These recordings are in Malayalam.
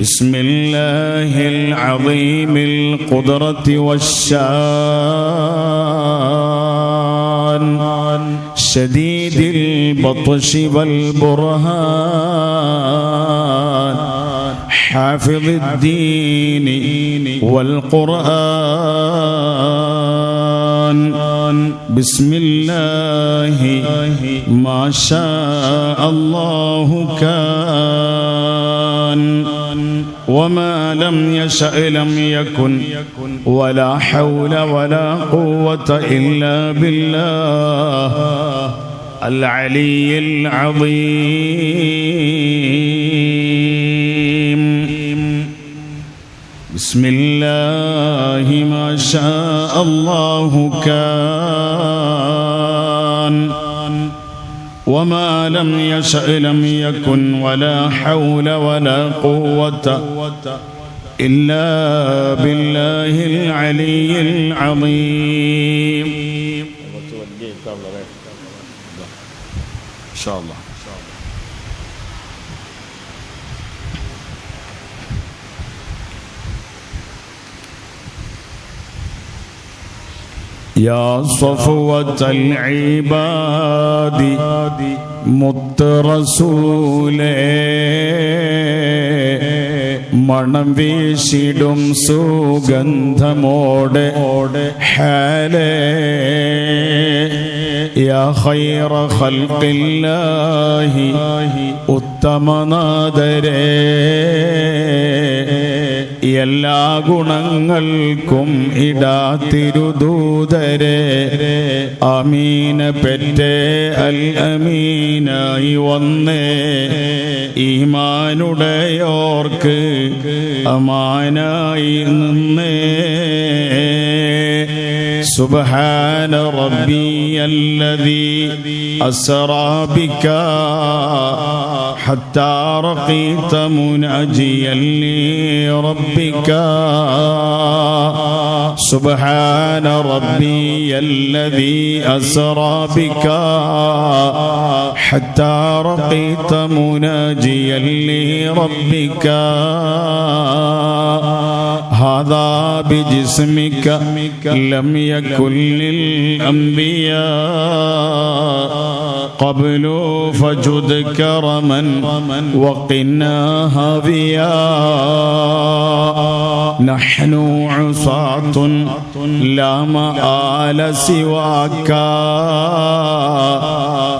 بسم الله العظيم القدرة والشان شديد البطش والبرهان حافظ الدين والقرآن بسم الله ما شاء الله كان وما لم يشأ لم يكن ولا حول ولا قوة إلا بالله العلي العظيم بسم الله ما شاء الله كان وما لم يشأ لم يكن ولا حول ولا قوة إلا بالله العلي العظيم إن شاء الله. يا صفوة العباد മുത്ത റസൂലേ മണം വീശിടും സുഗന്ധമോടെ ഹാലേ യാ ഖൈറ ഖൽഖില്ലാഹി ഉത്തമനാദരേ എല്ലാ ഗുണങ്ങൾക്കും ഇടാതിരുദൂതരേ അമീന പെറ്റേ അൽ അമീനായി വന്നേ ഈമാനുടയോർക്ക് അമാനായി നിന്നേ സുബ്ഹാന റബ്ബിയല്ലദീ അസ്റാ ബിക ഹത്താ റഖീത മുനാജിയൻ لربك سبحان ربي الذي أسرى بك حتى رقيت مناجيا لربك هذا بجسمك لم يكن للأنبياء قبل فجد كرما وقنا هويا نحن عصاة لا مآل سواك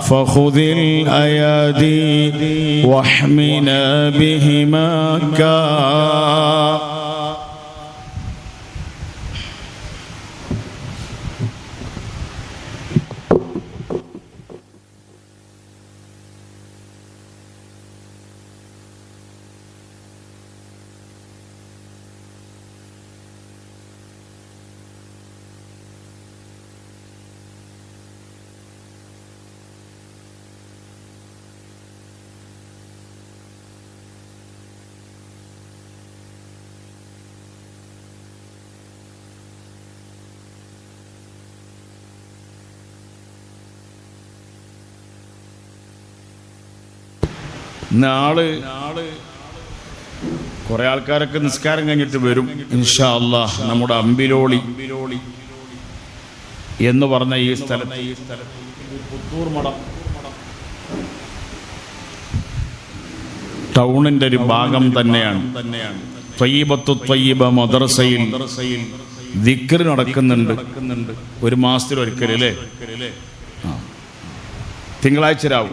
فخذ الأيادي واحمنا بهماك നാളെ കുറെ ആൾക്കാരൊക്കെ നിസ്കാരം കഴിഞ്ഞിട്ട് വരും ഇൻഷാ അല്ലാഹ്. നമ്മുടെ അമ്പിലോളി എന്ന് പറഞ്ഞ ഈ സ്ഥലത്ത് പുത്തൂർ മഠം ടൗണിന്റെ ഒരു ഭാഗം തന്നെയാണ്. ത്വയ്യിബത്തു ത്വയ്യിബ മദ്രസയിൽ ദിക്ർ നടക്കുന്നുണ്ട്. ഒരു മാസത്തിൽ ഒരിക്കൽ അല്ലേ? തിങ്കളാഴ്ച രാവ്,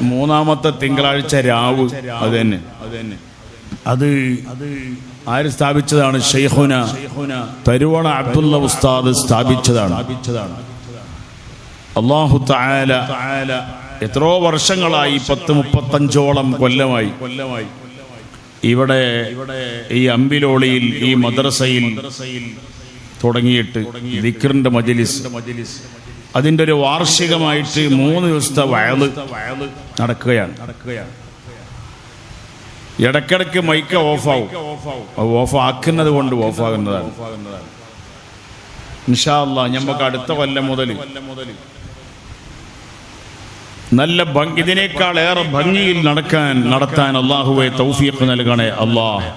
മൂന്നാമത്തെ തിങ്കളാഴ്ച രാവ്. അത് തന്നെ അത് ആര് സ്ഥാപിച്ചതാണ്? ശൈഖുന തരുവണ അബ്ദുള്ള ഉസ്താദ് സ്ഥാപിച്ചതാണ്. അല്ലാഹു തആല എത്രയോ വർഷങ്ങളായി, 10-35ഓളം കൊല്ലമായി ഇവിടെ ഈ അമ്പിലോളിയിൽ ഈ മദ്രസയിൽ തുടങ്ങിയിട്ട് ദിക്റിന്റെ മജ്ലിസ്. അതിൻ്റെ ഒരു വാർഷികമായിട്ട് 3 ദിവസത്തെ വയല് നടക്കുകയാണ്. ഇടയ്ക്കിടയ്ക്ക് മൈക്ക് ഓഫാവും. ഓഫാക്കുന്നത് കൊണ്ട് ഓഫാകുന്നതാണ്. ഇൻഷാ അല്ലാഹ് നമുക്ക് അടുത്ത കൊല്ലം മുതൽ നല്ല ഇതിനേക്കാൾ ഏറെ ഭംഗിയിൽ നടത്താൻ അള്ളാഹുവെ തൗഫീഖ് നൽകണേ അല്ലാഹ്.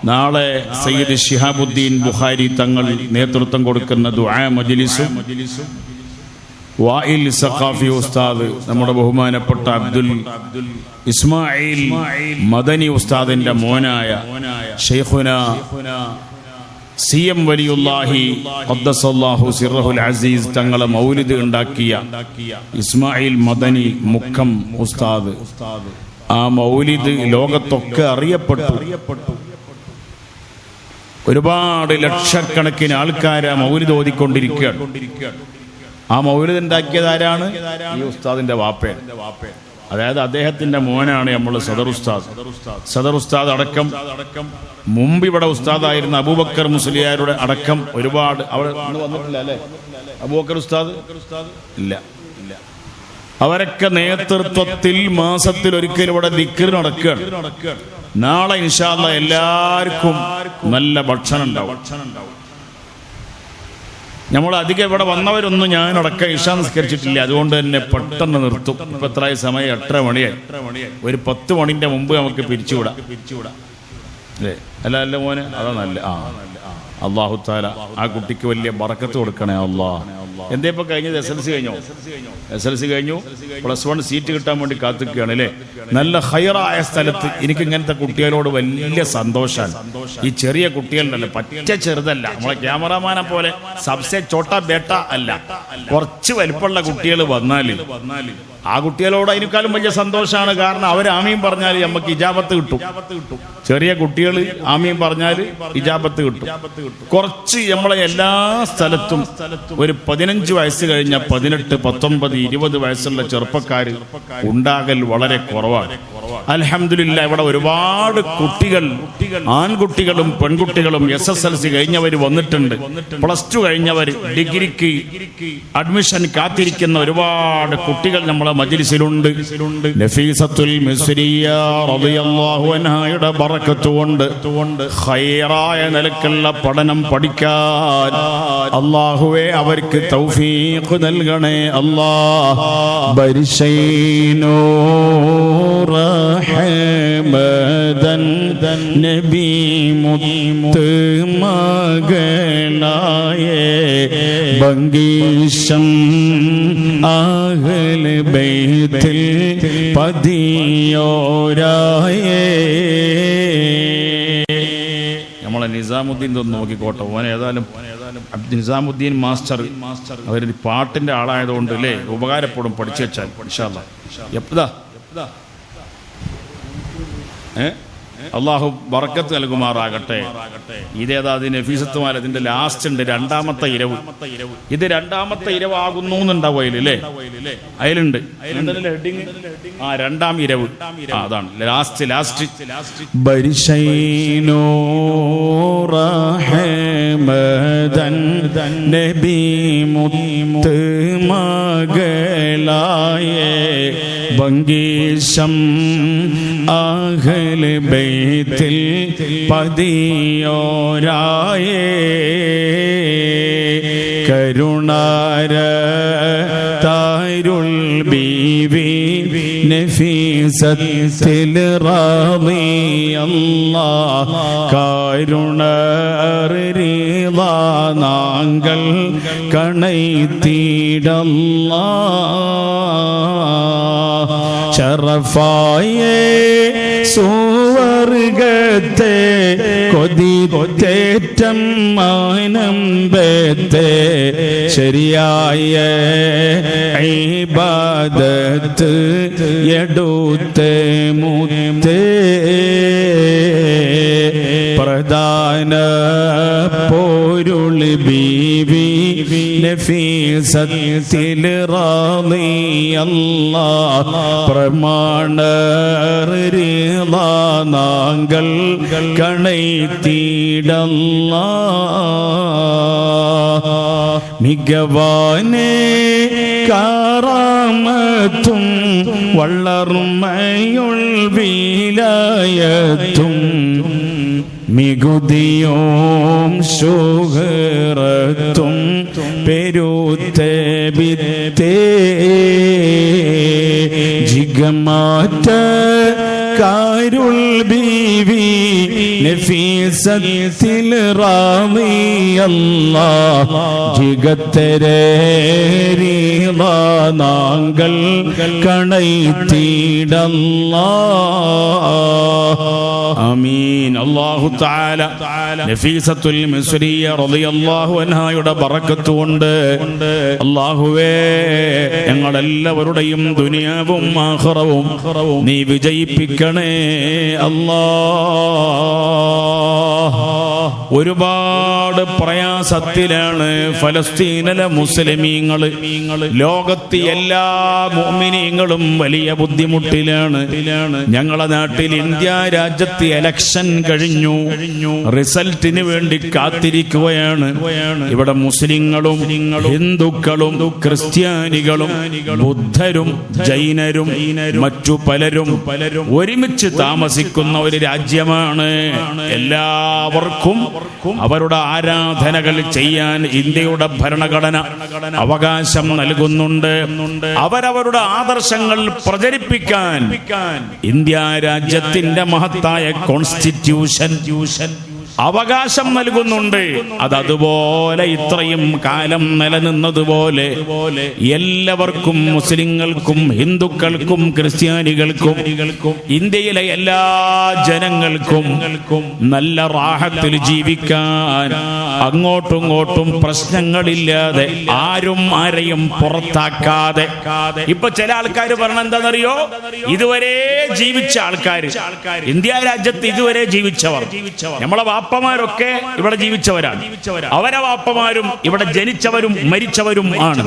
നാളെ സയ്യിദ് ശിഹാബുദ്ദീൻ ബുഖാരി തങ്ങൾ നേതൃത്വം കൊടുക്കുന്ന ദുആ മജ്ലിസും വായിൽ സഖാഫി ഉസ്താദ് നമ്മുടെ ബഹുമാനപ്പെട്ട അബ്ദുൽ ഇസ്മായിൽ മദനി ഉസ്താദിന്റെ മോനായ ശൈഖുന CM വലിയുല്ലാഹി ഖദ്ദസല്ലാഹു സിർറഹുൽ അസീസ് തങ്ങളെ മൗലിദ് ഉണ്ടാക്കിയ ഇസ്മായിൽ മദനി മുക്കം ഉസ്താദ്, ആ മൗലിദ് ലോകത്തൊക്കെ അറിയപ്പെട്ടു. ഒരുപാട് ലക്ഷക്കണക്കിന് ആൾക്കാർ ആ മൗലിദ് ഓതിക്കൊണ്ടിരിക്കുകയാണ്. ആ മൗലിദ് ഉണ്ടാക്കിയത് ആരാണ്? ഈ ഉസ്താദിന്റെ വാപ്പയാണ്. അതായത് അദ്ദേഹത്തിന്റെ മോനാണ് നമ്മൾ സദർ ഉസ്താദ് അടക്കം മുമ്പ് ഇവിടെ ഉസ്താദായിരുന്ന അബൂബക്കർ മുസ്ലിയാരുടെ അടക്കം ഒരുപാട് അവിടെ വന്നിട്ടില്ല അല്ലേ? അബൂബക്കർ ഉസ്താദ് ഇല്ല. അവരൊക്കെ നേതൃത്വത്തിൽ മാസത്തിൽ ഒരിക്കലും ഇവിടെ ദിക്ർ നടക്കുകയാണ്. നാളെ ഇൻഷാ അല്ലാഹ് എല്ലാവർക്കും നല്ല ഭക്ഷണം ഉണ്ടാവും. നമ്മൾ അധികം ഇവിടെ വന്നവരൊന്നും ഞാനടക്കം ഇശാ നിസ്കരിച്ചിട്ടില്ല. അതുകൊണ്ട് തന്നെ പെട്ടെന്ന് നിർത്തും. ഇപ്പൊ എത്ര സമയം? 8:30 മണിയായി. ഒരു 10 മണിന്റെ മുമ്പ് നമുക്ക് പിരിച്ചുവിടാം അല്ലേ? അല്ല മോനെ, അതാ നല്ല. അല്ലാഹു തആല ആ കുട്ടിക്ക് വലിയ ബറക്കത്ത് കൊടുക്കണേ അല്ലാഹ്. എന്തേ ഇപ്പൊ കഴിഞ്ഞത്? SLC കഴിഞ്ഞു. +1 സീറ്റ് കിട്ടാൻ വേണ്ടി കാത്തിക്കുകയാണ് അല്ലേ? നല്ല ഹൈറായ സ്ഥലത്ത്. എനിക്ക് ഇങ്ങനത്തെ കുട്ടികളോട് വലിയ സന്തോഷാണ്. ഈ ചെറിയ കുട്ടികളുണ്ടല്ലോ, പറ്റ ചെറുതല്ല, നമ്മളെ ക്യാമറാമാനെ പോലെ സബ്സെ ചോട്ടാ ബേട്ട അല്ല, കുറച്ച് വലിപ്പമുള്ള കുട്ടികൾ വന്നാൽ ആ കുട്ടികളോട് അതിനേക്കാളും വലിയ സന്തോഷമാണ്. കാരണം അവർ ആമീൻ പറഞ്ഞാൽ നമുക്ക് ഇജാബത്ത് കിട്ടും. ചെറിയ കുട്ടികൾ ആമീൻ പറഞ്ഞാൽ ഇജാബത്ത് കിട്ടും. കുറച്ച് നമ്മളെ എല്ലാ സ്ഥലത്തും ഒരു 15 വയസ്സ് കഴിഞ്ഞ 18, 19, 20 വയസ്സുള്ള ചെറുപ്പക്കാർ ഉണ്ടാകൽ വളരെ കുറവാണ്. അൽഹംദുലില്ലാ ഇവിടെ ഒരുപാട് കുട്ടികൾ, ആൺകുട്ടികളും പെൺകുട്ടികളും SSLC കഴിഞ്ഞവർ വന്നിട്ടുണ്ട്. +2 കഴിഞ്ഞവർ, ഡിഗ്രിക്ക് അഡ്മിഷൻ കാത്തിരിക്കുന്ന ഒരുപാട് കുട്ടികൾ നമ്മളെ മജ്ലിസിലുണ്ട്. നഫീസത്തുൽ മിസ്രിയ റളിയല്ലാഹു അൻഹയുടെ ബറക്കത്ത് കൊണ്ട് ഖൈറായ നിലക്കുള്ള പഠനം പഠിക്കാൻ അല്ലാഹുവേ അവർക്ക് തൗഫീഖ് നൽകണേ അല്ലാഹ്. ബരിശൈനോ റഹമദൻ നബി മുത്ത് മകളായേ ബംഗീശം അഹ്ല ബൈത്തിൽ പതിയോരായേ. നമ്മളെ നിസാമുദ്ദീൻ ഒന്ന് നോക്കിക്കോട്ടെ. ഓൻ ഏതായാലും നിസാമുദ്ദീൻ മാസ്റ്റർ അവരൊരു പാട്ടിന്റെ ആളായതുകൊണ്ട് അല്ലേ ഉപകാരപ്പെടും. പഠിച്ചു വെച്ചാൽ ഇൻഷാ അല്ലാഹ്. എപ്പതാ അള്ളാഹു ബറക്കത്ത് നൽകുമാറാകട്ടെ. ഇതേതാ നഫീസത്തുമാൽ അതിന്റെ ലാസ്റ്റ് ഉണ്ട്, 2ാമത്തെ ഇരവ്. ഇത് 2ാമത്തെ ഇരവാകുന്നു എന്നുണ്ടാവും അതിലല്ലേ? അതിലുണ്ട് ഹെഡിങ്. 2ാം ഇരവ് അതാണ് ലാസ്റ്റ്. ബരിശൈനോ റഹമദൻ നബി മുത്ത് മകളായേ ബംഗീശം അഹ്ല ബൈത്തിൽ പതിയോരായേ കരുണാര താരുൾ ബീവി നഫീസത്തിൽ റളിയല്ലാഹ് കരുണറിളാ നാങ്കൾ കണൈത്തിടല്ലാഹ് ശറഫായേ സുവർഗത്തെ കൊതിതേറ്റം മാനമ്പത്തെ ശരിയായ ഇബാദത്ത് എടുത്ത് മുത്തേ പ്രധാന പോരുൾ ബീവി നഫീസത്തിൽ റളിയല്ലാഹ് പ്രമാണറിളാ നാങ്കൾ കണൈത്തിടല്ലാഹ് മികവാനേ കാറാമത്തും വളർമയുൾ വിലായത്തും മികുതിയോം ശുഹറത്തും പെരുത്ത ബിത്തേ ജിഗമാറ്റ കാരുൾ ബീവി നഫീസത്തിൽ റാളിയല്ലാഹ് ജിഗത്തരേരീള നാങ്കൾ കണൈത്തിടല്ലാഹ് ആമീൻ. അല്ലാഹു തആല നഫീസത്തുൽ മിസ്രിയ റളിയല്ലാഹു അൻഹായുടെ ബറക്കത്ത് കൊണ്ട് അല്ലാഹുവേ ഞങ്ങളെല്ലാവരുടെയും ദുനിയാവും ആഖിറവും നീ വിജയിപ്പിക്കണേ അല്ലാഹ്. ഒരുപാട് പ്രയാസത്തിലാണ് ഫലസ്തീനിലെ മുസ്ലിമീങ്ങൾ. ലോകത്ത് എല്ലാ മുഅ്മിനീങ്ങളും വലിയ ബുദ്ധിമുട്ടിലാണ്. ഞങ്ങളുടെ നാട്ടിൽ ഇന്ത്യ രാജ്യത്ത് ഇലക്ഷൻ കഴിഞ്ഞു, റിസൾട്ടിന് വേണ്ടി കാത്തിരിക്കുകയാണ്. ഇവിടെ മുസ്ലിങ്ങളും ഹിന്ദുക്കളും ക്രിസ്ത്യാനികളും ബുദ്ധരും ജൈനരും മറ്റു പലരും ഒരുമിച്ച് താമസിക്കുന്ന ഒരു രാജ്യമാണ്. എല്ലാവർക്കും അവരുടെ ആരാധനകൾ ചെയ്യാൻ ഇന്ത്യയുടെ ഭരണഘടന അവകാശം നൽകുന്നുണ്ട്. അവരവരുടെ ആദർശങ്ങൾ പ്രചരിപ്പിക്കാൻ ഇന്ത്യ രാജ്യത്തിന്റെ മഹത്തായ കോൺസ്റ്റിറ്റ്യൂഷൻ അവകാശം നൽകുന്നുണ്ട്. അതുപോലെ ഇത്രയും കാലം നിലനിന്നതുപോലെ എല്ലാവർക്കും, മുസ്ലിങ്ങൾക്കും ഹിന്ദുക്കൾക്കും ക്രിസ്ത്യാനികൾക്കും ഇന്ത്യയിലെ എല്ലാ ജനങ്ങൾക്കും നല്ല റാഹത്തിൽ ജീവിക്കാൻ, അങ്ങോട്ടും ഇങ്ങോട്ടും പ്രശ്നങ്ങളില്ലാതെ, ആരും ആരെയും പുറത്താക്കാതെ. ഇപ്പൊ ചില ആൾക്കാർ പറഞ്ഞ എന്താണെന്നറിയോ, ഇതുവരെ ജീവിച്ച ആൾക്കാർ, ഇന്ത്യ രാജ്യത്ത് ഇതുവരെ ജീവിച്ചവർ, നമ്മളെ വാപ്പമാരൊക്കെ ഇവിടെ ജീവിച്ചവരാണ്. അവരെ വാപ്പമാരും ഇവിടെ ജനിച്ചവരും മരിച്ചവരും ആണ്.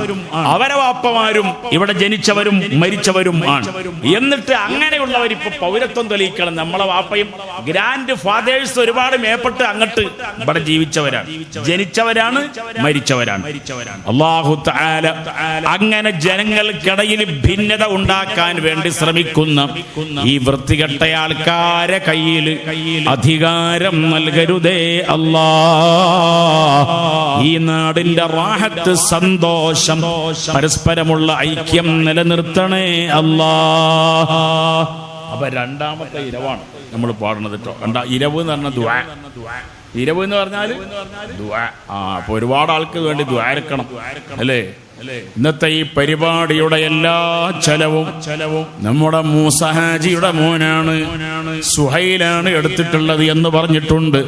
അവരെ വാപ്പമാരും ഇവിടെ ജനിച്ചവരും മരിച്ചവരും ആണ്. എന്നിട്ട് അങ്ങനെയുള്ളവർ ഇപ്പൊ പൗരത്വം തെളിയിക്കണം. നമ്മളെ വാപ്പയും ഗ്രാൻഡ് ഫാദേഴ്സ് ഒരുപാട് മേപ്പെട്ട് അങ്ങോട്ട് ഇവിടെ ജീവിച്ചവരാണ്, ജനിച്ചവരാണ്, മരിച്ചവരാണ്. അല്ലാഹു തആല അങ്ങനെ ജനങ്ങൾക്കിടയിൽ ഭിന്നത ഉണ്ടാക്കാൻ വേണ്ടി ശ്രമിക്കുന്ന ഈ വൃത്തികെട്ട ആൾക്കാരെ കയ്യിൽ അധികാരം നൽകരുതേ അല്ലാഹ്. ഈ നാടിന്റെ റാഹത്ത്, സന്തോഷം, പരസ്പരമുള്ള ഐക്യം നിലനിർത്തണേ അല്ലാഹ്. അപ്പൊ രണ്ടാമത്തെ ഇരവാണ് നമ്മൾ പാടുന്നത് കേട്ടോ. ഇരവ് എന്ന് പറഞ്ഞ ദുആ. ഇരവ് എന്ന് പറഞ്ഞാൽ ദുആ. അപ്പൊ ഒരുപാട് ആൾക്ക് വേണ്ടി ദുആ ഇറക്കണം അല്ലേ? ഇന്നത്തെ ഈ പരിപാടിയുടെ എല്ലാ ചെലവും നമ്മുടെ മൂസ ഹാജിയുടെ മോനാണ്, സുഹൈലാണ് എടുത്തിട്ടുള്ളത് എന്ന് പറഞ്ഞിട്ടുണ്ട്.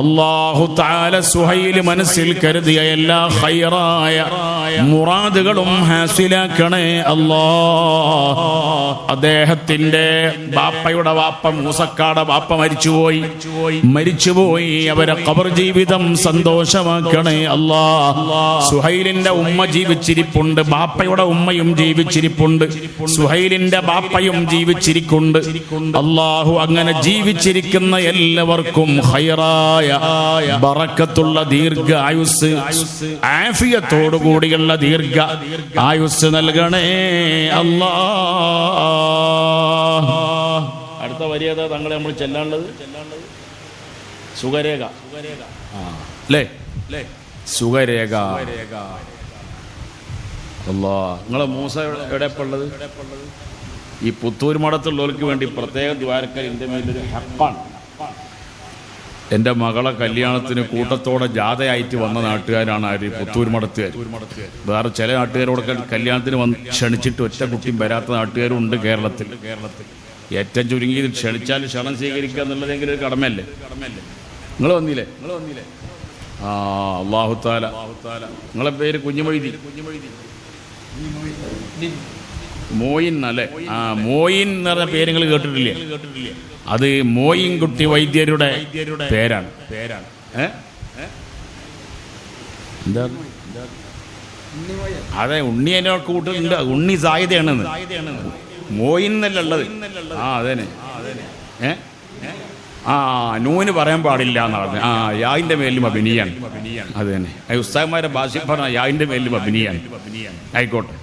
അല്ലാഹു തആല സുഹൈല് മനസ്സിൽ കരുതിയ എല്ലാ ഖൈറായ മുറാദുകളും ഹാസിലാക്കണേ അല്ലാഹ്. അദ്ദേഹത്തിന്റെ ബാപ്പയുടെ ബാപ്പ, മൂസക്കാടെ ബാപ്പ മരിച്ചുപോയി. അവരെ ഖബർ ജീവിതം സന്തോഷമാക്കണേ അല്ലാഹ്. സുഹൈലിന്റെ ഉമ്മ ജീവിച്ചിരിപ്പുണ്ട്, ബാപ്പയുടെ ഉമ്മയും ജീവിച്ചിരിപ്പുണ്ട്, സുഹൈലിന്റെ ബാപ്പയും ജീവിച്ചിരിക്കുന്നുണ്ട്. അല്ലാഹു അങ്ങനെ ജീവിച്ചിരിക്കുന്ന എല്ലാവർക്കും ഖൈറായ ബറക്കത്തുള്ള ദീർഘ ആയുസ്, ആഫിയത്തോടു കൂടിയുള്ള ദീർഘ ആയുസ് നൽകണേ അല്ലാഹ്. അടുത്ത വരിയത തങ്ങളെ നമ്മൾ ചെല്ലാനുള്ളത് സുഖരേഖ അല്ലേ? സുഖരേഖ. അല്ലാ, നിങ്ങളെ മൂസ എവിടെയുള്ളത്? ഈ പുത്തൂർ മഠത്തുള്ളവർക്ക് വേണ്ടി പ്രത്യേക ദ്വാരക്കാർ എൻ്റെ മേലൊരു ഹപ്പാണ്. എൻ്റെ മകളെ കല്യാണത്തിന് കൂട്ടത്തോടെ ജാഥയായിട്ട് വന്ന നാട്ടുകാരാണ് ആര്? പുത്തൂർ മഠത്തുകാർ. വേറെ ചില നാട്ടുകാരോടൊക്കെ കല്യാണത്തിന് ക്ഷണിച്ചിട്ട് ഒറ്റ കുട്ടിയും വരാത്ത നാട്ടുകാരും ഉണ്ട് കേരളത്തിൽ. ഏറ്റവും ചുരുങ്ങിയത് ക്ഷണിച്ചാൽ ക്ഷണം സ്വീകരിക്കുക എന്നുള്ളതെങ്കിലും ഒരു കടമയല്ലേ? നിങ്ങൾ വന്നില്ലേ? അല്ലാഹു തആല. നിങ്ങളെ പേര് കുഞ്ഞുമൊയ്തി, മോയിൻ അല്ലേ? മോയിൻ എന്ന് പറഞ്ഞ പേര് നിങ്ങൾ കേട്ടിട്ടില്ലേ? അത് മോയിൻകുട്ടി വൈദ്യരുടെ പേരാണ്. എന്താ? അതെ, ഉണ്ണി എന്നെ കൂട്ടുന്നുണ്ട്. ഉണ്ണി സായിദയാണെന്ന്. മോയിൻ എന്നല്ല ഉള്ളത്. അതന്നെ. നൂന് പറയാൻ പാടില്ല എന്ന് പറഞ്ഞു. യായിന്റെ മേലും അഭിനയാണ്. അത് തന്നെ. ഉസ്താദ്മാരെ ഭാഷ പറഞ്ഞ യായിന്റെ മേലും അഭിനയാണ്. ആയിക്കോട്ടെ.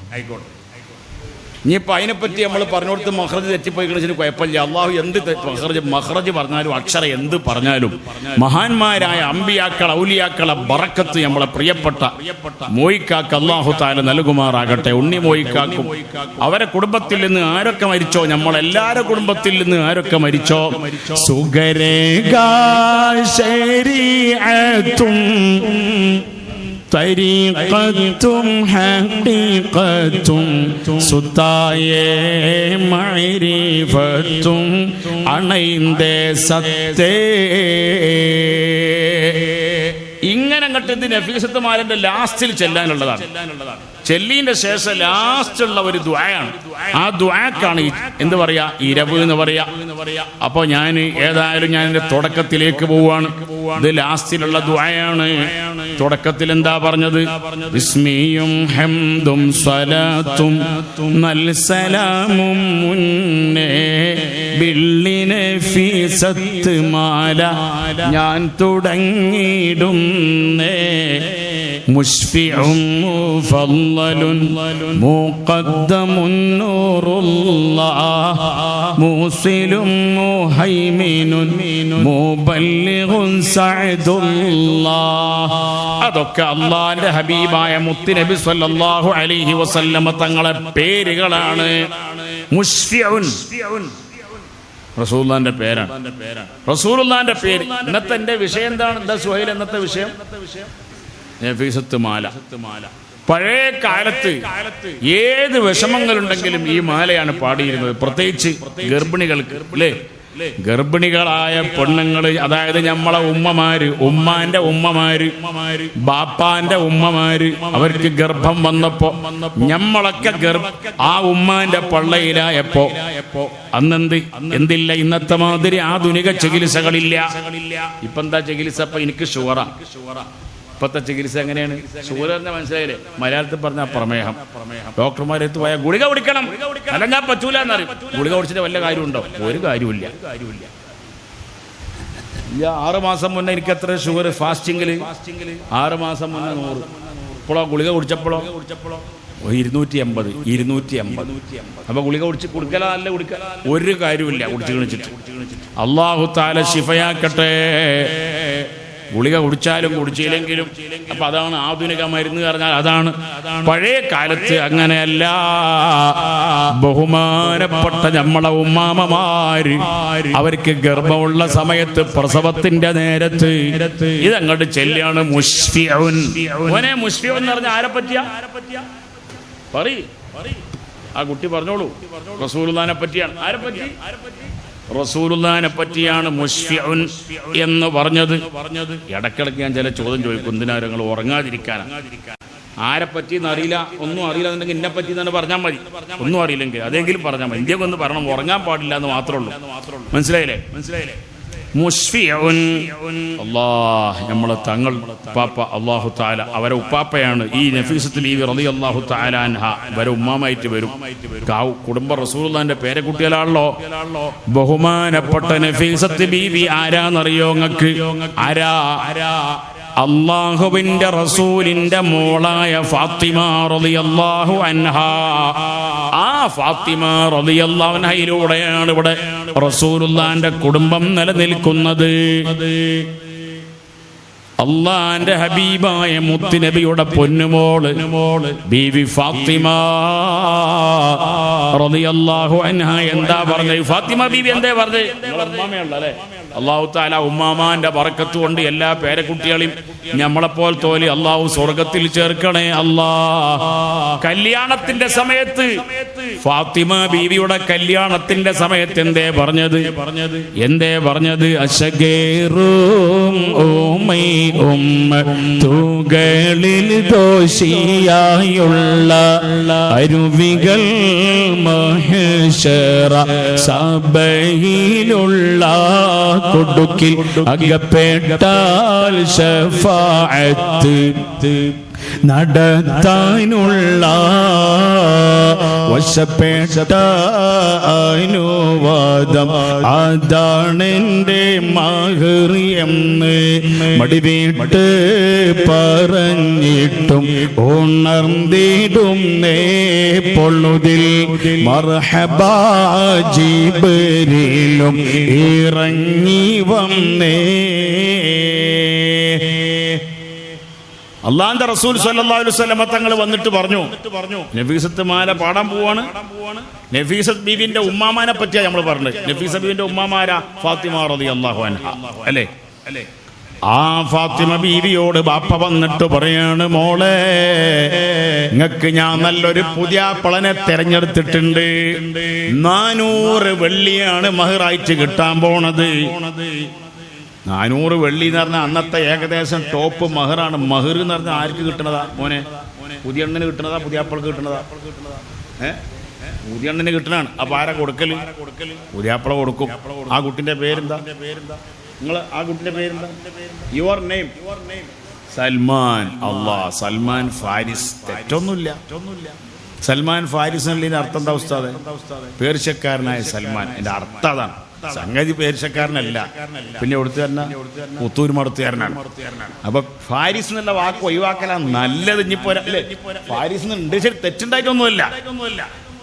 ഇനിയിപ്പോൾ അതിനെപ്പറ്റി നമ്മൾ പറഞ്ഞുകൊടുത്ത് മഹ്റജ് തെറ്റിപ്പോയി കളിച്ചിട്ട് കുഴപ്പമില്ല. അള്ളാഹു എന്ത് മഹ്റജ് പറഞ്ഞാലും അക്ഷരം എന്ത് പറഞ്ഞാലും മഹാന്മാരായ അമ്പിയാക്കൾ ഔലിയാക്കളെ ബറക്കത്ത് നമ്മളെ പ്രിയപ്പെട്ട മോയിക്കാക്ക് അള്ളാഹു തആല നൽകുമാറാകട്ടെ. ഉണ്ണി മോയിക്കാക്കും അവരെ കുടുംബത്തിൽ നിന്ന് ആരൊക്കെ മരിച്ചോ, നമ്മളെല്ലാവരുടെ കുടുംബത്തിൽ നിന്ന് ആരൊക്കെ മരിച്ചോ, തരീഖത്തും ഹഖീഖത്തും സുത്തായേ മഅരിഫത്തും അണൈന്തേ സത്തേ. ഇങ്ങനെ അങ്ങോട്ട് ഇത് നഫീസത്ത് മാലന്റെ ലാസ്റ്റിൽ ചെല്ലാനുള്ളതാണ്. ചെല്ലീന്റെ ശേഷം ലാസ്റ്റുള്ള ഒരു ദുആയാണ്. ആ ദുആക്കാണ് എന്ത് പറയാ, ഇരവ് എന്ന് പറയാ. അപ്പൊ ഞാൻ ഏതായാലും ഞാൻ എന്റെ തുടക്കത്തിലേക്ക് പോവാണ്. ഇത് ലാസ്റ്റിലുള്ള ദുആയാണ്. തുടക്കത്തിൽ എന്താ പറഞ്ഞത്? ബിസ്മിയും ഹംദും സ്വലാത്തും നൽ സലാമും മുന്നേ ബില്ലിനെ ഫീസത്ത് മാല ഞാൻ തുടങ്ങിയിടുന്നേ. മുശ്ഫിഉം മുഫല്ലലുൻ മുഖദ്ദമുൻ നൂറുല്ലാഹ് മൂസിലും മുഹൈമിനുൻ മുബല്ലിഗുൻ സഅദുല്ലാഹ്. അതൊക്കെ അള്ളാന്റെ ഹബീബായ മുത്ത് നബി സല്ലല്ലാഹു അലൈഹി വസല്ലമ തങ്ങളെ പേരുകളാണ്. മുശ്ഫിഉൻ റസൂലുള്ളാഹിന്റെ പേരാണ്. റസൂലുള്ളാഹിന്റെ പേര്. ഇന്നത്തെ എന്റെ വിഷയം എന്താണ്? എന്താ സുഹൈൽ ഇന്നത്തെ വിഷയം? നഫീസത്ത് മാല. പഴയ കാലത്ത് ഏത് വിഷമങ്ങളുണ്ടെങ്കിലും ഈ മാലയാണ് പാടിയിരുന്നത്. പ്രത്യേകിച്ച് ഗർഭിണികൾക്ക്, അല്ലേ? ഗർഭിണികളായ പെണ്ണുങ്ങള്, അതായത് നമ്മളെ ഉമ്മമാര്, ഉമ്മാന്റെ ഉമ്മമാര്, ബാപ്പാന്റെ ഉമ്മമാര്, അവർക്ക് ഗർഭം വന്നപ്പോ നമ്മളൊക്കെ ആ ഉമ്മാന്റെ പള്ളയിലായപ്പോ എന്തില്ല, ഇന്നത്തെ മാതിരി ആധുനിക ചികിത്സകളില്ല. ഇപ്പൊ എന്താ ചികിത്സ? ഇപ്പൊ എനിക്ക് ഷുഗറാ. ഇപ്പത്തെ ചികിത്സ എങ്ങനെയാണ്? ഷുഗർ തന്നെ മനസ്സിലായില്ലേ? മലയാളത്തിൽ പറഞ്ഞ പ്രമേഹം. ഡോക്ടർമാരെടുത്ത് പോയാൽ ഗുളിക കുടിക്കണം, അല്ലെങ്കിൽ പറ്റൂല എന്നറിയും. ഗുളിക കുടിച്ചിട്ട് വല്ല കാര്യമുണ്ടോ? ഒരു കാര്യമില്ല. 6 മാസം മുന്നേ എനിക്ക് എത്ര ഷുഗർ ഫാസ്റ്റിംഗിൽ? 6 മാസം മുന്നേ 100. ഇപ്പോഴോ ഗുളിക കുടിച്ചപ്പോഴോ 280, 250. അപ്പൊ ഗുളിക കുടിച്ച് കുടിക്കലാ? അല്ല, കുടിക്കല ഒരു കാര്യമില്ല. കുടിച്ച് കളിച്ചിട്ട് അല്ലാഹു തആല ശിഫയാക്കട്ടെ. ഗുളിക കുടിച്ചാലും കുടിച്ചില്ലെങ്കിലും. അപ്പൊ അതാണ് ആധുനിക മരുന്ന് പറഞ്ഞാൽ. അതാണ്. പഴയ കാലത്ത് അങ്ങനെയല്ല. ബഹുമാനപ്പെട്ട നമ്മളെ ഉമ്മാമമാര് അവർക്ക് ഗർഭമുള്ള സമയത്ത്, പ്രസവത്തിന്റെ നേരത്ത് ഇതങ്ങോട്ട് ചെല്ലാണ് മുശ്ഫിഉൻ. ഓനെ മുശ്ഫിഉൻ എന്ന് പറഞ്ഞാൽ ആരെ പറ്റിയാ? ആ കുട്ടി പറഞ്ഞോളൂ. റസൂലുള്ളാഹിനെ പറ്റിയാണ്. ആരെ പറ്റി? റസൂലുള്ളാഹിനെ പറ്റിയാണ് മുശ്ഫിഉൻ എന്ന് പറഞ്ഞത്. ഇടക്കിടക്ക് ഞാൻ ചില ചോദ്യം ചോദിക്കും, എന്തിനാ നിങ്ങൾ ഉറങ്ങാതിരിക്കാനാണ്? ആരെ പറ്റിയെന്ന് അറിയില്ല, ഒന്നും അറിയില്ല എന്നുണ്ടെങ്കിൽ എന്നെ പറ്റി തന്നെ പറഞ്ഞാൽ മതി. ഒന്നും അറിയില്ലെങ്കിൽ അതെങ്കിലും പറഞ്ഞാൽ മതി. ഇന്ത്യക്ക് ഒന്ന് പറയണം, ഉറങ്ങാൻ പാടില്ല എന്ന് മാത്രമേ ഉള്ളൂ. മനസ്സിലായില്ലേ? മുശ്ഫിഉൻ. അല്ലാഹ് നമ്മളെ തങ്ങൾ ഉപ്പാപ്പ അല്ലാഹു തആല അവരെ ഉപ്പാപ്പയാണ്. ഈ നഫീസത്തുൽ ബീവി റളിയല്ലാഹു തആല അൻഹ വരെ ഉമ്മാമായിട്ട് വരും. കുടുംബ റസൂലുള്ളാഹിന്റെ പേരക്കുട്ടികളാണല്ലോ. ബഹുമാനപ്പെട്ട നഫീസത്ത് ബീവി ആരാന്നറിയോ നിങ്ങൾക്ക്? ആരാ? അല്ലാഹുവിന്റെ റസൂലിന്റെ മോളായ ഫാത്തിമ റളിയല്ലാഹു അൻഹാ. ആ ഫാത്തിമ റളിയല്ലാഹു അൻഹയിലൂടെയാണ് ഇവിടെ റസൂലുള്ളാഹിന്റെ കുടുംബം നിലനിൽക്കുന്നത്. അള്ളാന്റെ ഹബീബായ മുത്ത് നബിയുടെ പൊന്നുമോള് ബീവി ഫാത്തിമ റളിയല്ലാഹു അൻഹ എന്താ പറഞ്ഞത്? ഫാത്തിമ ബീവി എന്താ പറഞ്ഞത്? ഉമ്മാമയല്ലേ? അല്ലാഹു തആല ഉമ്മാമാന്റെ ബറക്കത്ത് കൊണ്ട് എല്ലാ പേരക്കുട്ടികളെയും നമ്മളെപ്പോൾ തോലി അല്ലാഹു സ്വർഗത്തിൽ ചേർക്കണേ അല്ലാ. കല്യാണത്തിന്റെ സമയത്ത്, ഫാത്തിമ ബീവിയുടെ കല്യാണത്തിന്റെ സമയത്ത് എന്തേ പറഞ്ഞത്? അശഗേറും തൂകളിൽ ദോഷിയായുള്ള അരുവികൾ മഹേശ്വര സഭയിലുള്ള കൊടുക്കിൽ അകപ്പെട്ടാൽ ശഫാഅത്ത് നടത്താനുള്ള വശപ്പെട്ട അനുവാദം അതാണെൻ്റെ മഹർ എന്ന് മടിവീട്ട് പറഞ്ഞിട്ടും ഉണർന്നിടും പൊള്ളുതിൽ മർഹബാ ജിബ്രീലും ഇറങ്ങി വന്നേ. അള്ളാന്റെ റസൂൽ സല്ലല്ലാഹു അലൈഹി വസല്ലം തങ്ങൾ വന്നിട്ട് പറഞ്ഞു, നഫീസത്ത് മാല പാടാൻ പോവാണ്. നഫീസത്ത് ബീവിന്റെ ഉമ്മാമാനെ പറ്റിയാ നമ്മൾ പറഞ്ഞത്. നഫീസത്ത് ബീവിന്റെ ഉമ്മാമാരാ ഫാത്തിമ റളിയല്ലാഹു അൻഹ അല്ലേ? ആ ഫാത്തിമ ബീവിയോട് ബാപ്പ വന്നിട്ട് പറയാണ്, മോളെ നിങ്ങക്ക് ഞാൻ നല്ലൊരു പുതിയ പളനെ തെരഞ്ഞെടുത്തിട്ടുണ്ട്. 400 വെള്ളിയാണ് മഹറായിട്ട് കിട്ടാൻ പോണത്. 400 വെള്ളി എന്ന് പറഞ്ഞാൽ അന്നത്തെ ഏകദേശം ടോപ്പ് മഹറാണ്. മഹർ എന്ന് പറഞ്ഞാൽ ആർക്ക് കിട്ടണതാ മോനെ? പുതിയ എണ്ണിന് കിട്ടണതാ, പുതിയ ആപ്പിൾക്ക് കിട്ടണതാ? പുതിയ എണ്ണിന് കിട്ടണാണ്. അപ്പൊ ആരാ കൊടുക്കല്? പുതിയാപ്പിള കൊടുക്കും. ആ കുട്ടിന്റെ പേരെന്താ? നിങ്ങൾ ആ കുട്ടിന്റെ പേരെന്താ? Your name? സൽമാൻ. അല്ലാഹ്, സൽമാൻ ഫാരിസ്. തെറ്റൊന്നുമില്ല. സൽമാൻ ഫാരിസ് എന്നതിന്റെ അർത്ഥം എന്താ ഉസ്താദേ? പേർഷ്യക്കാരനായ സൽമാൻ. എന്റെ അർത്ഥം അതാണ്. സംഗതി പേർഷ്യക്കാരനല്ല, പിന്നെ എവിടുത്തുകാരനാ? പുത്തൂർ മടത്തുകാരനാണ്. അപ്പൊ ഫാരിസ് എന്നുള്ള വാക്ക് ഒഴിവാക്കലാണ് നല്ലത്. ഇനിയിപ്പോ അല്ലേ ഫാരിസ് ഉണ്ട്, ശരി, തെറ്റുണ്ടായിട്ടൊന്നുമില്ല.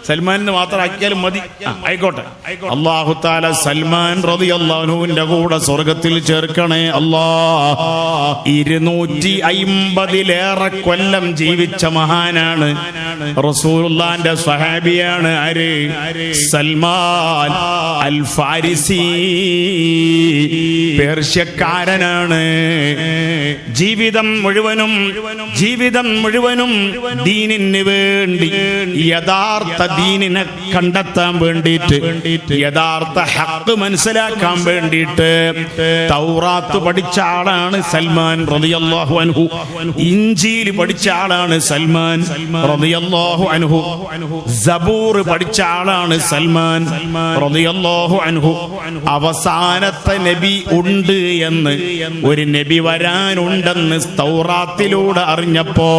സൽമാനിന് മാത്രം ആക്കിയാലും മതി. ആയിക്കോട്ടെ. അല്ലാഹു തആല സൽമാൻ റളിയല്ലാഹു അൻഹുവിന്റെ കൂടെ സ്വർഗത്തിൽ ചേർക്കണേ അല്ലാഹ്. 250-ലേറെ കൊല്ലം ജീവിച്ച മഹാനാണ്. റസൂലുള്ളാഹിന്റെ സ്വഹാബിയാണ്. ആര്? സൽമാൻ അൽ ഫാരിസി. പേർഷ്യക്കാരനാണ്. ജീവിതം മുഴുവനും ദീനിന് വേണ്ടി, യഥാർത്ഥ ദീനിനെ കണ്ടെത്താൻ വേണ്ടിയിട്ട്, യഥാർത്ഥ ഹഖ് മനസ്സിലാക്കാൻ വേണ്ടിയിട്ട് തൗറാത്ത് പഠിച്ച ആളാണ് സൽമാൻ റളിയല്ലാഹു അൻഹു. ഇഞ്ചീൽ പഠിച്ച ആളാണ് സൽമാൻ റളിയല്ലാഹു അൻഹു. സബൂർ പഠിച്ച ആളാണ് സൽമാൻ റളിയല്ലാഹു അൻഹു. അവസാനത്തെ നബി ഉണ്ട് എന്ന്, ഒരു നബി വരാനുണ്ടെന്ന് തൗറാത്തിലൂടെ അറിഞ്ഞപ്പോ,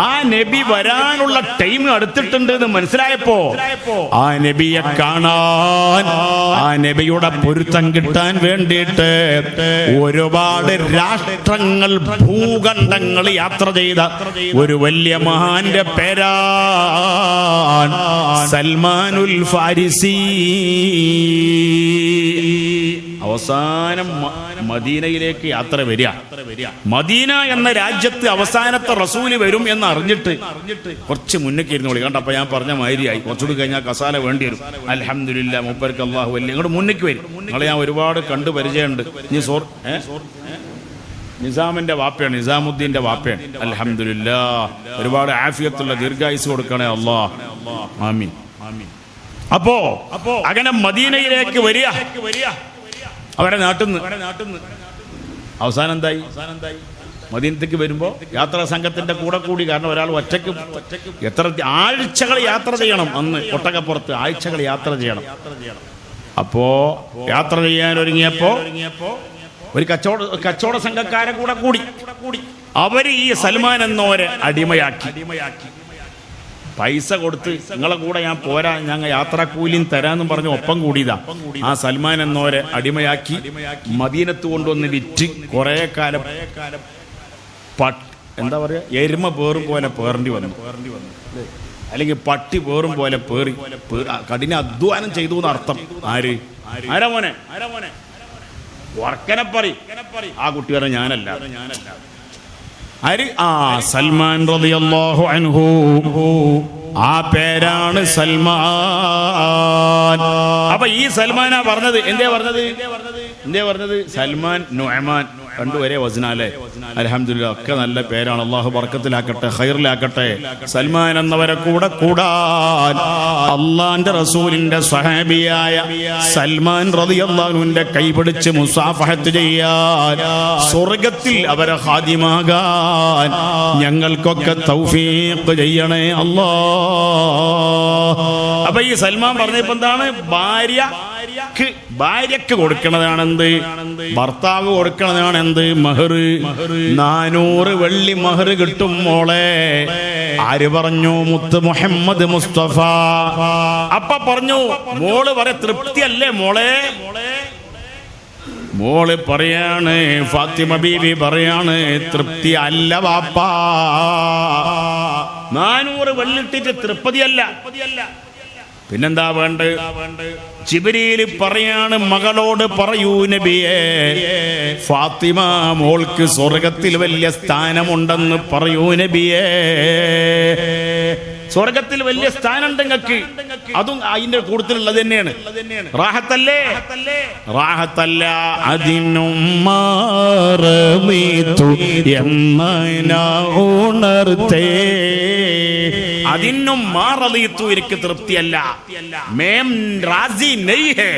ആ നബി വരാനുള്ള ടൈം അടുത്തിട്ടുണ്ട് എന്ന് മനസ്സിലായപ്പോ, ആ നബിയെ കാണാൻ, ആ നബിയുടെ പൊരുത്തം കിട്ടാൻ വേണ്ടിയിട്ട് ഒരുപാട് രാഷ്ട്രങ്ങൾ, ഭൂഖണ്ഡങ്ങൾ യാത്ര ചെയ്ത ഒരു വലിയ മഹാന്റെ പേരാണ് സൽമാനുൽ ഫാരിസി. അവസാനം മദീനയിലേക്ക് യാത്ര വരിക. മദീന എന്ന രാജ്യത്ത് അവസാനത്തെ റസൂല് വരും എന്ന് അറിഞ്ഞിട്ട് കുറച്ച് മുന്നേക്ക് ഇരുന്ന് വിളി കണ്ടപ്പോ ഞാൻ പറഞ്ഞ മാതിരിയായി. കുറച്ചുകൂടി കഴിഞ്ഞാൽ കസാല വേണ്ടി വരും. അൽഹംദുലില്ലാ, മൂപ്പർക്ക് അല്ലാഹു വലിയ ഇങ്ങോട്ട് മുന്നേക്ക് വരും. നിങ്ങളെ ഞാൻ ഒരുപാട് കണ്ടു പരിചയമുണ്ട്. നിസാമിന്റെ വാപ്പയാണ്, നിസാമുദ്ദീന്റെ വാപ്പയാണ്. അൽഹംദുലില്ലാ, ഒരുപാട് ആഫിയത്തുള്ള ദീർഘായുസ് കൊടുക്കണേ അല്ലാഹ്. ആമീൻ. അപ്പോ അങ്ങനെ മദീനയിലേക്ക് വരിക. അവരെ നാട്ടിൽ നിന്ന് അവസാനം എന്തായി? മദീനത്തേക്ക് വരുമ്പോ യാത്രാ സംഘത്തിന്റെ കൂടെ കൂടി. കാരണം ഒരാൾ ഒറ്റയ്ക്ക് എത്ര ആഴ്ചകൾ യാത്ര ചെയ്യണം. അന്ന് ഒട്ടകപ്പുറത്ത് ആഴ്ചകൾ യാത്ര ചെയ്യണം. അപ്പോ യാത്ര ചെയ്യാൻ ഒരുങ്ങിയപ്പോ ഒരു കച്ചവട സംഘക്കാരെ കൂടെ കൂടി. അവര് ഈ സൽമാൻ എന്നോരെ അടിമയാക്കി. പൈസ കൊടുത്ത് നിങ്ങളെ കൂടെ ഞാൻ പോരാ, ഞങ്ങൾ യാത്രാക്കൂലിയും തരാന്നും പറഞ്ഞ് ഒപ്പം കൂടിയതാ. ആ സൽമാൻ എന്നോരെ അടിമയാക്കി മദീനത്ത് കൊണ്ടുവന്ന് വിറ്റ് കുറെ കാലം എന്താ പറയാ, എരുമ പേറും പോലെ പേറേണ്ടി വന്നു. അല്ലെങ്കിൽ പട്ടി പേറും പോലെ പേറി കഠിന അധ്വാനം ചെയ്തു എന്നർത്ഥം. ആരാ മോനെ? വർക്കനപ്പറി. ആ കുട്ടികാരൻ ഞാനല്ല. സൽമാൻ റളിയല്ലാഹു അൻഹു. ആ പേരാണ് സൽമാൻ. അപ്പൊ ഈ സൽമാനാ പറഞ്ഞത്. എന്തേ പറഞ്ഞത്? സൽമാൻ, നുഅ്മാൻ രണ്ടുപേരെ വസ്നാലേ. അൽഹംദുലില്ലാ, ഒക്കെ നല്ല പേരാണ്. അള്ളാഹു ബർക്കത്തിലാക്കട്ടെ, ഖൈറിലാക്കട്ടെ. സൽമാൻ എന്നവരെ കൂടെ കൂടാൻ അള്ളാന്റെ റസൂലിന്റെ സ്വഹാബിയായ സൽമാൻ റളിയല്ലാഹു അൻഹുവിന്റെ കൈപിടിച്ച് മുസാഫഹത്ത് ചെയ്യാൻ, സ്വർഗത്തിൽ അവരെ ഖാദിമാകാൻ ഞങ്ങൾക്കൊക്കെ തൗഫീഖ് ചെയ്യണേ അല്ലാഹ്. അപ്പൊ ഈ സൽമാൻ പറഞ്ഞപ്പോ എന്താണ്? ഭാര്യ ഭാര്യക്ക് കൊടുക്കണതാണെന്ത്? ഭർത്താവ് കൊടുക്കണതാണ് എന്ത്? മഹർ. 400 വെള്ളി മഹർ കിട്ടും മോളെ. ആര് പറഞ്ഞു? മുത്ത് മുഹമ്മദ് മുസ്തഫ. അപ്പ പറഞ്ഞു, മോള് പറയാ തൃപ്തിയല്ലേ മോളെ? മോള് പറയാണ്, ഫാത്തിമ ബീവി പറയാണ്, തൃപ്തി അല്ല വാപ്പാ. 400 വെള്ളിട്ടിട്ട് തൃപ്തിയല്ല. പിന്നെന്താ വേണ്ടത്? ജിബ്രീൽ പറയാണ്, മകളോട് പറയൂ നബിയേ, ഫാത്തിമ മോൾക്ക് സ്വർഗത്തിൽ വലിയ സ്ഥാനമുണ്ടെന്ന് പറയൂ നബിയേ. സ്വർഗത്തിൽ വലിയ സ്ഥാനമുണ്ട് നിങ്ങൾക്ക്. അതും അതിന്റെ കൂട്ടത്തിലുള്ളത് തന്നെയാണ്. റാഹത്തല്ലേ? റാഹത്തല്ല. അതിനും മാറമീതു ഉണർത്തേ. അതിനും മാറലീത്തു, എനിക്ക് തൃപ്തിയല്ല. മേം റാസി നഹീ ഹേ,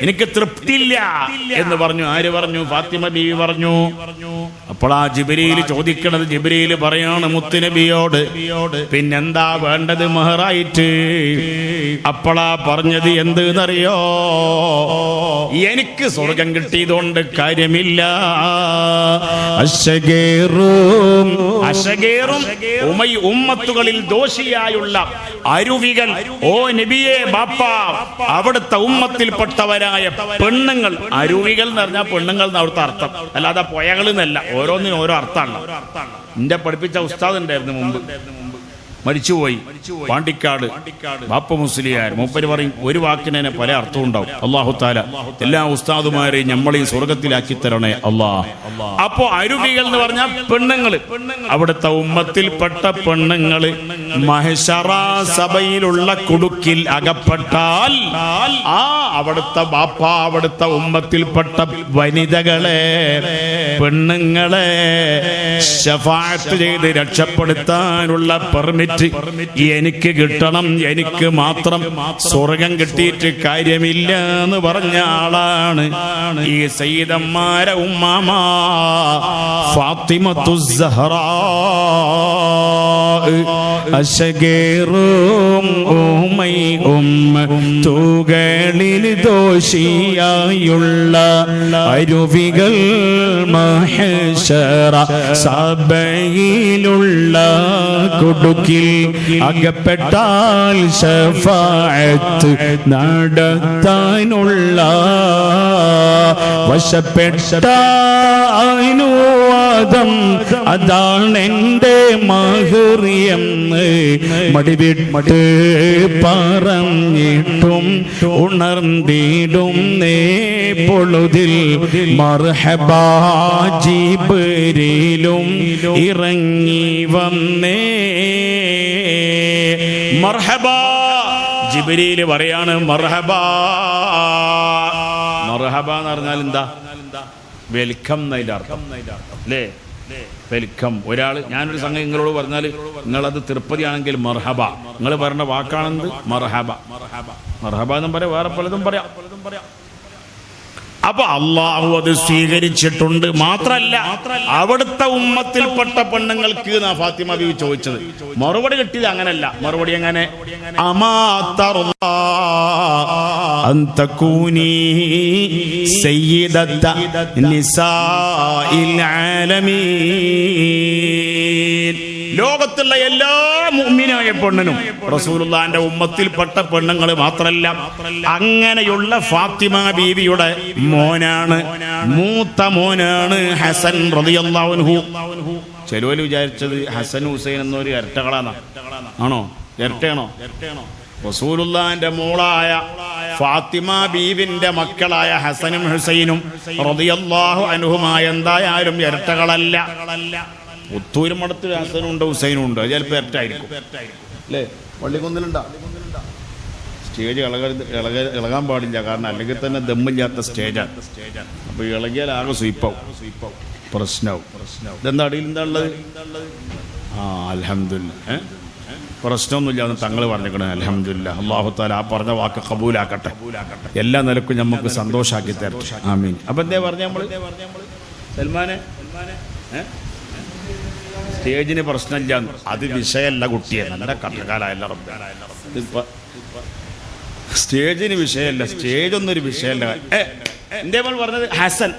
എനിക്ക് തൃപ്തിയില്ല എന്ന് പറഞ്ഞു. ആര് പറഞ്ഞു? ഫാത്തിമ ബീവി പറഞ്ഞു. അപ്പോഴാ ജിബ്രീൽ ചോദിക്കണത്. ജിബ്രീൽ പറയാണ് മുത്തുനബിയോട്, പിന്നെന്താ വേണ്ടത് മഹറായിട്ട്? അപ്പോഴാ പറഞ്ഞത് എന്തെന്നറിയോ? എനിക്ക് സ്വർഗം കിട്ടിയതുകൊണ്ട് കാര്യമില്ല. ഉമ്മത്തുകളിൽ ദോഷിയായുള്ള അരുവികൾ, ഓ നബിയെ ബാപ്പ, അവിടുത്തെ ഉമ്മത്തിൽപ്പെട്ടവരായ പെണ്ണുങ്ങൾ. അരുവികൾ എന്ന് പറഞ്ഞാൽ പെണ്ണുങ്ങൾ എന്ന് അവിടുത്തെ അർത്ഥം, അല്ലാതെ പുഴകൾ എന്നല്ല. ഓരോന്നിനും ഓരോ അർത്ഥമാണ്. എന്റെ പഠിപ്പിച്ച ഉസ്താദ് ഉണ്ടായിരുന്നു മുമ്പ്, മരിച്ചുപോയി, പാണ്ടിക്കാട് ബാപ്പ മുസ്ലിയാർ. മൂപ്പര് പറയും, ഒരു വാക്കിന് തന്നെ പല അർത്ഥവും ഉണ്ടാവും. അല്ലാഹു തആല എല്ലാ ഉസ്താദുമാരെയും നമ്മളീ സ്വർഗത്തിലാക്കി തരണേ അല്ലാ. അപ്പോ അരുവികൾ എന്ന് പറഞ്ഞാൽ പെണ്ണുങ്ങള്, അവിടുത്തെ ഉമ്മത്തിൽപ്പെട്ട പെണ്ണുങ്ങള് മഹ്ശറ സഭയിലുള്ള കുടുക്കിൽ അകപ്പെട്ടാൽ അവിടുത്തെ ബാപ്പ, അവിടുത്തെ ഉമ്മത്തിൽപ്പെട്ട വനിതകളെ, പെണ്ണുങ്ങളെ ശഫാഅത്ത് ചെയ്ത് രക്ഷപ്പെടുത്താനുള്ള പെർമിറ്റ് എനിക്ക് കിട്ടണം. എനിക്ക് മാത്രം സ്വർഗം കിട്ടിയിട്ട് കാര്യമില്ല എന്ന് പറഞ്ഞ ആളാണ് ഈ സയ്യിദന്മാരെ ഉമ്മാമ ഫാത്തിമത്തു സഹ്റാ. അശഗേറും തൂകളിൽ ദോഷിയായുള്ള അരുവികൾ മഹ്ശറ സഭയിലുള്ള കുടുക്കിൽ അകപ്പെട്ടാൽ ശഫാഅത്ത് നടത്താനുള്ള വശപ്പെട്ട അനുവാദം അതാണെന്റെ മഹ്റിയെന്ന് മടിവിട്ട് പറഞ്ഞിട്ടും ഉണർന്നിടും പൊളുതിൽ മർഹബാ ജിബ്രീലും ഇറങ്ങി വന്നേ. മർഹബാ ജിബ്രീൽ പറയാണ്, മർഹബാ. മർഹബ എന്ന് പറഞ്ഞാൽ എന്താ? വെൽക്കം എന്നതിന്റെ അർത്ഥം അല്ലേ? വെൽക്കം. ഒരാൾ, ഞാനൊരു സംഗതി നിങ്ങളോട് പറഞ്ഞാൽ നിങ്ങളത് തൃപ്തിയാണെങ്കിൽ മർഹബ. നിങ്ങൾ പറഞ്ഞ വാക്കാണെന്ത്? മർഹബ. മർഹബ എന്നും പറയാം, വേറെ പലതും പറയാം. അപ്പൊ അള്ളാഹു അത് സ്വീകരിച്ചിട്ടുണ്ട്. മാത്രല്ല, അവിടുത്തെ ഉമ്മത്തിൽപ്പെട്ട പെണ്ണുങ്ങൾക്ക് ഫാത്തിമ ബീവി ചോദിച്ചത് മറുപടി കിട്ടിയത് അങ്ങനല്ല. മറുപടി എങ്ങനെ? അന്തകൂനി സയ്യിദത്ത നിസാഇൽ ആലമീൻ. ലോകത്തുള്ള എല്ലാ മുഅ്മിനായ പെണ്ണിനും റസൂലുള്ളാഹിന്റെ ഉമ്മത്തിൽപ്പെട്ട പെണ്ണുങ്ങൾ മാത്രല്ല, അങ്ങനെയുള്ള ഫാത്തിമ ബീവിയുടെ മോനാണ്, മൂത്ത മോനാണ് ഹസൻ റളിയല്ലാഹു അൻഹു. ചിലവര് വിചാരിച്ചത് ഹസൻ ഹുസൈൻ എന്നൊരു ഇരട്ടകളാണ്. ആണോ? ഇരട്ടയാണോ? റസൂലുള്ളാഹിന്റെ മോളായ ഫാത്തിമ ബീവിന്റെ മക്കളായ ഹസനും ഹുസൈനും റളിയല്ലാഹു അൻഹുമായ എന്തായാലും ഇരട്ടകളല്ല. പുത്തൂരും അടുത്ത് ഹസനും ഉണ്ട്, ഹുസൈനും ഉണ്ട്. അത് ചിലപ്പോൾ ഇരട്ടായിരിക്കും അല്ലേ? പള്ളിക്കുന്നിലുണ്ടാ സ്റ്റേജ് ഇളകാൻ പാടില്ല, കാരണം അല്ലെങ്കിൽ തന്നെ ദമ്മില്ലാത്ത സ്റ്റേജാണ്. അപ്പൊ ഇളകിയാൽ ആകെ സ്വീപ്പാവും, പ്രശ്നമാവും. ഇതെന്താ അടിയിൽ എന്താ ഉള്ളത്? അൽഹംദുലില്ലാ, പ്രശ്നമൊന്നുമില്ല എന്ന് തങ്ങൾ പറഞ്ഞിരിക്കണേ. അൽഹംദുലില്ലാ. അല്ലാഹു തആല ആ പറഞ്ഞ വാക്ക് ഖബൂലാക്കട്ടെ, എല്ലാ നിലക്കും നമുക്ക് സന്തോഷാക്കി തരട്ടെ. ആമീൻ. അപ്പൊ എന്തേ പറഞ്ഞ നമ്മള് സൽമാനെ സ്റ്റേജിന് പ്രശ്നമില്ല, അത് വിഷയമല്ല കുട്ടിയെ. നല്ല കട്ടക്കാലല്ല. സ്റ്റേജിന് വിഷയമല്ല, സ്റ്റേജൊന്നൊരു വിഷയമല്ല. എന്റെ മോൾ പറഞ്ഞത് ഹസൻ,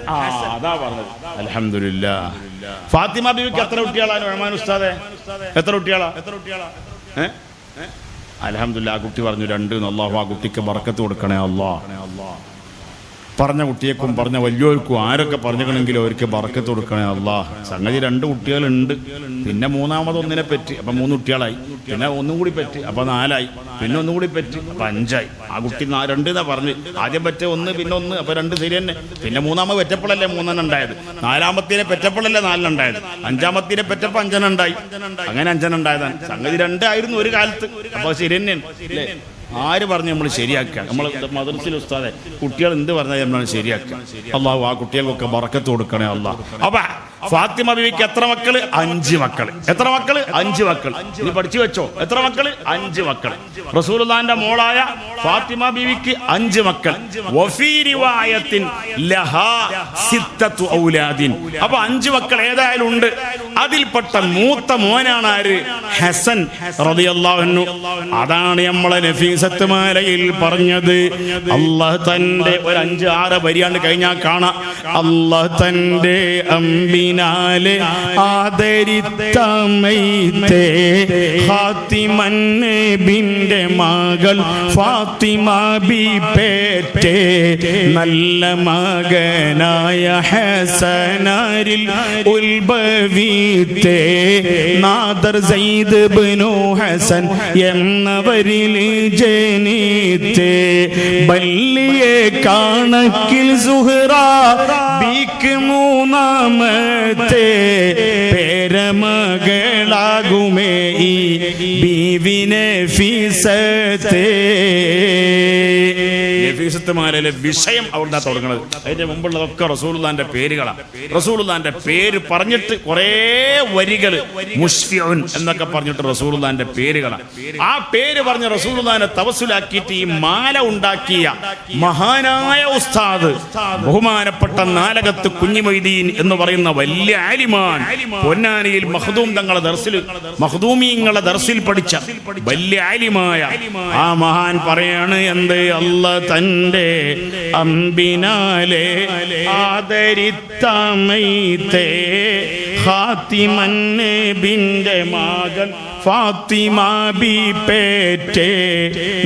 അതാ പറഞ്ഞത്. അൽഹംദുലില്ലാഹ്. ഫാത്തിമ ബീവിക്ക് എത്ര കുട്ടികളാണ് റഹ്മാൻ ഉസ്താദെ? എത്ര കുട്ടികളാ? അൽഹംദുലില്ലാഹ്. ആ കുട്ടി പറഞ്ഞു 2. അല്ലാഹു ആ കുട്ടിക്ക് ബർക്കത്ത് കൊടുക്കണേ അല്ലാഹ്. പറഞ്ഞ കുട്ടിയേക്കും പറഞ്ഞ വലിയവർക്കും ആരൊക്കെ പറഞ്ഞിട്ടുണ്ടെങ്കിലും അവർക്ക് ബർക്കത്ത് കൊടുക്കണേ അല്ലാഹ്. സംഗതി 2 കുട്ടികളുണ്ട്. പിന്നെ മൂന്നാമതൊന്നിനെ പറ്റി, അപ്പം 3 കുട്ടികളായി. പിന്നെ ഒന്നും കൂടി പറ്റി, അപ്പം 4ആയി. പിന്നെ ഒന്നും കൂടി പറ്റി, അപ്പം 5ആയി. ആ കുട്ടി 2 എന്നാ പറഞ്ഞു. ആദ്യം പറ്റ 1, പിന്നെ 1, അപ്പം 2 ശരി തന്നെ. പിന്നെ മൂന്നാമത് പെറ്റപ്പോഴല്ലേ 3 ഉണ്ടായത്. 4-മത്തേനെ പെറ്റപ്പോഴല്ലേ 4 ഉണ്ടായത്. 5-മത്തേനെ പെറ്റപ്പോൾ 5 ഉണ്ടായി. അങ്ങനെ 5 ഉണ്ടായതാണ്. സംഗതി 2 ആയിരുന്നു ഒരു കാലത്ത്. അപ്പോൾ ശരി തന്നെയാണ് അല്ലേ? ആര് പറഞ്ഞ് നമ്മൾ ശരിയാക്കുക? നമ്മൾ മദ്രസയിൽ ഉസ്താദെ കുട്ടികൾ എന്ത് പറഞ്ഞാൽ നമ്മൾ ശരിയാക്കുക. അള്ളാഹു ആ കുട്ടികൾക്കൊക്കെ ബർക്കത്ത് കൊടുക്കണേ അള്ളാഹ്. അപ്പൊ ഫാത്തിമ ബീവിക്ക് എത്ര മക്കള്? 5 മക്കൾ. എത്ര മക്കള്? 5 മക്കൾ. ഇനി പഠിച്ചു വെച്ചോ. എത്ര മക്കള്? 5 മക്കൾ. റസൂലുള്ളാഹിന്റെ മോളായ ഫാത്തിമ ബീവിക്ക് 5 മക്കൾ. വഫീ റിവായത്തിൻ ലഹാ 6 ഔലാദിൻ. അപ്പൊ 5 മക്കൾ ഏതായാലും ഉണ്ട്. അതിൽപ്പെട്ട മൂത്ത മോനാണ് ആര്? ഹസൻ റളിയല്ലാഹു അൻഹു. അതാണ് നമ്മളെ നഫീസത്ത് മാലയിൽ പറഞ്ഞത്. അല്ലാഹ് തന്റെ ഒരു 5-6 വരിയാണ്ട് കഴിഞ്ഞാൽ കാണാം. അല്ലാഹ് തന്റെ അമ്പിനാലെ ആദരിത്തമൈത്തേ ഫാത്തിമൻ നബിന്റെ മകൾ ഫാത്തിമ ബി പേറ്റേ നല്ല മകനായ ഹസനാരിൽ ഉൽബവീത്തേ നാദർ സയ്യിദ് ഇബ്നു ഹസൻ എന്നവരിൽ ജനിത്തേ ബല്ലിയെ കണക്കിൽ സുഹറ ബിക്ക് 3-മത്തെ പേരമകളാകുമേ ഈ ബീവിനെ ഫീസത്തെ. നഫീസത്തുമാരിലെ വിഷയം അവിടെ തുടങ്ങുന്നത്. അതിന്റെ മുമ്പുള്ളതൊക്കെ റസൂലുള്ളാഹിന്റെ പേരുകളാണ്. റസൂലുള്ളാഹിന്റെ പേര് പറഞ്ഞിട്ട് കുറേ വരികൾ മുഷ്ഫിഉൻ എന്നൊക്കെ പറഞ്ഞിട്ട് റസൂലുള്ളാഹിന്റെ പേരുകളാണ്. ആ പേര് പറഞ്ഞ റസൂലുള്ളാഹിനെ തവസ്സുലാക്കിയിട്ട് ഈ മാല ഉണ്ടാക്കിയ മഹാനായ ഉസ്താദ് ബഹുമാനപ്പെട്ട നാലകത്ത് കുഞ്ഞിമൊയ്തീൻ എന്ന് പറയുന്ന വലിയ ആലിമാൻ, പൊന്നാനിയിൽ മഖ്ദൂം തങ്ങളെ ദർസിൽ മഖ്ദൂമീങ്ങളെ ദർസിൽ പഠിച്ച വലിയ ആലിമായ ആ മഹാൻ പറയാണ് എന്ത്? അല്ലാഹ് തന്റെ അമ്പിനാലെ ആദരിത്തമൈത്തേ ഫാത്തിമൻ നബിന്റെ മകൾ ഫാത്തിമ ബി പേറ്റേ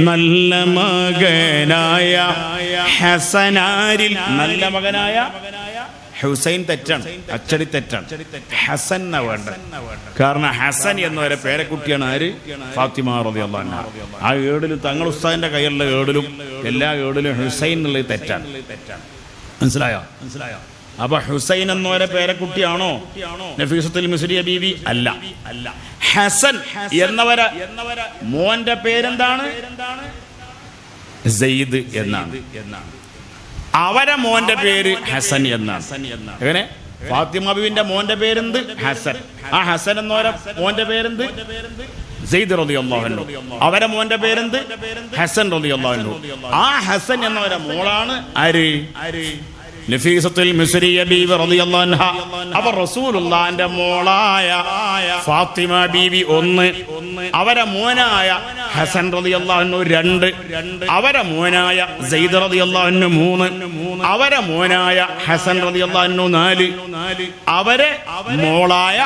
നല്ല മകനായ ഹസനാരിൽ. നല്ല മകനായ ഹുസൈൻ തെറ്റാണ്, അച്ചടി തെറ്റാണ്. ഹസൻ എന്നാ വേണ്ടത്. കാരണം ഹസൻ എന്നവരെ പേരക്കുട്ടിയാണ് ആര്? ഫാത്തിമ റളിയല്ലാഹു അൻഹ. ആ ഏടിലും തങ്ങൾ ഉസ്താദിന്റെ കയ്യിലുള്ള ഏടിലും എല്ലാ ഏടിലും ഹുസൈൻ എന്നുള്ളത് തെറ്റാണ്. മനസ്സിലായോ? അപ്പൊ ഹുസൈൻ എന്നവരെ പേരക്കുട്ടിയാണോ നഫീസത്തുൽ മിസ്രിയ ബീവി? അല്ല. ഹസൻ എന്നവരെ മോന്റെ പേരെന്താണ്? സെയ്ദ് എന്നാണ്. അവരെ മോന്റെ പേര് ഹസൻ എന്നാണ്. എങ്ങനെ? ഫാത്തിമ ബീവിന്റെ മോന്റെ പേരെന്ത്? ഹസൻ. ആ ഹസൻ എന്നവരെ മോന്റെ പേരെന്ത്? സെയ്ദ് റളിയല്ലാഹു അൻഹു. അവരെ മോന്റെ പേരെന്ത്? ഹസൻ റളിയല്ലാഹു അൻഹു. ആ ഹസൻ എന്നവരെ മോളാണ് ആര്? നഫീസത്തുൽ മിസ്രിയ ബീവി റളിയല്ലാഹു അൻഹ. അപ്പൊ റസൂലുള്ളാഹിന്റെ മോളായ ഫാത്തിമ ബീവി 1, അവരെ മോനായ ഹസൻ റളിയല്ലാഹു അൻഹു 2, അവരെ മോനായ സെയ്ദ് റളിയല്ലാഹു അൻഹു 3, അവരെ മോനായ ഹസൻ റളിയല്ലാഹു അൻഹു 4, അവരെ മോളായ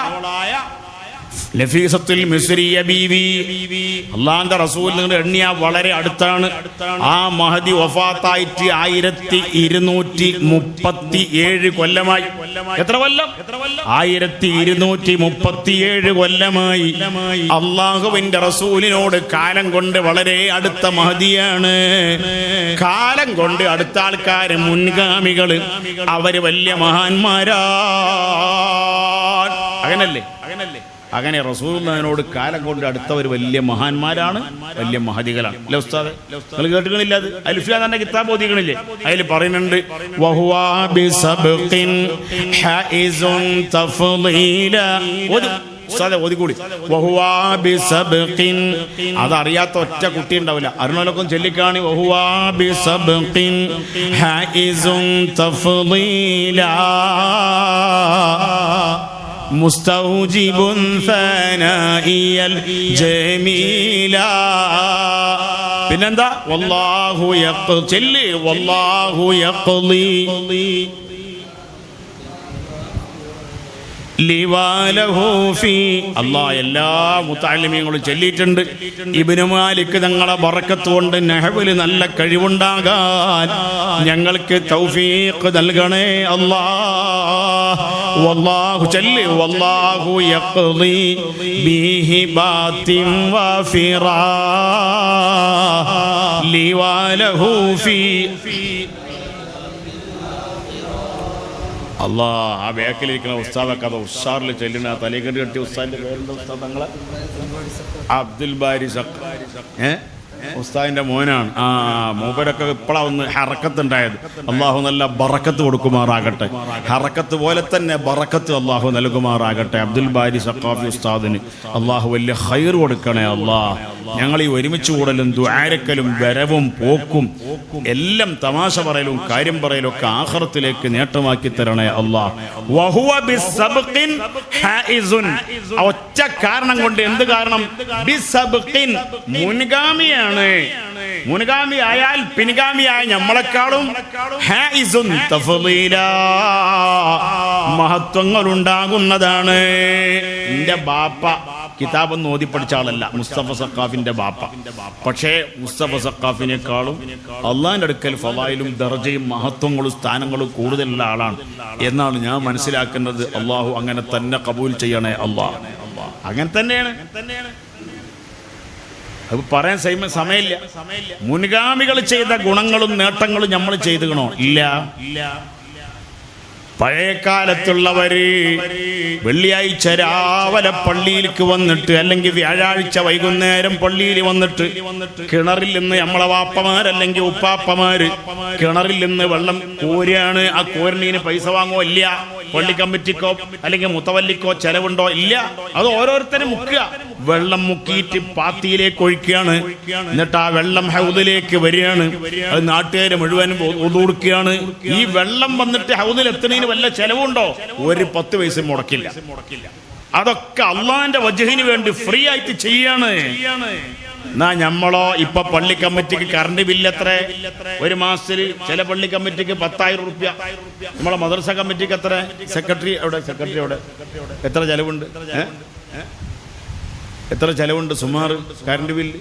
നഫീസത്തുൽ മിസ്രിയ ബീവി. അല്ലാഹുവിന്റെ റസൂലിനോട് എണ്ണിയ വളരെ അടുത്താണ്. ആ മഹദി വഫാത്തായിട്ട് 1237 കൊല്ലമായി. എത്ര കൊല്ലം? 1237 കൊല്ലമായി. അള്ളാഹുവിന്റെ റസൂലിനോട് കാലം കൊണ്ട് വളരെ അടുത്ത മഹദിയാണ്. കാലം കൊണ്ട് അടുത്ത ആൾക്കാര് മുൻഗാമികള്, അവര് വലിയ മഹാന്മാരാ. അങ്ങനല്ലേ? അങ്ങനെ റസൂലുള്ളാഹിനോട് കാലം കൊണ്ട് അടുത്തവർ വലിയ മഹാന്മാരാണ്, വലിയ മഹദികളാണ്. അല്ലേ ഉസ്താദേ? നിങ്ങൾ കേട്ടിട്ടില്ല? അത് അൽഫിയ എന്ന കിതാബ് ഓതിക്കണില്ലേ? അതിൽ പറയുന്നുണ്ട് വഹുവാ ബിസബ്ഖിൻ ഹൈസുൻ തഫ്ളീല. ഉസ്താദേ ഓതിക്കൂടി. വഹുവാ ബിസബ്ഖിൻ. അതറിയാത്ത ഒറ്റ കുട്ടി ഉണ്ടാവില്ല. അറിഞ്ഞോലൊക്കെ ചൊല്ലിക്കാണി. വഹുവാ ബിസബ്ഖിൻ ഹൈസുൻ തഫ്ളീല മുസ്തൗജിബുൻ സനാഇയൽ ജമീല. പിന്നെന്താ വല്ലാഹു ചെല്ല് വല്ലാഹു യഖ്ളി അല്ലാഹ് എല്ലാ മുത്തഅല്ലിമീങ്ങളും ചൊല്ലിയിട്ടുണ്ട്. ഇബ്നു മാലിക് തങ്ങളെ ബറക്കത്ത് കൊണ്ട് നഹ്വിൽ നല്ല കഴിവുണ്ടാകാൻ ഞങ്ങൾക്ക് തൗഫീഖ് നൽകണേ അല്ലാഹ്. വല്ലാഹു ചൊല്ല് വല്ലാഹു യഖ്ളി ബിഹിബാത്തിൻ വഫിറാ ലിവാലഹു ഫീ അല്ലാ. ആ ബാക്കിലിരിക്കുന്ന ഉസ്താദൊക്കെ അത് ഉഷാറിൽ ചെല്ലുന്ന ആ തലീകണ്ടി കെട്ടിയ ഉസ്താദിന്റെ പേരെന്താ ഉസ്താദ് തങ്ങളെ? അബ്ദുൽ ബാരി ഉസ്താദിന്റെ മോനാണ്. മൂപ്പരൊക്കെ ഇപ്പോഴാണ് ഹറക്കത്തുണ്ടായത്. അള്ളാഹു നല്ല ബറക്കത്ത് കൊടുക്കുമാറാകട്ടെ. ഹറക്കത്ത് പോലെ തന്നെ ബറക്കത്ത് അള്ളാഹു നൽകുമാറാകട്ടെ. അബ്ദുൽ ബാരി സഖാഫി ഉസ്താദിന് അള്ളാഹു വലിയ ഖൈർ കൊടുക്കണേ അള്ളാഹ്. ഞങ്ങൾ ഈ ഒരുമിച്ച് കൂടലും ദുആരക്കലും വരവും പോക്കും എല്ലാം തമാശ പറയലും കാര്യം പറയലും ഒക്കെ ആഖിറത്തിലേക്ക് നേട്ടമാക്കി തരണേ അള്ളാഹ്. വഹുവ ബിസ്സബ്ഖിൻ ഹായിസുൻ. ഒറ്റ കാരണം കൊണ്ട്, എന്ത് കാരണം? ബിസ്സബ്ഖിൻ, മുൻഗാമിയാണ്. മുൻഗാമി ആയാൽ പിൻഗാമിയായ നമ്മളെക്കാളും ഹായിസുൻ തഫ്ളീല, മഹത്വങ്ങൾ ഉണ്ടാകുന്നതാണ്. എന്റെ ബാപ്പ കിതാബൊന്നും ഓതി പഠിച്ച ആളല്ല, മുസ്തഫ സഖാഫിന്റെ ബാപ്പ. പക്ഷേ മുസ്തഫ സഖാഫിനേക്കാളും അള്ളാഹിന്റെ അടുക്കൽ ഫളായിലും ദർജയും മഹത്വങ്ങളും സ്ഥാനങ്ങളും കൂടുതലുള്ള ആളാണ് എന്നാണ് ഞാൻ മനസ്സിലാക്കുന്നത്. അള്ളാഹു അങ്ങനെ തന്നെ കബൂൽ ചെയ്യണേ അള്ളാഹ്. അങ്ങനെ തന്നെയാണ്. അത് പറയാൻ സമയമില്ല. മുൻഗാമികൾ ചെയ്ത ഗുണങ്ങളും നേട്ടങ്ങളും നമ്മൾ ചെയ്തുകണോ? ഇല്ല. പഴയ കാലത്തുള്ളവര് വെള്ളിയാഴ്ച രാവിലെ പള്ളിയിലേക്ക് വന്നിട്ട്, അല്ലെങ്കിൽ വ്യാഴാഴ്ച വൈകുന്നേരം പള്ളിയിൽ വന്നിട്ട് കിണറിൽ നിന്ന് നമ്മളെ വാപ്പമാരല്ലെങ്കിൽ ഉപ്പാപ്പമാര് കിണറിൽ നിന്ന് വെള്ളം കോരിയാണ്. ആ കോരണീന് പൈസ വാങ്ങോ? ഇല്ല. പള്ളി കമ്മിറ്റിക്കോ അല്ലെങ്കിൽ മുത്തവല്ലിക്കോ ചെലവുണ്ടോ? ഇല്ല. അത് ഓരോരുത്തരും മുക്കുക. വെള്ളം മുക്കിയിട്ട് പാത്തിയിലേക്ക് ഒഴിക്കുകയാണ്. എന്നിട്ട് ആ വെള്ളം ഹൗദിലേക്ക് വരികയാണ്. അത് നാട്ടുകാര് മുഴുവനും ഒതുകൊടുക്കുകയാണ്. ഈ വെള്ളം വന്നിട്ട് ഹൗദിൽ എത്തുന്നതിന് വല്ല ചെലവുണ്ടോ? ഒരു 10 പൈസ മുടക്കില്ല. അതൊക്കെ അള്ളാഹിന്റെ വജ്ഹിന് വേണ്ടി ഫ്രീ ആയിട്ട് ചെയ്യാണ്. എന്നാ നമ്മളോ ഇപ്പൊ പള്ളി കമ്മിറ്റിക്ക് കറണ്ട് ബില്ല് എത്ര? ഒരു മാസത്തിൽ ചില പള്ളി കമ്മിറ്റിക്ക് 10,000 റുപ്യ. നമ്മളെ മദ്രസ കമ്മിറ്റിക്ക് എത്ര? സെക്രട്ടറി എവിടെ എത്ര ചെലവുണ്ട്? എത്ര ചെലവുണ്ട് സുമാർ കറണ്ട് ബില്ല്?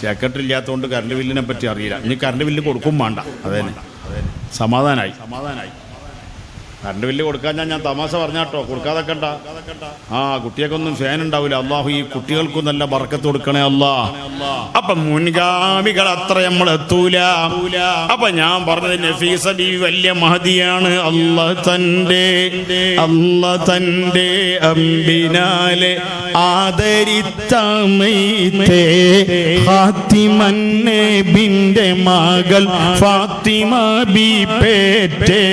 സെക്രട്ടറി ഇല്ലാത്തതുകൊണ്ട് കറണ്ട് ബില്ലിനെ പറ്റി അറിയില്ല. ഇനി കറണ്ട് ബില്ല് കൊടുക്കും വേണ്ട. അതന്നെ സമാധാനായി. കറണ്ട് ബില്ല് കൊടുക്കാൻ ഞാൻ തമാശ പറഞ്ഞാട്ടോ, കൊടുക്കാതൊക്കെ കുട്ടികൾക്കൊന്നും ഫാൻ ഉണ്ടാവില്ല. അള്ളാഹു ഈ കുട്ടികൾക്കും നല്ല ബർക്കത്ത് കൊടുക്കണേ അല്ലാഹ്. അപ്പൊ മുൻഗാമികൾ അത്ര നമ്മൾ എത്തൂല. അപ്പൊ ഞാൻ പറഞ്ഞത് നഫീസ ബീവി വലിയ മഹദിയാണ്. അല്ലാഹ് തന്റെ അമ്പിനാലെ ആദരിത്തമൈത്തേ ഫാത്തിമൻ നബിന്റെ മകൾ ഫാത്തിമ ബി പേറ്റേ.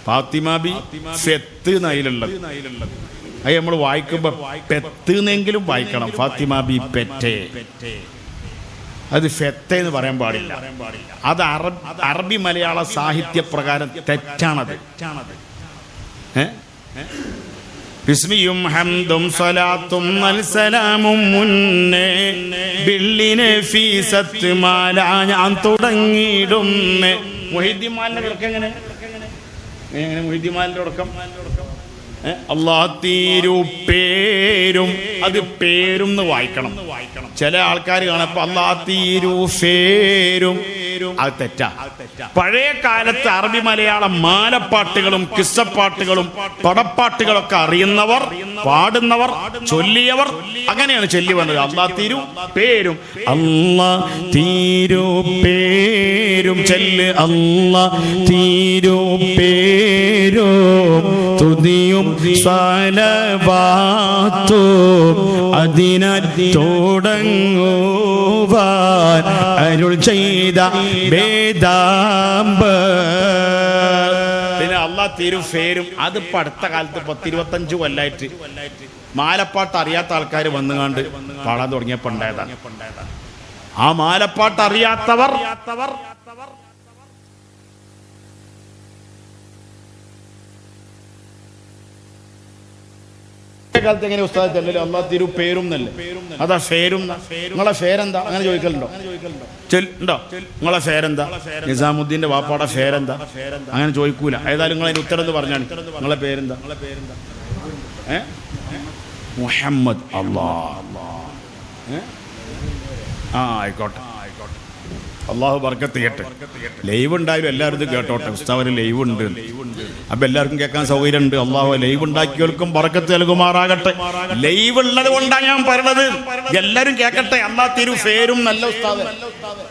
ഫാത്തിമ ബി ഫെത്ത് നയിലുള്ളത്. അത് നമ്മൾ വായിക്കുമ്പോ പെത്ത് എന്നെങ്കിലും വായിക്കണം. ഫാത്തിമ ബി പെറ്റേ, അത് ഫെത്ത് എന്ന് പറയാൻ പാടില്ല. അത് അറബി മലയാള സാഹിത്യ പ്രകാരം തെറ്റാണത്. ബിസ്മിയും ഹംദും സലാത്തും സലാമും മുന്നേ ബില്ലിനെ ഫീസത്ത് മാല ഞാൻ തുടങ്ങിയിടുന്നേ. മുഹീദ്ദീൻമാലിന്റെ തുടക്കം എങ്ങനെ? മുഹീദ്ദീൻമാലിന്റെ തുടക്കം അല്ലാഹ് തീരു പേരും, അത് പേരും എന്ന് വായിക്കണം. ചില ആൾക്കാർ കാണപ്പോ അല്ലാഹ് തീരു പേരും, അത് തെറ്റാ. പഴയ കാലത്ത് അറബി മലയാളം മാലപ്പാട്ടുകളും കിസ്സപ്പാട്ടുകളും പടപ്പാട്ടുകളൊക്കെ അറിയുന്നവർ, പാടുന്നവർ, ചൊല്ലിയവർ അങ്ങനെയാണ് ചൊല്ലി വന്നത്. അല്ലാഹ് തീരു പേരും, അല്ലാഹ് തീരു പേരും ചെല്ല്, അല്ലാഹ് തീരു പേരും തുതിയും സ്വലവാത്തും അതിനാൽ തുടങ്ങുവാൻ അരുൾ ചെയ്ത വേദാംബ. പിന്നെ അല്ലാഹ് തിരുഫേരും, അതിപ്പോ അടുത്ത കാലത്ത് 10-25 കൊല്ലായിട്ട് മാലപ്പാട്ട് അറിയാത്ത ആൾക്കാർ വന്നുകാണ്ട് പാടാൻ തുടങ്ങിയപ്പോ ഉണ്ടായതാണ്. ആ മാലപ്പാട്ട് അറിയാത്തവർ കാലത്ത് എങ്ങനെ ഉസ്താദ് ചെല്ലല് അള്ളാഹ് തിരു പേരും എന്നല്ലേ? അതാ പേരും. നിങ്ങളെ പേരെന്താ അങ്ങനെ ചോദിക്കലുണ്ടോ? ഉണ്ടോ? നിങ്ങളെ പേരെന്താ? നിസാമുദ്ദീന്റെ വാപ്പാടെ പേരെന്താ? അങ്ങനെ ചോദിക്കൂല. ഏതായാലും നിങ്ങൾ അതിന് ഉത്തരം എന്ന് പറഞ്ഞാണ്. നിങ്ങളെ പേരെന്താ? മുഹമ്മദ്. ആയിക്കോട്ടെ, അള്ളാഹു ബർക്കത്ത് ചെയ്യട്ടെ. ലൈവ് ഉണ്ടായാലും എല്ലാവരും ഇത് കേട്ടോട്ടെ. ഉസ്താദിന് ലൈവ് ഉണ്ട്, അപ്പൊ എല്ലാവർക്കും കേൾക്കാൻ സൗകര്യമുണ്ട്. അള്ളാഹു ലൈവ് ഉണ്ടാക്കിയവർക്കും ബർക്കത്ത് നൽകുമാറാകട്ടെ. ലൈവ് ഉള്ളത് കൊണ്ടാണ് ഞാൻ പറയണത്, എല്ലാവരും കേൾക്കട്ടെ. അള്ളാഹ് തിരു പേരും നല്ല ഉസ്താദ്,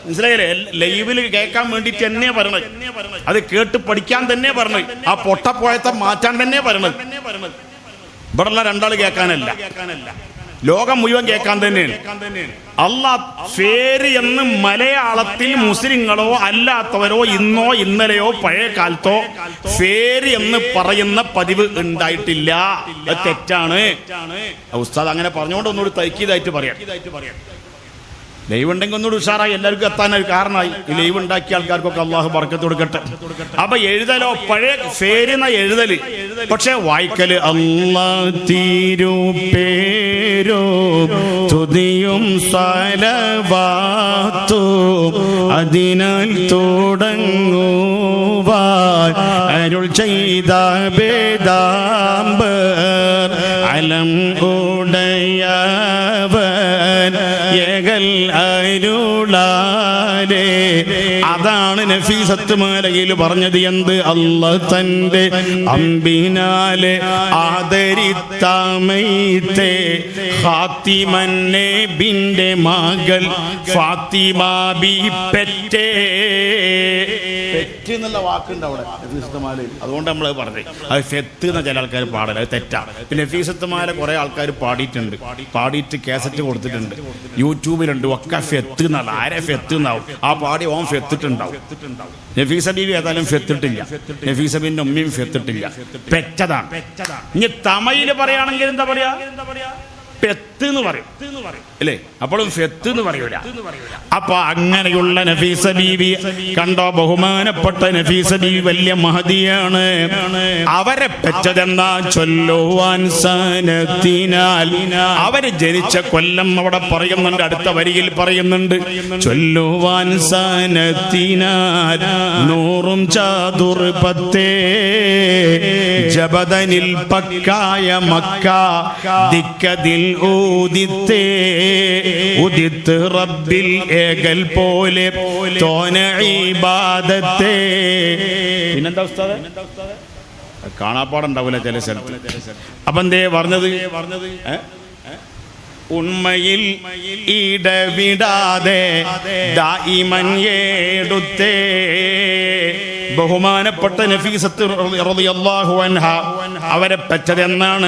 മനസ്സിലായില്ലേ? ലൈവിൽ കേൾക്കാൻ വേണ്ടിട്ട് തന്നെ പറയണത്, അത് കേട്ട് പഠിക്കാൻ തന്നെ പറഞ്ഞത്, ആ പൊട്ടപ്പോയത്തെ മാറ്റാൻ തന്നെ പറയണത്. ഇവിടെയുള്ള രണ്ടാൾ കേൾക്കാനല്ല, ലോകം മുഴുവൻ കേൾക്കാൻ തന്നെയാണ്. അള്ളാഹ് ഫേര് എന്ന് മലയാളത്തിൽ മുസ്ലിങ്ങളോ അല്ലാത്തവരോ ഇന്നോ ഇന്നലെയോ പഴയ കാലത്തോ ഫേര് എന്ന് പറയുന്ന പതിവ് ഉണ്ടായിട്ടില്ല. അത് തെറ്റാണ്. ഉസ്താദ് അങ്ങനെ പറഞ്ഞുകൊണ്ട് ഒന്നുകൂടി തൈക്കീതായിട്ട് പറയാം. ലൈവ് ഉണ്ടെങ്കിൽ ഒന്നുകൂടി ഉഷാറായി എല്ലാവർക്കും എത്താനൊരു കാരണമായി. ഈ ലൈവ് ഉണ്ടാക്കിയ ആൾക്കാർക്കൊക്കെ അള്ളാഹു ബർക്കത്ത് കൊടുക്കട്ടെ. അപ്പൊ എഴുതലോ പഴയ പേരുന്ന എഴുതല്, പക്ഷെ വായിക്കല് അല്ലാഹ് തിരു പേരോ തുതിയും സലവാത്തും അതിനാൽ തുടങ്ങുവാൻ അരുൾ ചെയ്ത വേദാംബർ അലം ഉടയവൻ ഏകൽ അരുളാലേ. അതാണ് നഫീസത്ത് മാലയിൽ പറഞ്ഞത്. എന്ത്? അല്ലാഹ് തന്റെ അമ്പിനാലെ ആദരിത്തമൈത്തെ ഫാത്തിമന്നെ ബിന്റെ മകൾ ഫാത്തിമ ബി പെറ്റേ. പെറ്റ് എന്നുള്ള വാക്കുണ്ട് അവിടെ നഫീസത്തുമാലയിൽ, അതുകൊണ്ട് നമ്മൾ പറഞ്ഞത്. അത് ഫെത്ത് എന്ന ചില ആൾക്കാർ പാടല, അത് തെറ്റാണ്. പിന്നെ നഫീസത്തുമാല കുറെ ആൾക്കാർ പാടിയിട്ടുണ്ട്, പാടിയിട്ട് കാസറ്റ് കൊടുത്തിട്ടുണ്ട്, യൂട്യൂബിലുണ്ട്. ഒക്കെ ഫെത്ത് എന്നുള്ള, ആരെ ഫെത്ത് എന്നാവും ആ പാടി ഓൻ ഫെത്തിട്ടുണ്ടാവും. നഫീസ ബീവി ഏതായാലും ഫെത്തിട്ടില്ല, നഫീസ ബീവിന്റെ ഉമ്മയും ഫെത്തിട്ടില്ല, പെറ്റതാണ്. ഇനി തമയില് പറയുകയാണെങ്കിൽ എന്താ പറയാ? പെത്ത് എന്ന് പറയും അല്ലേ? അപ്പോഴും ഫെത്ത് എന്ന് പറയൂല. അപ്പൊ അങ്ങനെയുള്ള നഫീസ ബീവി കണ്ടോ, ബഹുമാനപ്പെട്ട നഫീസ ബീവി വലിയ മഹദിയാണ്. അവരെ പെറ്റതെന്നാ ചൊല്ലുവാൻ സനത്തിനാൽ, അവര് ജനിച്ച കൊല്ലം അവിടെ പറയുന്നുണ്ട്, അടുത്ത വരിയിൽ പറയുന്നുണ്ട്. ചൊല്ലുവാൻ സനത്തിനാൽ നൂറും ചാതുർപത്തേ ജബദനിൽ പക്കായ മക്ക ദിക്കതിൽ ഊദിത്തേ ഉദിത്ത് റബ്ബിൽ ഏകൽ പോലെ തോന ഇബാദത്തേ. പിന്നെന്താ ഉസ്താദേ? കാണാപ്പാടുണ്ടാവില്ല ചില സ്ഥലത്ത്. അപ്പൊ എന്തേ പറഞ്ഞത്? ഉണ്മയിൽ ഇടവിടാതെ ദായിമൻ എടുത്തേ. ബഹുമാനപ്പെട്ട നഫീസത്ത് റളിയല്ലാഹു അൻഹ അവരെ പെറ്റതെന്നാണ്?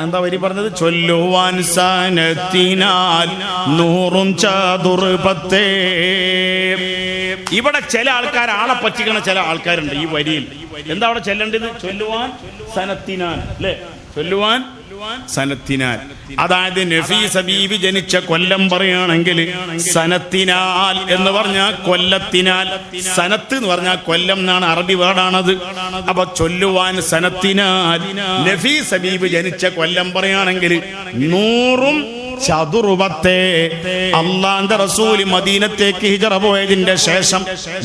എന്താ വരി പറഞ്ഞത്? ചൊല്ലുവാൻ സനത്തിനാൽ നൂറും ചാതുർപത്തേ. ഇവിടെ ചില ആൾക്കാർ ആളെ പറ്റിക്കണ ചില ആൾക്കാരുണ്ട് ഈ വരിയിൽ. എന്താ അവിടെ ചെല്ലേണ്ടത്? ചൊല്ലുവാൻ സനത്തിനാൽ അല്ലേ? ചൊല്ലുവാൻ സനത്തിനാൽ, അതായത് നഫീസ ബീവി ജനിച്ച കൊല്ലം പറയുകയാണെങ്കിൽ സനത്തിനാൽ എന്ന് പറഞ്ഞാൽ കൊല്ലത്തിനാൽ, സനത്ത് എന്ന് പറഞ്ഞാൽ കൊല്ലം എന്നാണ് അറബി വേർഡാണത്. അപ്പൊ ചൊല്ലുവാൻ സനത്തിനാൽ നഫീസ ബീവി ജനിച്ച കൊല്ലം പറയുകയാണെങ്കിൽ നൂറും ചതുർപത്തേ. അള്ളാന്റെ റസൂൽ മദീനത്തേക്ക് ഹിജറ പോയതിന്റെ ശേഷം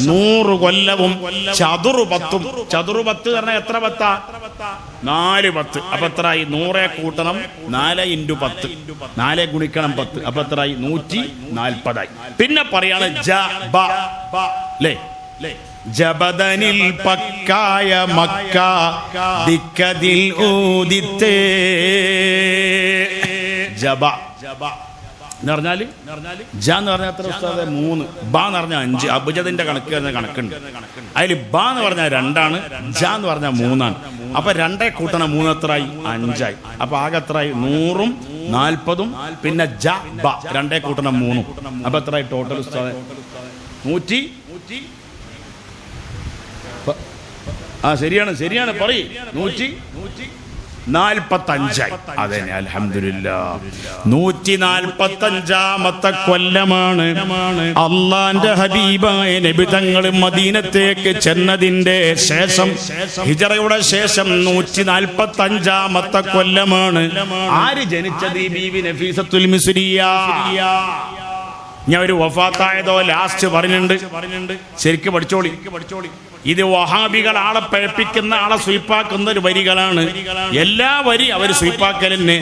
100 കൊല്ലവും ചതുർപത്തും. ചതുർപത്ത് പറഞ്ഞാൽ എത്ര പത്താ? 4 10. അപ്പൊ എത്രയായി? 100 കൂട്ടണം 4 × 10, 4 ഗുണിക്കണം 10, അപ്പൊ എത്രയായി? 140 ആയി. പിന്നെ പറയാണ് ജബദനിൽ പക്കായ മക്ക ദിക്കതിൽ ഊദിത്തേ. ജബ എന്ന് പറഞ്ഞാല് ജ എന്ന് പറഞ്ഞാൽ എത്ര ഉസ്താദേ? 3. ബ എന്ന് പറഞ്ഞാൽ 5. അബുജദിന്റെ കണക്ക് കണക്കുണ്ട്. അതിൽ ബ എന്ന് പറഞ്ഞാൽ 2ആണ്, ജ എന്ന് പറഞ്ഞാൽ 3ആണ്. അപ്പൊ 2 കൂട്ടണം 3 എത്രയായി? 5 ആയി. അപ്പൊ ആകെ എത്രയായി? 100ഉം 40ഉം പിന്നെ ജ ബ 2 കൂട്ടണം 3. അപ്പൊ എത്രയായി ടോട്ടൽ ഉസ്താദേ? 100. ശരിയാണ് പറയ്. 100 45 അതെ അൽഹംദുലില്ലാഹ് 145-ാമത്തെ കൊല്ലമാണ് അള്ളാന്റെ ഹബീബായ നബി തങ്ങൾ മദീനത്തേക്ക് ചെന്നതിന്റെ ശേഷം ഹിജറയുടെ ശേഷം 145-ാമത്തെ കൊല്ലമാണ് ആര് ജനിച്ചത്? ഈ ബീവി നഫീസത്തുൽ മിസ്രിയ. ഞാൻ ഒരു വഫാത്തായതോ ലാസ്റ്റ് പറയുന്നുണ്ട്, ശരിക്കും പഠിച്ചോളി. ഇത് വഹാബികൾ ആളെ പഴപ്പിക്കുന്ന, ആളെ സ്വീപ്പാക്കുന്ന ഒരു വരികളാണ്. എല്ലാ വരി അവർ സ്വീപ്പാക്കലിന്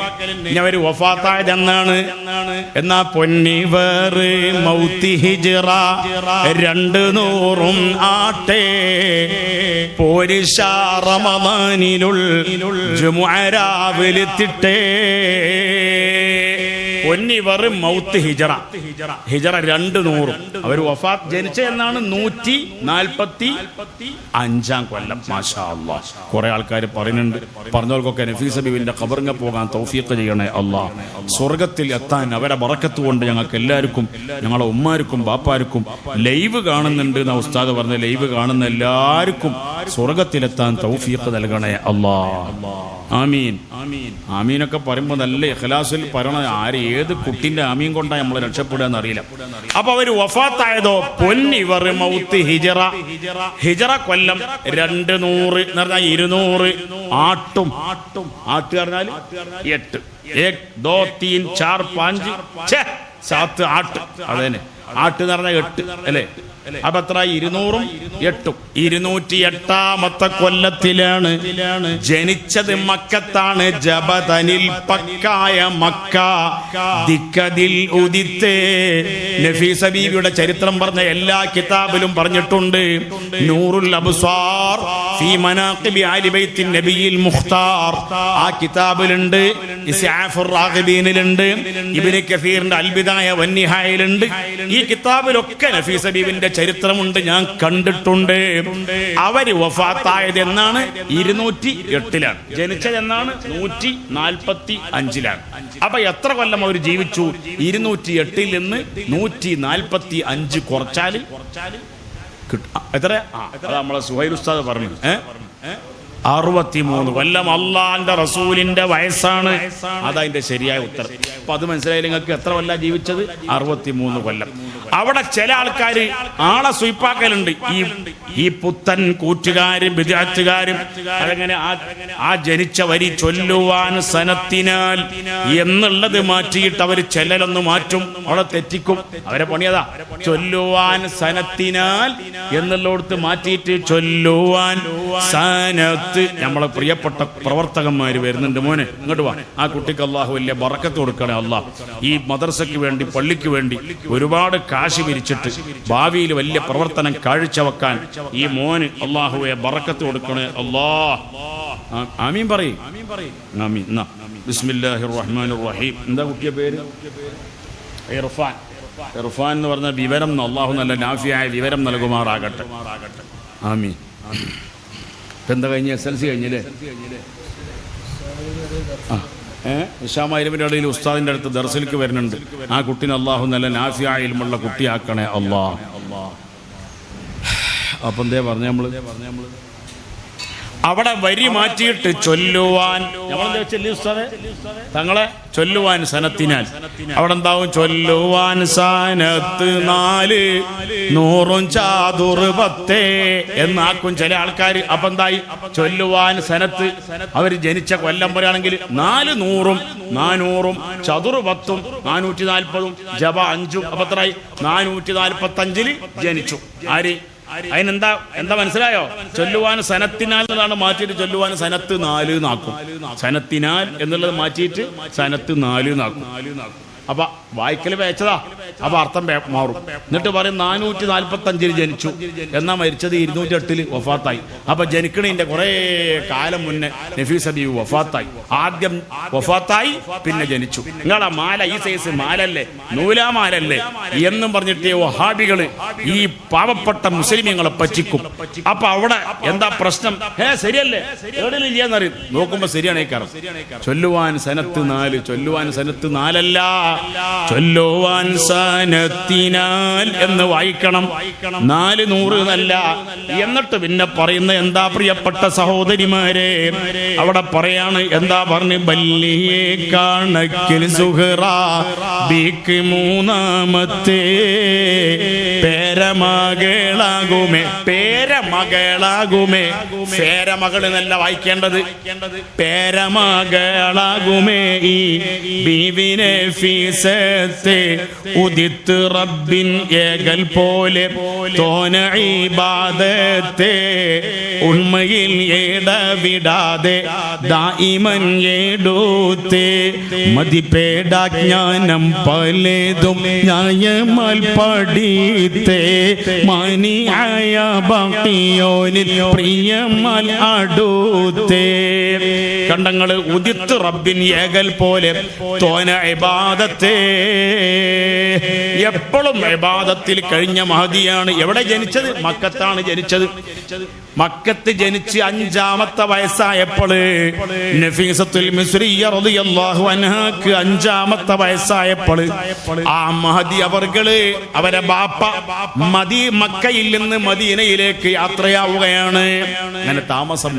ഞാൻ ഒരു വഫാത്തായത് എന്നാണ്. എന്നാ പൊന്നിവർ മൗത്തി ഹിജ്റ 200 ആട്ടെ പോരിശ റമദാനിലുൾ ജുമുഅ രാവിലെത്തിട്ടേ. പൊന്നിവർ മൗത്ത് ഹിജറ 200 അവർ വഫാത്ത് ജനിച്ച എന്നാണ് 145-ാം കൊല്ലം. മാഷാ അല്ലാഹ്. കുറെ ആൾക്കാർ പറയുന്നുണ്ട്, പറഞ്ഞവർക്കൊക്കെ നഫീസ ബീവിന്റെ ഖബറിങ്ങ പോകാൻ തൗഫീഖ് ചെയ്യണേ അല്ലാഹ്. സ്വർഗത്തിൽ എത്താൻ അവരെ ബറക്കത്ത് കൊണ്ട് ഞങ്ങൾക്ക് എല്ലാവർക്കും, ഞങ്ങളെ ഉമ്മാർക്കും ബാപ്പാർക്കും ലൈവ് കാണുന്നുണ്ട് എന്ന ഉസ്താദ് പറഞ്ഞ ലൈവ് കാണുന്ന എല്ലാവർക്കും സ്വർഗത്തിലെത്താൻ തൗഫീഖ് നൽകണേ അല്ലാഹ്. ആമീൻ ആമീനൊക്കെ പറയുമ്പോൾ നല്ല ഇഖ്ലാസിൽ പറയണ. ആര് ഏത് കുട്ടിന്റെ ആമീൻ കൊണ്ടാണ് നമ്മൾ രക്ഷപ്പെടുക എന്നറിയില്ല. അപ്പൊ അവര് വഫാത്തായതോ പൊന്നിവർ മൗത്ത് ഹിജറ കൊല്ലം 200 എന്ന് പറഞ്ഞാൽ 200 ആട്ടും പറഞ്ഞാൽ 8 1 2 3 4 5 7 8 അതന്നെ. ആട്ട് എന്ന് പറഞ്ഞാൽ 8 അല്ലേ? അപ്പൊ എത്ര? 200-ഉം 8-ഉം 208-ാമത്തെ കൊല്ലത്തിലാണ് ജനിച്ചത്. മക്കത്താണ്. ജബതനിൽ പക്കായ മക്ക ദിക്കതിൽ ഉദിത്തേ. നഫീസ ബീവിയുടെ ചരിത്രം പറഞ്ഞ എല്ലാ കിതാബിലും പറഞ്ഞിട്ടുണ്ട്. നൂറുൽ അബ്സാർ ഫീ മനാഖിബി ആലി ബൈത്തിൻ നബിയിൽ മുഖ്താർ ആ കിതാബിലുണ്ട്. ഇസ്ആഫുർ റാഗിബീനിലുണ്ട്. ഇബ്നു കസീറിന്റെ അൽ ബിദായ വന്നിഹായിലുണ്ട്. ഈ കിതാബിലൊക്കെ നഫീസ ബീവിന്റെ ചരിത്രമുണ്ട്, ഞാൻ കണ്ടിട്ടുണ്ട്. അവര് വഫാത്തായത് എന്നാണ് 208-ലാണ്, ജനിച്ചതെന്നാണ് 145-ലാണ്. അപ്പൊ എത്ര കൊല്ലം അവർ ജീവിച്ചു? 208-ൽ നിന്ന് 145 കുറച്ചാൽ എത്ര? അത് നമ്മളെ സുഹൈൽ ഉസ്താദ് പറഞ്ഞു 63 കൊല്ലം അള്ളാന്റെ റസൂലിന്റെ വയസ്സാണ്. അതതിന്റെ ശരിയായ ഉത്തരം. അപ്പൊ അത് മനസ്സിലായി നിങ്ങൾക്ക്. എത്ര കൊല്ലം ജീവിച്ചത്? 63 കൊല്ലം. അവിടെ ചില ആൾക്കാര് ആളെ സ്വീപ്പാക്കലുണ്ട്. ഈ പുത്തൻ കൂറ്റുകാരും ബിദ്അത്തുകാരും അതങ്ങനെ ആ ജനിച്ച വരി ചൊല്ലുവാൻ സനത്തിനാൽ എന്നുള്ളത് മാറ്റിയിട്ട് അവർ ചെല്ലലൊന്ന് മാറ്റും, അവിടെ തെറ്റിക്കും. അവരെ പണിയതാ. ചൊല്ലുവാൻ സനത്തിനാൽ എന്നുള്ളടത്ത് മാറ്റിയിട്ട് ചൊല്ലുവാൻ സനത്ത്. നമ്മളെ പ്രിയപ്പെട്ട പ്രവർത്തകന്മാര് വരുന്നുണ്ട്. മോനെ ഇങ്ങോട്ട് വാ. ആ കുട്ടിക്ക് അള്ളാഹു വലിയ ബറക്കത്ത് കൊടുക്കണേ അള്ളാഹ്. ഈ മദ്രസയ്ക്ക് വേണ്ടി, പള്ളിക്ക് വേണ്ടി ഒരുപാട് കാശ് പിരിച്ചിട്ട് ഭാവിയിൽ വലിയ പ്രവർത്തനം കാഴ്ചവെക്കാൻ ഈ മോന് അള്ളാഹുവെ ബറക്കത്ത് കൊടുക്കണേ അള്ളാഹ്. ആമീൻ പറയും. ആമീൻ. ബിസ്മില്ലാഹിർ റഹ്മാനിർ റഹീം. എന്താ കുട്ടിയുടെ പേര്? ഇർഫാൻ. ഇർഫാൻ എന്ന് പറഞ്ഞ വിവരം അള്ളാഹു നല്ല നാഫിയായ വിവരം നൽകുമാറാകട്ടെ. ആമീൻ. എന്താ കഴിഞ്ഞ SLC കഴിഞ്ഞല്ലേ? ഇഷാമായിരിമിൻ്റെ ഇടയിൽ ഉസ്താദിന്റെ അടുത്ത് ദർസിലേക്ക് വരുന്നുണ്ട്. ആ കുട്ടീനെ അള്ളാഹു നല്ല നാഫിയായ ഇൽമുള്ള കുട്ടിയാക്കണേ അള്ളാഹ്. അപ്പം എന്തേ പറഞ്ഞ നമ്മള് അവിടെ വരി മാറ്റിയിട്ട് ചൊല്ലുവാൻ തങ്ങളെ ചൊല്ലുവാൻ സനത്തിനാൽ അവിടെ എന്താവും? ചൊല്ലുവാൻ സനത്ത് 4 100 ചാതുർ 10 എന്നാക്കും ചില ആൾക്കാർ. അപ്പൊ എന്തായി? ചൊല്ലുവാൻ സനത്ത് അവർ ജനിച്ച കൊല്ലം പറയുകയാണെങ്കിൽ 400-ഉം 400-ഉം ചതുർ 10-ഉം 440-ഉം ജപ 5-ഉം. അപ്പൊ എത്രയായി? 445-ൽ ജനിച്ചു. ആര്? അതിനെന്താ മനസ്സിലായോ? ചൊല്ലുവാൻ സനത്തിനാൽ എന്നതാണ് മാറ്റിയിട്ട് ചൊല്ലുവാൻ സനത്ത് 4 എന്നാക്കും. സനത്തിനാൽ എന്നുള്ളത് മാറ്റിയിട്ട് സനത്ത് 4 എന്നാക്കും. അപ്പൊ വായിക്കൽ വെച്ചതാ. അപ്പൊ അർത്ഥം മാറും. എന്നിട്ട് പറയും 445-ൽ ജനിച്ചു, എന്നാ മരിച്ചത് 208-ൽ വഫാത്തായി. അപ്പൊ ജനിക്കണതിന്റെ കുറെ കാലം മുന്നേ നഫീസ ബീവി വഫാത്തായി. ആദ്യം വഫാത്തായി, പിന്നെ ജനിച്ചു. നിങ്ങളാ മാല ഈ സൈസ് മാലല്ലേ, നൂലാമാലല്ലേ എന്നും പറഞ്ഞിട്ട് വഹാബികള് ഈ പാവപ്പെട്ട മുസ്ലിമീങ്ങളെ പറ്റിക്കും. അപ്പൊ അവിടെ എന്താ പ്രശ്നം? ശരിയല്ലേ, നോക്കുമ്പോ ശരിയാണ് ഈ കാരണം. ചൊല്ലുവാൻ സനത്ത് 4, ചൊല്ലുവാൻ സനത്ത് 4 അല്ല. ചൊല്ലുവാൻ സനത്തിനാൽ എന്ന് വായിക്കണം. 400 എന്നല്ല. എന്നിട്ട് പിന്നെ പറയുന്ന എന്താ പ്രിയപ്പെട്ട സഹോദരിമാരെ, അവിടെ പറയാണ് എന്താ പറഞ്ഞു, ബല്ലിയെ കണക്കിൽ സുഹറ ബീക്ക് 3-ാമത്തെ പേരമകളാകുമേ. പേരമകളാകുമേ, പേരമകൾ എന്നല്ല വായിക്കേണ്ടത്, പേരമകളാകുമേ ഈ ബീവിനെ ഫീസത്തെ ഉദിത്ത് റബ്ബിൻ ഏകൽ പോലെ തോന ഇബാദത്തെ ഉണ്മയിൽ ഇടവിടാതെ ദായിമൻ എടുത്തേ മതിപേടാജ്ഞാനം പലതും ന്യായമാൽ പഠിത്തേ മാനിയായ ബാക്കിയോനിൽ പ്രിയമാൽ അടുത്തേ. കണ്ടങ്ങള് ഉദിത്ത് റബ്ബിൻ ഏകൽ പോലെ തോന ഇബാദത്തെ. എപ്പോഴും ഇബാദത്തിൽ കഴിഞ്ഞ മഹദിയാണ്. എവിടെ ജനിച്ചത്? മക്കത്താണ് ജനിച്ചത്. മക്കത്ത് ജനിച്ച് 5-ാമത്തെ വയസ്സായപ്പോൾ നഫീസത്തുൽ മിസ്രിയ്യ റളിയല്ലാഹു അൻഹാക്ക് 5-ാമത്തെ വയസ്സായപ്പോൾ ആ മഹദി അവർകള് അവരെ ബാപ്പ മക്കയിൽ നിന്ന് മദീനയിലേക്ക് യാത്രയാവുകയാണ്. അങ്ങനെ താമസം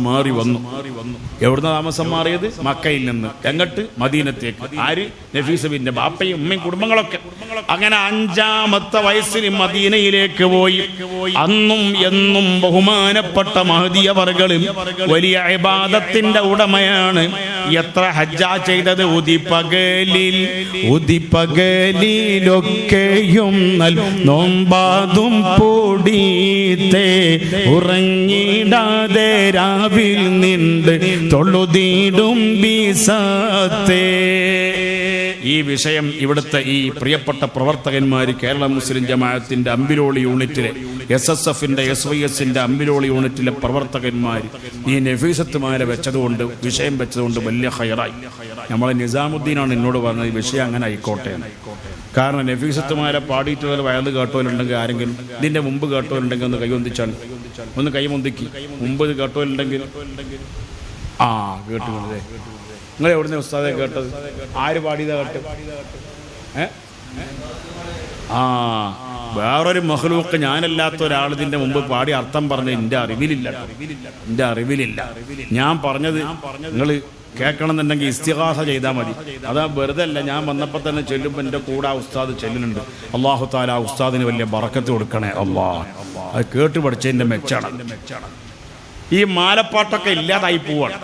മാറി വന്നു. എവിടുന്ന താമസം മാറിയത്? മക്കയിൽ നിന്ന്. എങ്ങോട്ട്? മദീനത്തേക്ക്. ആര്? നഫീസബിന്റെ ബാപ്പയും ഉമ്മയും കുടുംബങ്ങളൊക്കെ. അങ്ങനെ 5-ാമത്തെ വയസ്സിൽ മദീനയിലേക്ക് പോയി. അന്നും എന്നും ബഹുമാനപ്പെട്ട മഹദി അവർകളും വലിയ ഇബാദത്തിന്റെ ഉടമയാണ്. എത്ര ഹജ്ജാ ചെയ്തത്? ഉദിപ്പകലിലൊക്കെയും നോമ്പാതും പൊടിത്തേ ഉറങ്ങിടാതെ രാവിൽ നിണ്ട് തൊഴുതിടും ബീസത്തേ. ഈ വിഷയം ഇവിടുത്തെ ഈ പ്രിയപ്പെട്ട പ്രവർത്തകന്മാർ കേരള മുസ്ലിം ജമാഅത്തിന്റെ അമ്പിലോളി യൂണിറ്റിലെ SSFന്റെ SYSന്റെ അമ്പിലോളി യൂണിറ്റിലെ പ്രവർത്തകന്മാർ ഈ നഫീസത്തുമാരെ വെച്ചതുകൊണ്ട്, വിഷയം വെച്ചതുകൊണ്ട് വലിയ ഹൈറായി. നമ്മളെ നിസാമുദ്ദീനാണ് എന്നോട് പറഞ്ഞത് ഈ വിഷയം അങ്ങനെ ആയിക്കോട്ടെ. കാരണം നഫീസത്തുമാരെ പാടിയിട്ടുള്ള വയല് കേട്ടോലുണ്ടെങ്കിൽ, ആരെങ്കിലും ഇതിന്റെ മുമ്പ് കേട്ടോലുണ്ടെങ്കിൽ ഒന്ന് കൈവന്തിച്ചാണ്, ഒന്ന് കൈമൊന്തിക്ക്. മുമ്പ് ഇത് കേട്ടോലുണ്ടെങ്കിൽ കേട്ടുകൊണ്ടേ. നിങ്ങൾ എവിടുന്ന ഉസ്താദെ കേട്ടത്? ആര് പാടിയതാ കേട്ട്? വേറൊരു മഖ്ലൂക്ക്, ഞാനല്ലാത്ത ഒരാൾ ഇതിന്റെ മുമ്പ് പാടി അർത്ഥം പറഞ്ഞ് എൻ്റെ അറിവിലില്ല. ഞാൻ പറഞ്ഞത് നിങ്ങൾ കേൾക്കണമെന്നുണ്ടെങ്കിൽ ഇസ്തിഗാസ ചെയ്താൽ മതി. അതാ വെറുതെ അല്ല. ഞാൻ വന്നപ്പോൾ തന്നെ ചെല്ലുമ്പോൾ എൻ്റെ കൂടെ ആ ഉസ്താദ് ചെല്ലുന്നുണ്ട്. അല്ലാഹു തആല ആ ഉസ്താദിന് വലിയ ബറക്കത്ത് കൊടുക്കണേ അല്ലാഹ്. അത് കേട്ട് പഠിച്ചതിൻ്റെ മെച്ചാണ്. ഈ മാലപ്പാട്ടൊക്കെ ഇല്ലാതായി പോവാണ്.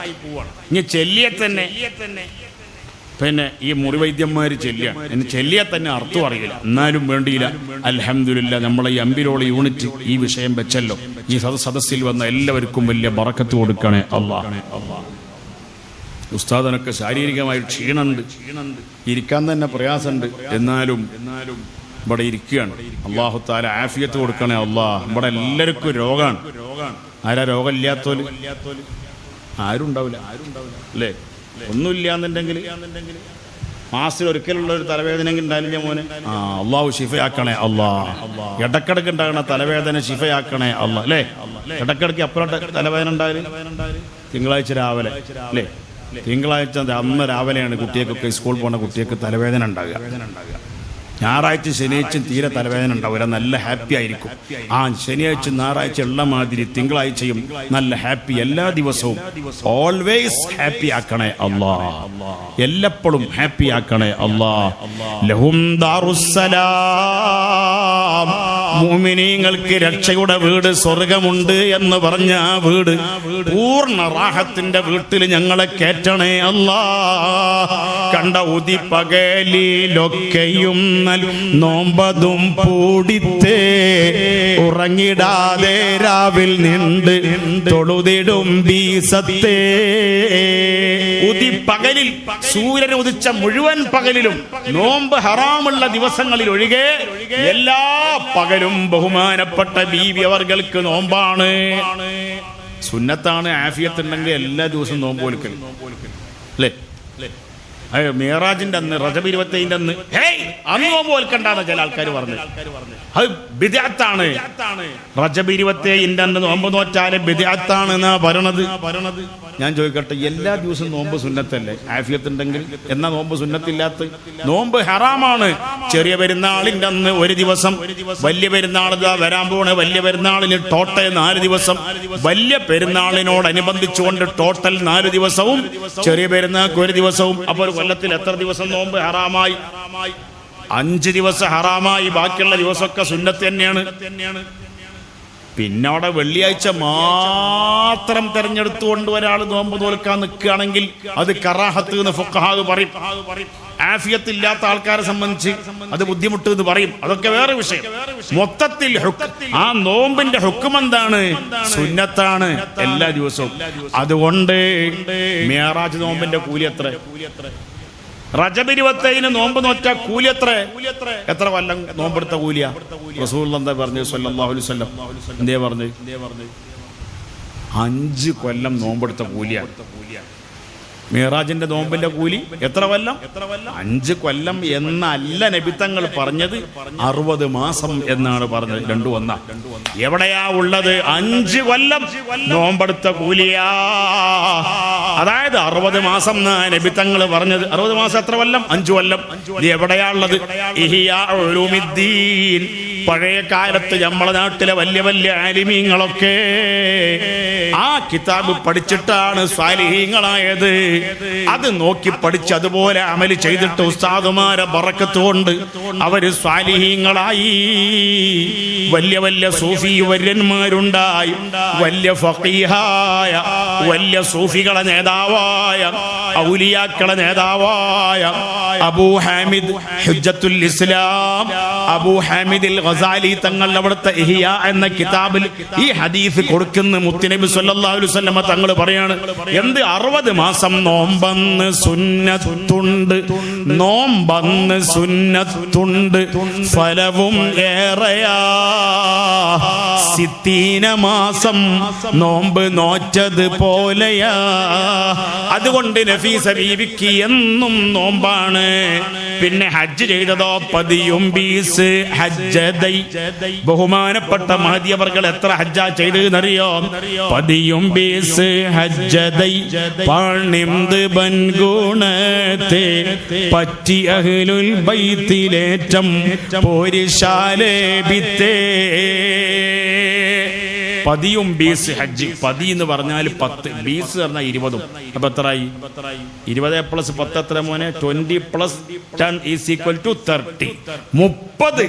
ഇനി ചെല്ലിയെ തന്നെ പിന്നെ ഈ മുറിവൈദ്യന്മാർ ചെല്ലിയാണ്. ചെല്ലിയെ തന്നെ അർത്ഥം അറിയില്ല, എന്നാലും വേണ്ടിയില്ല. അൽഹംദുലില്ലാ, നമ്മളെ ഈ അമ്പിലോളി യൂണിറ്റ് ഈ വിഷയം വെച്ചല്ലോ. ഈ സദസ്സിൽ വന്ന എല്ലാവർക്കും വലിയ ബറക്കത്ത് കൊടുക്കണേ അല്ലാഹ്. ഉസ്താദിനൊക്കെ ശാരീരികമായി ക്ഷീണമുണ്ട്, ഇരിക്കാൻ തന്നെ പ്രയാസമുണ്ട്. എന്നാലും ഇവിടെ ഇരിക്കുകയാണ്. അല്ലാഹു തആല ആഫിയത്ത് കൊടുക്കണേ അല്ലാഹ്. ഇവിടെ എല്ലാവർക്കും രോഗമാണ്. ആരാ രോഗമില്ലാത്തോല്? ആരും ഉണ്ടാവില്ല അല്ലേ? ഒന്നുമില്ലാന്നുണ്ടെങ്കിൽ മാസത്തിൽ ഒരിക്കലുള്ള ഒരു തലവേദന ഉണ്ടായില്ല മോനെ. അള്ളാഹു ശിഫയാക്കണേ അല്ലാഹ്. ഇടക്കിടക്ക് ഉണ്ടാകണ തലവേദന ശിഫയാക്കണേ അല്ലാഹ് അല്ലേ? ഇടക്കിടക്ക് അപ്പുറത്തെ തലവേദന ഉണ്ടായാലും തിങ്കളാഴ്ച രാവിലെ അല്ലേ? തിങ്കളാഴ്ച അന്ന് രാവിലെയാണ് കുട്ടികൾക്കൊക്കെ സ്കൂൾ പോകുന്ന കുട്ടികൾക്ക് തലവേദന ഉണ്ടാകുക. ഞായറാഴ്ച ശനിയാഴ്ചയും തീരെ തലവേദന ഉണ്ടാവില്ല, നല്ല ഹാപ്പി ആയിരിക്കും. ശനിയാഴ്ച ഞായറാഴ്ച ഉള്ള മാതിരി തിങ്കളാഴ്ചയും നല്ല ഹാപ്പി. എല്ലാ ദിവസവും ഓൾവേസ് ഹാപ്പി ആക്കണേ അല്ലാഹ്. എല്ലപ്പോഴും ഹാപ്പി ആക്കണേ അല്ലാഹ്. ലഹും ദാറുസ്സലാം, മുഅ്മിനീങ്ങൾക്ക് രക്ഷയുടെ വീട് സ്വർഗമുണ്ട് എന്ന് പറഞ്ഞ ആ വീട്, പൂർണ്ണ റാഹത്തിന്റെ വീട്ടിൽ ഞങ്ങളെ കേറ്റണേ അല്ലാഹ്. കണ്ട ഉദിപ്പകലിലൊക്കെയും നോമ്പതും പൂടിത്തേ ഉറങ്ങിടാതെ രാവിൽ നിണ്ട് തൊഴുതിടും ബീസത്തേ. ഉദിപ്പകലിൽ, സൂര്യൻ ഉദിച്ച മുഴുവൻ പകലിലും, നോമ്പ് ഹറാമുള്ള ദിവസങ്ങളിൽ ഒഴികെ എല്ലാ പകലും ബഹുമാനപ്പെട്ട ബീവി അവർക്ക് നോമ്പാണ്. സുന്നത്താണ്. ആഫിയത്തുണ്ടെങ്കിൽ എല്ലാ ദിവസവും നോമ്പ് കൊടുക്കൽ അല്ലേ? മിഅ്റാജിന്റെ അന്ന്, റജബ് 25 അന്ന് അന്ന് നോമ്പ് നോൽക്കണ്ടാന്ന് ചില ആൾക്കാർ പറഞ്ഞു. അത് ബിദ്അത്താണ്. റജബ് 27 അന്ന് നോമ്പ് നോറ്റാല് ബിദ്അത്താണ് എന്നാ പറയണത്. ഞാൻ ചോദിക്കട്ടെ, എല്ലാ ദിവസവും നോമ്പ് സുന്നത്തല്ലേ? ആഫിയത്തുണ്ടെങ്കിൽ എന്നാ നോമ്പ് സുന്നത്തില്ലാത്ത? നോമ്പ് ഹറാമാണ്. ചെറിയ പെരുന്നാളിൻ്റെ അന്ന് ഒരു ദിവസം, വലിയ പെരുന്നാൾ വരാൻ പോണ വലിയ പെരുന്നാളിന് ടോട്ടൽ 4 ദിവസം, വലിയ പെരുന്നാളിനോടനുബന്ധിച്ചുകൊണ്ട് ടോട്ടൽ 4 ദിവസവും, ചെറിയ പെരുന്നാൾക്ക് 1 ദിവസവും. അപ്പോൾ ഒരു കൊല്ലത്തിൽ എത്ര ദിവസം നോമ്പ് ഹറാമായി? 5 ദിവസം ഹറാമായി. ബാക്കിയുള്ള ദിവസമൊക്കെ സുന്നത്ത് തന്നെയാണ്. പിന്നെ അവിടെ വെള്ളിയാഴ്ച മാത്രം തെരഞ്ഞെടുത്തുകൊണ്ട് ഒരാൾ നോമ്പ് നോൽക്കാൻ നിൽക്കുകയാണെങ്കിൽ അത് കറാഹത്ത് എന്ന് ഫുഖഹാവ് പറയും. ആഫിയത്തില്ലാത്ത ആൾക്കാരെ സംബന്ധിച്ച് അത് ബുദ്ധിമുട്ട് എന്ന് പറയും. അതൊക്കെ വേറെ വിഷയം. മൊത്തത്തിൽ ആ നോമ്പിന്റെ ഹുക്കം എന്താണ്? സുന്നത്താണ് എല്ലാ ദിവസവും. അതുകൊണ്ട് മിഅ്റാജ് നോമ്പിന്റെ കൂലി എത്ര? റജബ് 27 നോമ്പ് നോറ്റ കൂലി എത്ര കൊല്ലം നോമ്പെടുത്ത കൂലിയാ? റസൂലുള്ളാഹി എന്താ പറഞ്ഞു? സ്വല്ലല്ലാഹു അലൈഹി വസല്ലം എന്തേ പറഞ്ഞു? 5 കൊല്ലം നോമ്പെടുത്ത കൂലിയാ മിഅ്റാജിന്റെ നോമ്പിന്റെ കൂലി. എത്ര കൊല്ലം? 5 കൊല്ലം എന്നല്ല നബിത്തങ്ങൾ പറഞ്ഞത്, 60 മാസം എന്നാണ് പറഞ്ഞത്. 2 ഒന്നാ. എവിടെയാ ഉള്ളത്? 5 കൊല്ലം നോമ്പെടുത്ത കൂലിയാ. അതായത് 60 മാസം നബിത്തങ്ങൾ പറഞ്ഞത്. 60 മാസം എത്ര കൊല്ലം? 5 കൊല്ലം. ഇത് എവിടെയാ ഉള്ളത്? ഇഹ്യാ ഉലൂമിദ്ദീൻ. പഴയ കാലത്ത് നമ്മളെ നാട്ടിലെ വലിയ വലിയ ആലിമീങ്ങളൊക്കെ ആ കിതാബ് പഠിച്ചിട്ടാണ് സ്വാലിഹീങ്ങളായത്. അത് നോക്കി പഠിച്ച് അതുപോലെ അമല് ചെയ്തിട്ട് ഉസ്താദുമാരെ ബറക്കത്ത് കൊണ്ട് അവര് സ്വാലിഹീങ്ങളായി. വലിയ വലിയ സൂഫി വര്യന്മാരുണ്ടായി. വലിയ ഫഖീഹായ, വലിയ സൂഫികളെ നേതാവായ, ഔലിയാക്കളെ നേതാവായ അബൂ ഹാമിദ് ഹുജ്ജത്തുൽ ഇസ്ലാം അബൂ ഹാമിദുൽ ഗസാലി തങ്ങൾ അവിടുത്തെ ഇഹ്യാ എന്ന കിതാബിൽ ഈ ഹദീസ് കൊടുക്കുന്ന മുത്തുനബി സല്ലല്ലാഹു അലൈഹി വസല്ലം തങ്ങൾ പറയാണ്, എന്ത് 60 മാസം നോമ്പന്ന് സുന്നത്തുണ്ട്, നോമ്പന്ന് സുന്നത്തുണ്ട്, ഫലവും ഏറെയാ. 60 മാസം നോമ്പ് നോറ്റത് പോലെയാ. അതുകൊണ്ട് നഫീസ ബീവിക്ക് എന്നും നോമ്പാണ്. പിന്നെ ഹജ്ജ് ചെയ്തതോ പതിയും ബീസ് ഹജ്ജദൈ. ബഹുമാനപ്പെട്ട മഹദി അവർകൾ എത്ര ഹജ്ജാ ചെയ്തെന്നറിയോ? പതിയും ബീസ് ഹജ്ജദൈ. പണിന്ത് ബൻഗുണത്തെ പറ്റി അഹ്ലുൽ ബൈത്തിലേറ്റം പോരിശാലേബിത്തേ. പതിയും ബീസ് ഹജ്ജ്. പതി എന്ന് പറഞ്ഞാൽ 10, ബീസ് പറഞ്ഞാൽ 20. അപ്പൊ എത്രയായി? 20 + 10 എത്ര മോനെ? 20 + 10 = 30.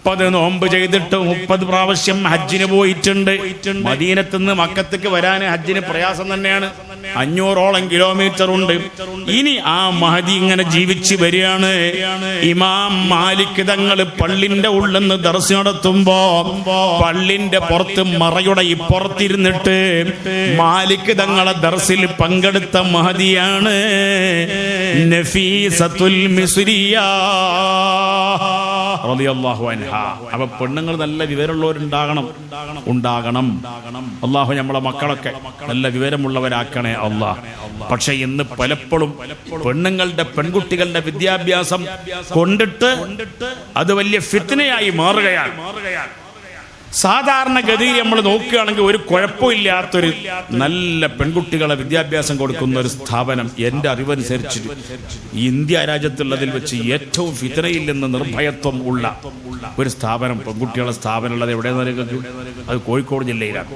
30 നോമ്പ് ചെയ്തിട്ട് 30 പ്രാവശ്യം ഹജ്ജിന് പോയിട്ടുണ്ട്. മദീനത്ത് നിന്ന് മക്കത്തേക്ക് വരാൻ ഹജ്ജിന് പ്രയാസം തന്നെയാണ്. 500ഓളം കിലോമീറ്റർ ഉണ്ട്. ഇനി ആ മഹദി ഇങ്ങനെ ജീവിച്ച് വരികയാണ്. ഇമാം മാലിക് തങ്ങൾ പള്ളിന്റെ ഉള്ളിൽ നിന്ന് ദർസ് നടത്തുമ്പോ പള്ളിന്റെ പുറത്ത് മറയുടെ ഇപ്പുറത്തിരുന്നിട്ട് മാലിക് തങ്ങളെ ദർസിൽ പങ്കെടുത്ത മഹദിയാണ് നഫീസത്തുൽ മിസ്രിയ റളിയല്ലാഹു അൻഹ. അപ്പൊ പെണ്ണുങ്ങൾ നല്ല വിവരമുള്ളവരുണ്ടാകണം. അള്ളാഹു നമ്മളെ മക്കളൊക്കെ നല്ല വിവരമുള്ളവരാക്കണേ അള്ളാഹ്. പക്ഷെ ഇന്ന് പലപ്പോഴും പെൺകുട്ടികളുടെ വിദ്യാഭ്യാസം കൊണ്ടിട്ട് അത് വലിയ ഫിത്നയായി മാറുകയാണ്. സാധാരണഗതിയിൽ നമ്മൾ നോക്കുകയാണെങ്കിൽ ഒരു കുഴപ്പമില്ലാത്തൊരു നല്ല പെൺകുട്ടികളെ വിദ്യാഭ്യാസം കൊടുക്കുന്ന ഒരു സ്ഥാപനം എൻ്റെ അറിവനുസരിച്ച് ഇന്ത്യ രാജ്യത്തുള്ളതിൽ വെച്ച് ഏറ്റവും ഫിത്നയിൽ നിന്ന് നിർഭയത്വം ഉള്ള ഒരു സ്ഥാപനം, പെൺകുട്ടികളുടെ സ്ഥാപനം ഉള്ളത് എവിടെയെന്ന് അറിയാം? അത് കോഴിക്കോട് ജില്ലയിലാണ്.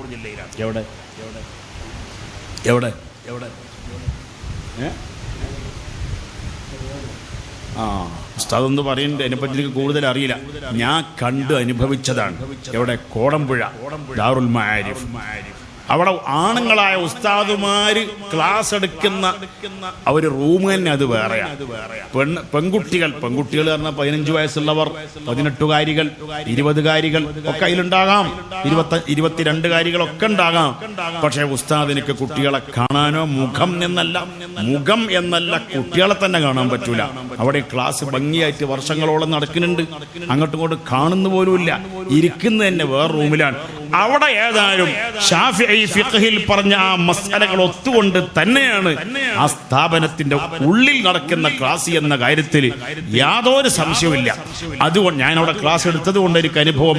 എവിടെ എവിടെ എവിടെ ഉസ്താദൊന്ന് പറയുന്നുണ്ട്, അതിനെപ്പറ്റി എനിക്ക് കൂടുതൽ അറിയില്ല. ഞാൻ കണ്ട് അനുഭവിച്ചതാണ്. എവിടെ? കോടമ്പുഴ ദാറുൽ മആരിഫ്. അവിടെ ആണുങ്ങളായ ഉസ്താദുമാര് ക്ലാസ് എടുക്കുന്ന ഒരു റൂം തന്നെ അത് വേറെയാണ്. പെൺകുട്ടികൾ പറഞ്ഞാൽ 15 വയസ്സുള്ളവർ, 18കാരികൾ, 20കാരികൾ ഒക്കെ അതിലുണ്ടാകാം, 22കാരികളൊക്കെ ഉണ്ടാകാം. പക്ഷേ ഉസ്താദിനൊക്കെ കുട്ടികളെ കാണാനോ മുഖം എന്നല്ല കുട്ടികളെ തന്നെ കാണാൻ പറ്റൂല. അവിടെ ക്ലാസ് ഭംഗിയായിട്ട് വർഷങ്ങളോളം നടക്കുന്നുണ്ട്. അങ്ങോട്ടും ഇങ്ങോട്ടും കാണുന്ന പോലുമില്ല. ഇരിക്കുന്നത് തന്നെ വേറെ റൂമിലാണ്. അവിടെ ഏതായാലും ശാഫിഈ ഫിഖ്ഹിൽ പറഞ്ഞ ആ മസ്അലകൾ ഒത്തുകൊണ്ട് തന്നെയാണ് ആ സ്ഥാപനത്തിന്റെ ഉള്ളിൽ നടക്കുന്ന ക്ലാസ് എന്ന കാര്യത്തിൽ യാതൊരു സംശയവുമില്ല. അതുകൊണ്ട് ഞാൻ അവിടെ ക്ലാസ് എടുത്തത് കൊണ്ട് എനിക്ക് അനുഭവം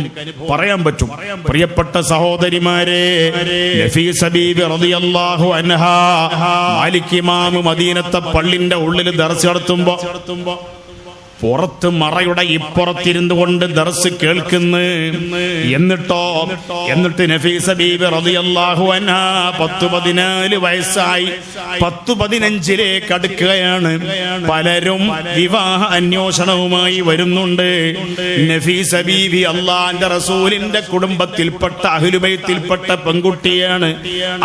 പറയാൻ പറ്റും. പ്രിയപ്പെട്ട സഹോദരിമാരെ, നഫീസ ബീവി റളിയല്ലാഹു അൻഹാ മാലിക് ഇമാം മദീനത്തെ പള്ളിന്റെ ഉള്ളിൽ ദർസ് നടത്തുമ്പോ പുറത്ത് മറയുടെ ഇപ്പുറത്തിരുന്നു കൊണ്ട് ദർസ് കേൾക്കുന്നു. എന്നിട്ട് നഫീസ ബീബി റളിയല്ലാഹു അൻഹാ 10-14 വയസ്സായി 10-15 അടുക്കുകയാണ്. പലരും വിവാഹ അന്വേഷണവുമായി വരുന്നുണ്ട്. നഫീസ ബീബി അള്ളാന്റെ റസൂലിന്റെ കുടുംബത്തിൽപ്പെട്ട അഹ്ലുബൈത്തിൽപ്പെട്ട പെൺകുട്ടിയാണ്.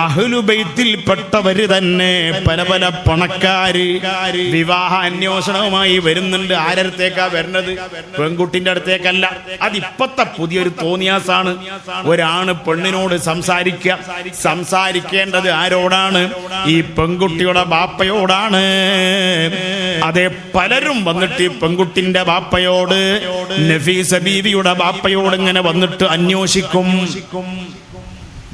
അഹ്ലുബൈത്തിൽപ്പെട്ടവര് തന്നെ പല പല പണക്കാര് വിവാഹ അന്വേഷണവുമായി വരുന്നുണ്ട്. അടുത്തേക്കാ വരുന്നത്, പെൺകുട്ടിന്റെ അടുത്തേക്കല്ല. അതിപ്പത്തെ പുതിയൊരു തോന്നിയാസാണ്. ഒരാണ് പെണ്ണിനോട് സംസാരിക്കേണ്ടത് ആരോടാണ്? ഈ പെൺകുട്ടിയുടെ ബാപ്പയോടാണ്. അതെ, പലരും വന്നിട്ട് ഈ പെൺകുട്ടിന്റെ ബാപ്പയോട്, നഫീസ ബീവിയുടെ ബാപ്പയോട് ഇങ്ങനെ വന്നിട്ട് അന്വേഷിക്കും.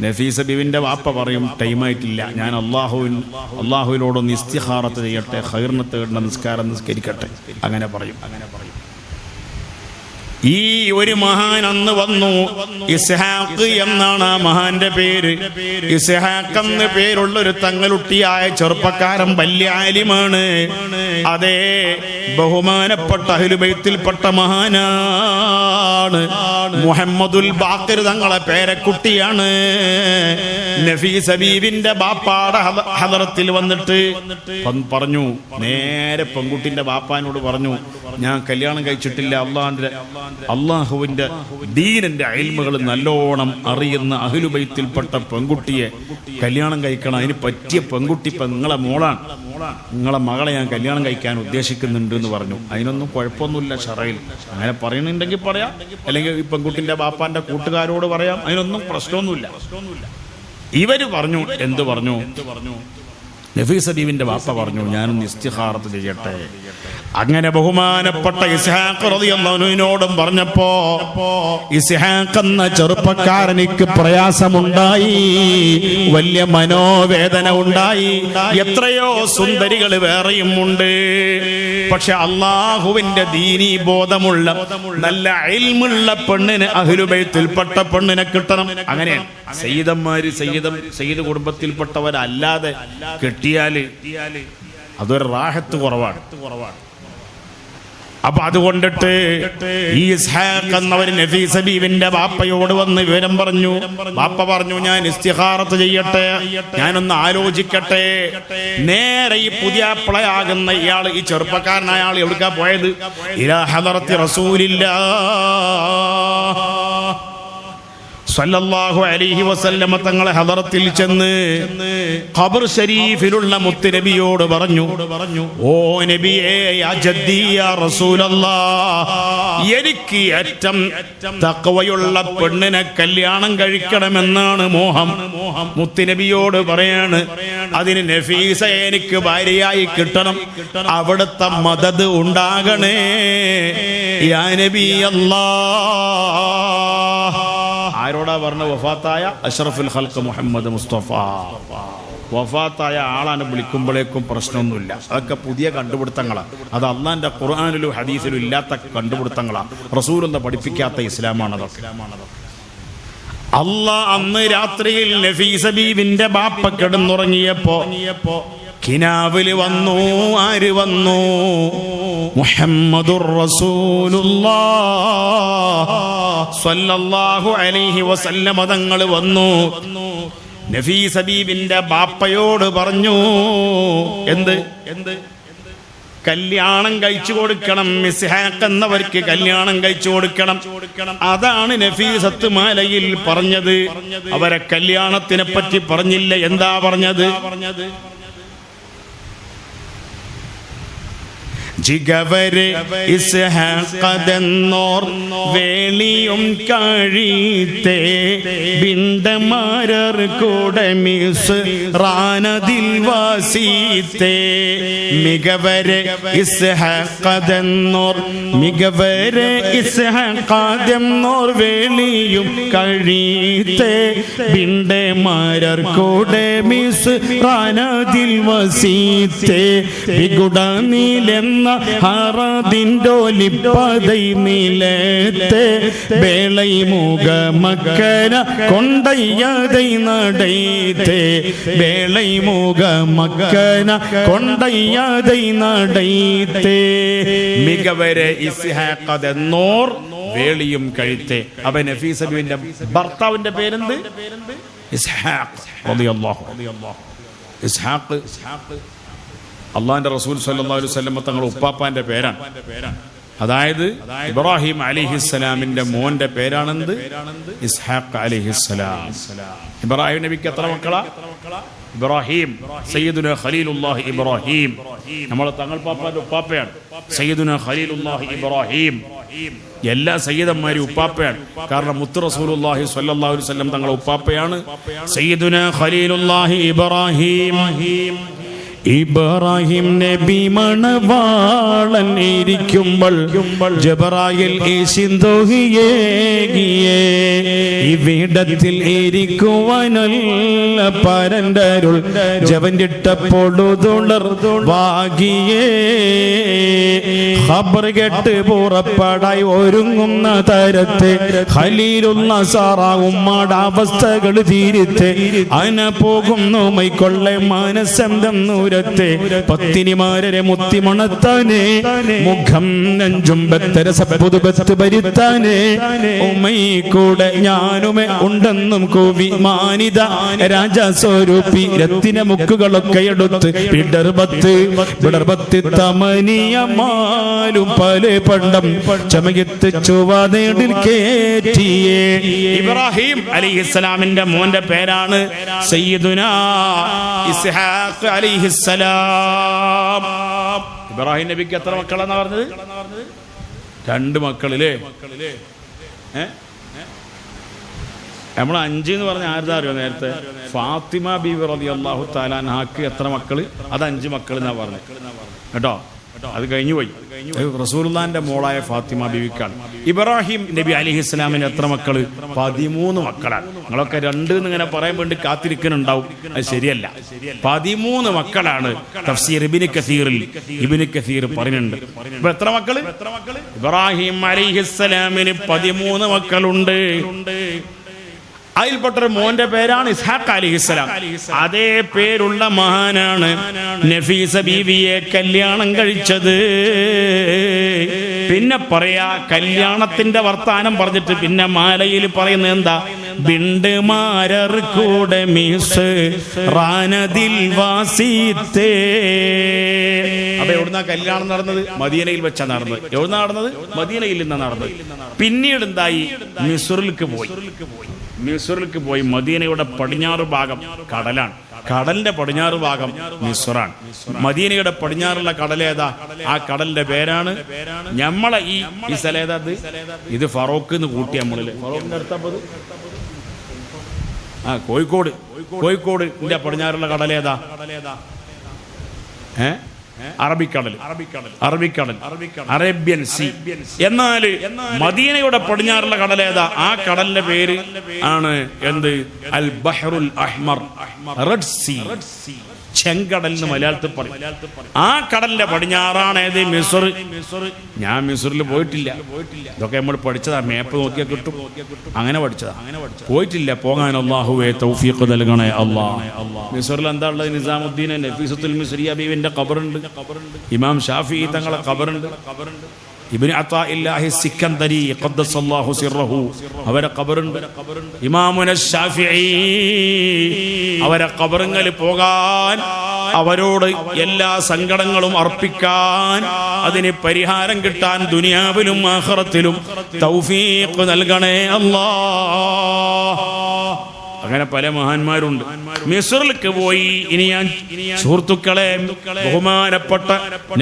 നഫീസ ബീവിന്റെ വാപ്പ പറയും, ടൈമായിട്ടില്ല, ഞാൻ അള്ളാഹുവിനോടൊന്ന് ഇസ്തിഖാറത്ത് ചെയ്യട്ടെ, ഖൈറിനെ തേടുന്ന നിസ്കാരം നിസ്കരിക്കട്ടെ, അങ്ങനെ പറയും. ഈ ഒരു മഹാൻ അന്ന് വന്നു. ഇസ്ഹാഖ് എന്നാണ് ആ മഹാന്റെ പേര്. ഇസ്ഹാഖ് എന്ന് പേരുള്ള ഒരു തങ്ങളുട്ടിയായ ചെറുപ്പക്കാരൻ വലിയ ആലിമാണ്. അതേ, ബഹുമാനപ്പെട്ട അഹ്ലുബൈത്തിൽപ്പെട്ട മഹാനാണ്. മുഹമ്മദുൽ ബാഖിർ തങ്ങളെ പേരക്കുട്ടിയാണ്. നഫീസ ബീവിന്റെ ബാപ്പാടെ ഹദറത്തിൽ വന്നിട്ട് പറഞ്ഞു, നേരെ പെൺകുട്ടിന്റെ ബാപ്പാനോട് പറഞ്ഞു, ഞാൻ കല്യാണം കഴിച്ചിട്ടില്ല, അള്ളാഹുവിന്റെ ദീനിന്റെ ഇൽമുകൾ നല്ലോണം അറിയുന്ന അഹ്ലുബൈത്തിൽപ്പെട്ട പെൺകുട്ടിയെ കല്യാണം കഴിക്കണം. അതിന് പറ്റിയ പെൺകുട്ടി ഇപ്പൊ നിങ്ങളെ മോളാണ്, നിങ്ങളെ മകളെ ഞാൻ കല്യാണം കഴിക്കാൻ ഉദ്ദേശിക്കുന്നുണ്ട് എന്ന് പറഞ്ഞു. അതിനൊന്നും കുഴപ്പമൊന്നുമില്ല ശറയിൽ. അങ്ങനെ പറയുന്നുണ്ടെങ്കിൽ പറയാം, അല്ലെങ്കിൽ ഈ പെൺകുട്ടിന്റെ ബാപ്പാന്റെ കൂട്ടുകാരോട് പറയാം, അതിനൊന്നും പ്രശ്നമൊന്നുമില്ല. ഇവര് പറഞ്ഞു, എന്ത് പറഞ്ഞു? നഫീസ ബീവിന്റെ ബാപ്പ പറഞ്ഞു, ഞാനൊന്ന് ഇസ്തിഖാറത്ത് ചെയ്യട്ടെ. അങ്ങനെ ബഹുമാനപ്പെട്ട ഇസ്ഹാഖ് റളിയല്ലാഹു അൻഹുവിനോടും പറഞ്ഞപ്പോ ഇസ്ഹാഖ് എന്ന ചെറുപ്പക്കാരനിക്ക് പ്രയാസമുണ്ടായി, വലിയ മനോവേദന ഉണ്ടായി. എത്രയോ സുന്ദരികൾ വേറെയും ഉണ്ട്, പക്ഷെ അള്ളാഹുവിന്റെ ദീനീ ബോധമുള്ള നല്ല ഇൽമുള്ള പെണ്ണിന്, അഹ്ലുബൈത്തിൽപ്പെട്ട പെണ്ണിനെ കിട്ടണം. അങ്ങനെയാണ് സയ്യിദ് കുടുംബത്തിൽപ്പെട്ടവരല്ലാതെ കിട്ടിയാല് അതൊരു റാഹത്ത് കുറവാണ്. അപ്പൊ അതുകൊണ്ടിട്ട് ഈ ഇസ്ഹാഖ് എന്നവര് നഫീസ ബീവിന്റെ ബാപ്പയോട് വന്ന് വിവരം പറഞ്ഞു. ബാപ്പ പറഞ്ഞു, ഞാൻ ഇസ്തിഖാറത്ത് ചെയ്യട്ടെ, ഞാനൊന്ന് ആലോചിക്കട്ടെ. നേരെ ഈ പുതിയാപ്പിളയാകുന്ന ഇയാൾ, ഈ ചെറുപ്പക്കാരനായ ആൾ എവിടേക്കാ പോയത്? ഇലാ ഹദറത്തി റസൂലില്ലാഹ് സല്ലല്ലാഹു അലൈഹി വസല്ലമ തങ്ങളെ ഹദറത്തിൽ ചെന്ന് ഖബർ ശരീഫിലുള്ള മുത്തുനബിയോട് പറഞ്ഞു, ഓ നബിയേ, യാ ജദ്ദി യാ റസൂലല്ലാഹ്, എനിക്ക് ഏറ്റവും തഖ്വയുള്ള പെണ്ണിനെ കല്യാണം കഴിക്കണമെന്നാണ് മോഹം. മുത്തുനബിയോട് പറയാണ്, അതിന് നഫീസ എനിക്ക് ഭാര്യയായി കിട്ടണം, അവിടുത്തെ മദദ് ഉണ്ടാകണേ യാ നബി അല്ലാഹ്. ആരോടാ പറഞ്ഞ? വഫാത്തായ അഷ്റഫുൽ ഖൽഖ് മുഹമ്മദ് മുസ്തഫ. വഫാത്തായ ആളാണ് വിളിക്കുമ്പോഴേക്കും പ്രശ്നമൊന്നുമില്ല. അതൊക്കെ പുതിയ കണ്ടുപിടുത്തങ്ങളാണ്. അത് അള്ളാന്റെ ഖുർആനിലും ഹദീസിലും ഇല്ലാത്ത കണ്ടുപിടുത്തങ്ങളാണ്. റസൂലൊന്നും പഠിപ്പിക്കാത്ത ഇസ്ലാമാണ് അതൊക്കെ. അള്ളാഹ് അന്ന് രാത്രിയിൽ നഫീസ ബീവിന്റെ ബാപ്പ കിടന്നുറങ്ങിയപ്പോ കിനാവില് വന്നു. ആര് വന്നു? മുഹമ്മദുർ റസൂലുള്ളാഹ് സ്വല്ലല്ലാഹു അലൈഹി വസല്ലം തങ്ങൾ വന്നു. നഫീസ ബീവിന്റെ ബാപ്പയോട് പറഞ്ഞു, എന്ത്? കല്യാണം കഴിച്ചു കൊടുക്കണം, ഇസ്ഹാഖ് എന്നവർക്ക് കല്യാണം കഴിച്ചു കൊടുക്കണം. അതാണ് നഫീസത്ത് മാലയിൽ പറഞ്ഞത്. അവരെ കല്യാണത്തിനെ പറ്റി പറഞ്ഞില്ല. എന്താ പറഞ്ഞത്? ചികവരെ ഇസ്ഹാഖെന്നോർ വേളിയും കഴിത്തേ ബിണ്ടമാരർ കൂടെ മിസ്റാനതിൽ വാസിത്തേ മികവരെ ഇസ്ഹാഖെന്നോർ മികവരെ ഇസ്ഹാഖെന്നോർ വേളിയും കഴിത്തേ ബിണ്ടമാരർ കൂടെ മിസ്റാനതിൽ വസിത്തേ വിഗുഡനിലെന്ന ഹറദിൻഡോലിപ്പതൈ നിലത്തെ വേളൈ മുഖ മക്കന കൊണ്ടയ്യതൈ നടൈത്തേ വേളൈ മുഖ മക്കന കൊണ്ടയ്യതൈ നടൈത്തേ മികവരെ ഇസ്ഹാഖെന്നോർ വേളിയും കഴിത്തേ. അപ്പൊ നഫീസ ബീവിന്റെ ഭർത്താവിന്റെ പേരെന്ത്? ഇസ്ഹാഖ് റളിയല്ലാഹു അൻഹു. ഇസ്ഹാഖ് അള്ളാഹിന്റെ റസൂൽ സല്ലല്ലാഹു അലൈഹി വസല്ലം തങ്ങളുടെ ഉപ്പാപ്പാന്റെ പേരാണ്. അതായത് ഇബ്രാഹിം അലൈഹിസ്സലാമിന്റെ മോന്റെ പേരാണെന്ത്? ഇസ്ഹാഖ് അലൈഹിസ്സലാം. ഇബ്രാഹിം നബിക്ക് എത്ര മക്കളാ? ഇബ്രാഹിം സയ്യിദുന ഖലീലുല്ലാഹി ഇബ്രാഹിം. നമ്മളെ തങ്ങൾ പാപ്പാന്റെ ഉപ്പാപ്പയാണ് സയ്യിദുന ഖലീലുല്ലാഹി ഇബ്രാഹിം. എല്ലാ സയ്യിദന്മാരും ഉപ്പാപ്പയാണ്. കാരണം മുത്ത് റസൂലുള്ളാഹി സ്വല്ലല്ലാഹു അലൈഹി വസല്ലം തങ്ങളുടെ ഉപ്പാപ്പയാണ് സയ്യിദുന ഖലീലുല്ലാഹി ഇബ്രാഹിം. ഇബ്രാഹിം നബി മണവാളൻ ഇരിക്കുമ്പോൾ ജബറായിൽ ഈശിന്തോഹിയേകിയേ ഇവിടത്തിൽ ഇരിക്കുവാനല്ല പരണ്ടരുൾ ജവന്റിട്ടപ്പോഴുതുളർ വാകിയേ ഖബർ കെട്ട് പുറപ്പെടായി ഒരുങ്ങുന്ന തരത്തെ ഖലീലുള്ള സാറാ ഉമ്മാടെ അവസ്ഥകൾ തീരുത്തെ അന പോകുന്നു മൈക്കൊള്ളെ മനസ്സെന്തം പത്തിനിമാരെ മുത്തിമണത്താനേ മുഖം നെഞ്ചും ബത്തര സപ്പുതു ബത്ത് ഭരിത്താനേ ഉമ്മൈ കൂടെ ഞാനുമേ ഉണ്ടെന്നും കൂവി മാനിത രാജസ്വരൂപി രത്തിന മുക്കുകളൊക്കെ എടുത്ത് പിടർബത്ത് തമനിയമാലും പല പണ്ടം ചമയത്ത് ചുവതേടിൽ കേറ്റിയേ. ഇബ്രാഹിം അലൈഹിസ്സലാമിന്റെ മോന്റെ പേരാണ് സയ്യിദുനാ ഇസ്ഹാഖ് അലൈഹിസ്സലാം. ഇബ്രാഹിം നബിക്ക് എത്ര മക്കളാണ് പറഞ്ഞത്? 2 മക്കളില്ലേ? നമ്മൾ 5 എന്ന് പറഞ്ഞ ആരുടെ അറിയോ? നേരത്തെ ഫാത്തിമ ബീവി റളിയല്ലാഹു തആല അൻഹാക്ക് എത്ര മക്കള്? അത് 5 മക്കൾ എന്നാ പറഞ്ഞത് കേട്ടോ. അത് കഴിഞ്ഞു പോയി. റസൂലുള്ളാഹിന്റെ മോളായ ഫാത്തിമ ബീവിക്കാണ്. ഇബ്രാഹിം നബി അലൈഹിസ്സലാമിന് എത്ര മക്കള്? 13 മക്കളാണ്. നിങ്ങളൊക്കെ 2 ഇങ്ങനെ പറയാൻ വേണ്ടി കാത്തിരിക്കുന്നുണ്ടാവും. അത് ശരിയല്ല. 13 മക്കളാണ്. തഫ്സീർ ഇബ്നു കസീർ പറയുന്നുണ്ട്. ഇപ്പൊ എത്ര മക്കള്? ഇബ്രാഹിം അലൈഹിസ്സലാമിന് 13 മക്കളുണ്ട്. അതിൽപ്പെട്ടൊരു മോന്റെ പേരാണ് ഇസ്ഹാഖ് അലൈഹിസ്സലാം. അതേ പേരുള്ള മഹാനാണ് നഫീസ ബീവിയെ കല്യാണം കഴിച്ചത്. പിന്നെ പറയാ കല്യാണത്തിന്റെ വർത്താനം പറഞ്ഞിട്ട് പിന്നെ മാലയിൽ പറയുന്നത് എന്താ? ബിണ്ടുമാരർ കൂടെ മിസ് റാനദിൽ വാസിത്തേ. അപ്പൊ എവിടുന്നാ കല്യാണം നടന്നത്? മദീനയിൽ വെച്ചാ നടന്നത്. എവിടുന്നാ നടന്നത്? മദീനയിൽ നിന്നാ നടന്നത്. പിന്നീട് എന്തായി? മിസ്റിലേക്ക് പോയി. മദീനയുടെ പടിഞ്ഞാറ് ഭാഗം കടലാണ്. കടലിന്റെ പടിഞ്ഞാറ് ഭാഗം മിസ്റാണ്. മദീനയുടെ പടിഞ്ഞാറുള്ള കടലേതാ? ആ കടലിന്റെ പേരാണ് നമ്മളെ ഈ സ്ഥലം ഏതാ? ഇത് ഫറോക്ക് എന്ന് കൂട്ടി നമ്മളില്. ഫറോക്കിന്റെ അടുത്തത് കോഴിക്കോടിന്റെ പടിഞ്ഞാറുള്ള കടലേതാ? അറബിക്കടൽ, അറേബ്യൻ സീ. എന്നാൽ മദീനയുടെ പടിഞ്ഞാറുള്ള കടലേതാ? ആ കടലിന്റെ പേര് ആണ് എന്ത്? അൽ ബഹ്റുൽ അഹ്മർ, റെഡ് സീ. ചെങ്കടൽ എന്ന് മലയാളത്തിൽ പറയും. ആ കടലിന്റെ പടിഞ്ഞാറാണ് ഏത്? മിസ്ർ. ഞാൻ മിസ്റിൽ പോയിട്ടില്ല. ഇതൊക്കെ നമ്മൾ പഠിച്ചതാ. മേപ്പ് നോക്കിയാൽ കിട്ടും. അങ്ങനെ പഠിച്ചതാ. പോയിട്ടില്ല. പോകാൻ അല്ലാഹുവേ തൗഫീഖ് നൽകണേ അല്ലാഹ്. മിസ്റിൽ എന്താ ഉള്ളത്? നിസാമുദ്ദീൻ നഫീസത്തുൽ മിസ്രിയ ബീവിന്റെ ഖബറുണ്ട്. ഇമാം ഷാഫിഈ തങ്ങളെ ഖബറുണ്ട്. ഇബ്നു അത്താഇല്ലാഹി സിക്കന്ദരി ഖദ്ദസല്ലാഹു സിർറഹു അവരെ ഖബറുണ്ട്. ഇമാമുന ശാഫിഈ അവരെ ഖബറുകളിൽ പോകാൻ, അവരോട് എല്ലാ സങ്കടങ്ങളും അർപ്പിക്കാൻ, അതിന് പരിഹാരം കിട്ടാൻ ദുനിയാവിലും ആഖിറത്തിലും തൗഫീഖ് നൽകണേ അല്ലാഹ്. അങ്ങനെ പല മഹാന്മാരുണ്ട്. മിസ്റിലേക്ക് പോയി. ഇനി ഞാൻ സുഹൃത്തുക്കളെ, ബഹുമാനപ്പെട്ട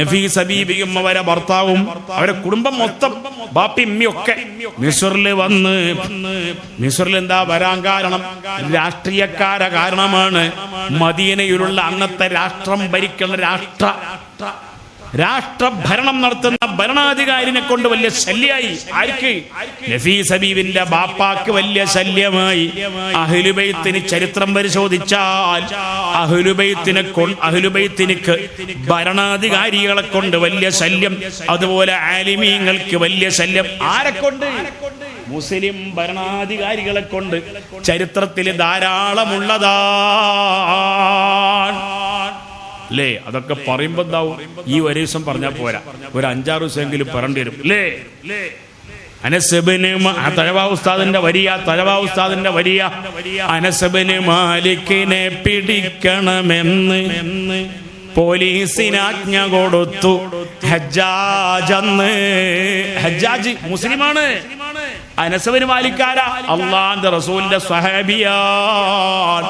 നഫീസ ബീബിയും അവരെ ഭർത്താവും അവരെ കുടുംബം മൊത്തം ബാപ്പിയും ഒക്കെ മിസ്റിൽ വന്ന്, മിസ്റിൽ എന്താ വരാൻ കാരണം? രാഷ്ട്രീയക്കാര കാരണമാണ്. മദീനയിലുള്ള അന്നത്തെ രാഷ്ട്രം ഭരിക്കുന്ന രാഷ്ട്രഭരണം നടത്തുന്ന ഭരണാധികാരിനെ കൊണ്ട് വലിയ ശല്യമായി. ആർക്ക്? നഫീസ ബീവിന്റെ ബാപ്പാക്ക് വലിയ ശല്യമായി. അഹ്ലുബൈത്തിന് ചരിത്രം പരിശോധിച്ചാൽ അഹ്ലുബൈത്തിനിക്ക് ഭരണാധികാരികളെ കൊണ്ട് വലിയ ശല്യം, അതുപോലെ ആലിമീങ്ങൾക്ക് വലിയ ശല്യം. ആരെക്കൊണ്ട്? മുസ്ലിം ഭരണാധികാരികളെ കൊണ്ട് ചരിത്രത്തിൽ ധാരാളമുള്ളതാണ് അല്ലേ? അതൊക്കെ പറയുമ്പോ എന്താവും? ഈ ഒരു ദിവസം പറഞ്ഞാൽ പോരാ, ഒരു 5-6 ദിവസമെങ്കിലും പറയേണ്ടി വരും അല്ലേ? അനസ്ബിന് തഴവാ ഉസ്താദിന്റെ വരിയ അനസ്ബിന് മാലിക്കിനെ പിടിക്കണമെന്ന് പോലീസിനാജ്ഞ കൊടുത്തു ഹജ്ജാജ് മുസ്ലിമാണ്. അനസ് മാലിക്കാര അള്ളാന്റെ റസൂലിന്റെ സ്വഹാബിയാൻ.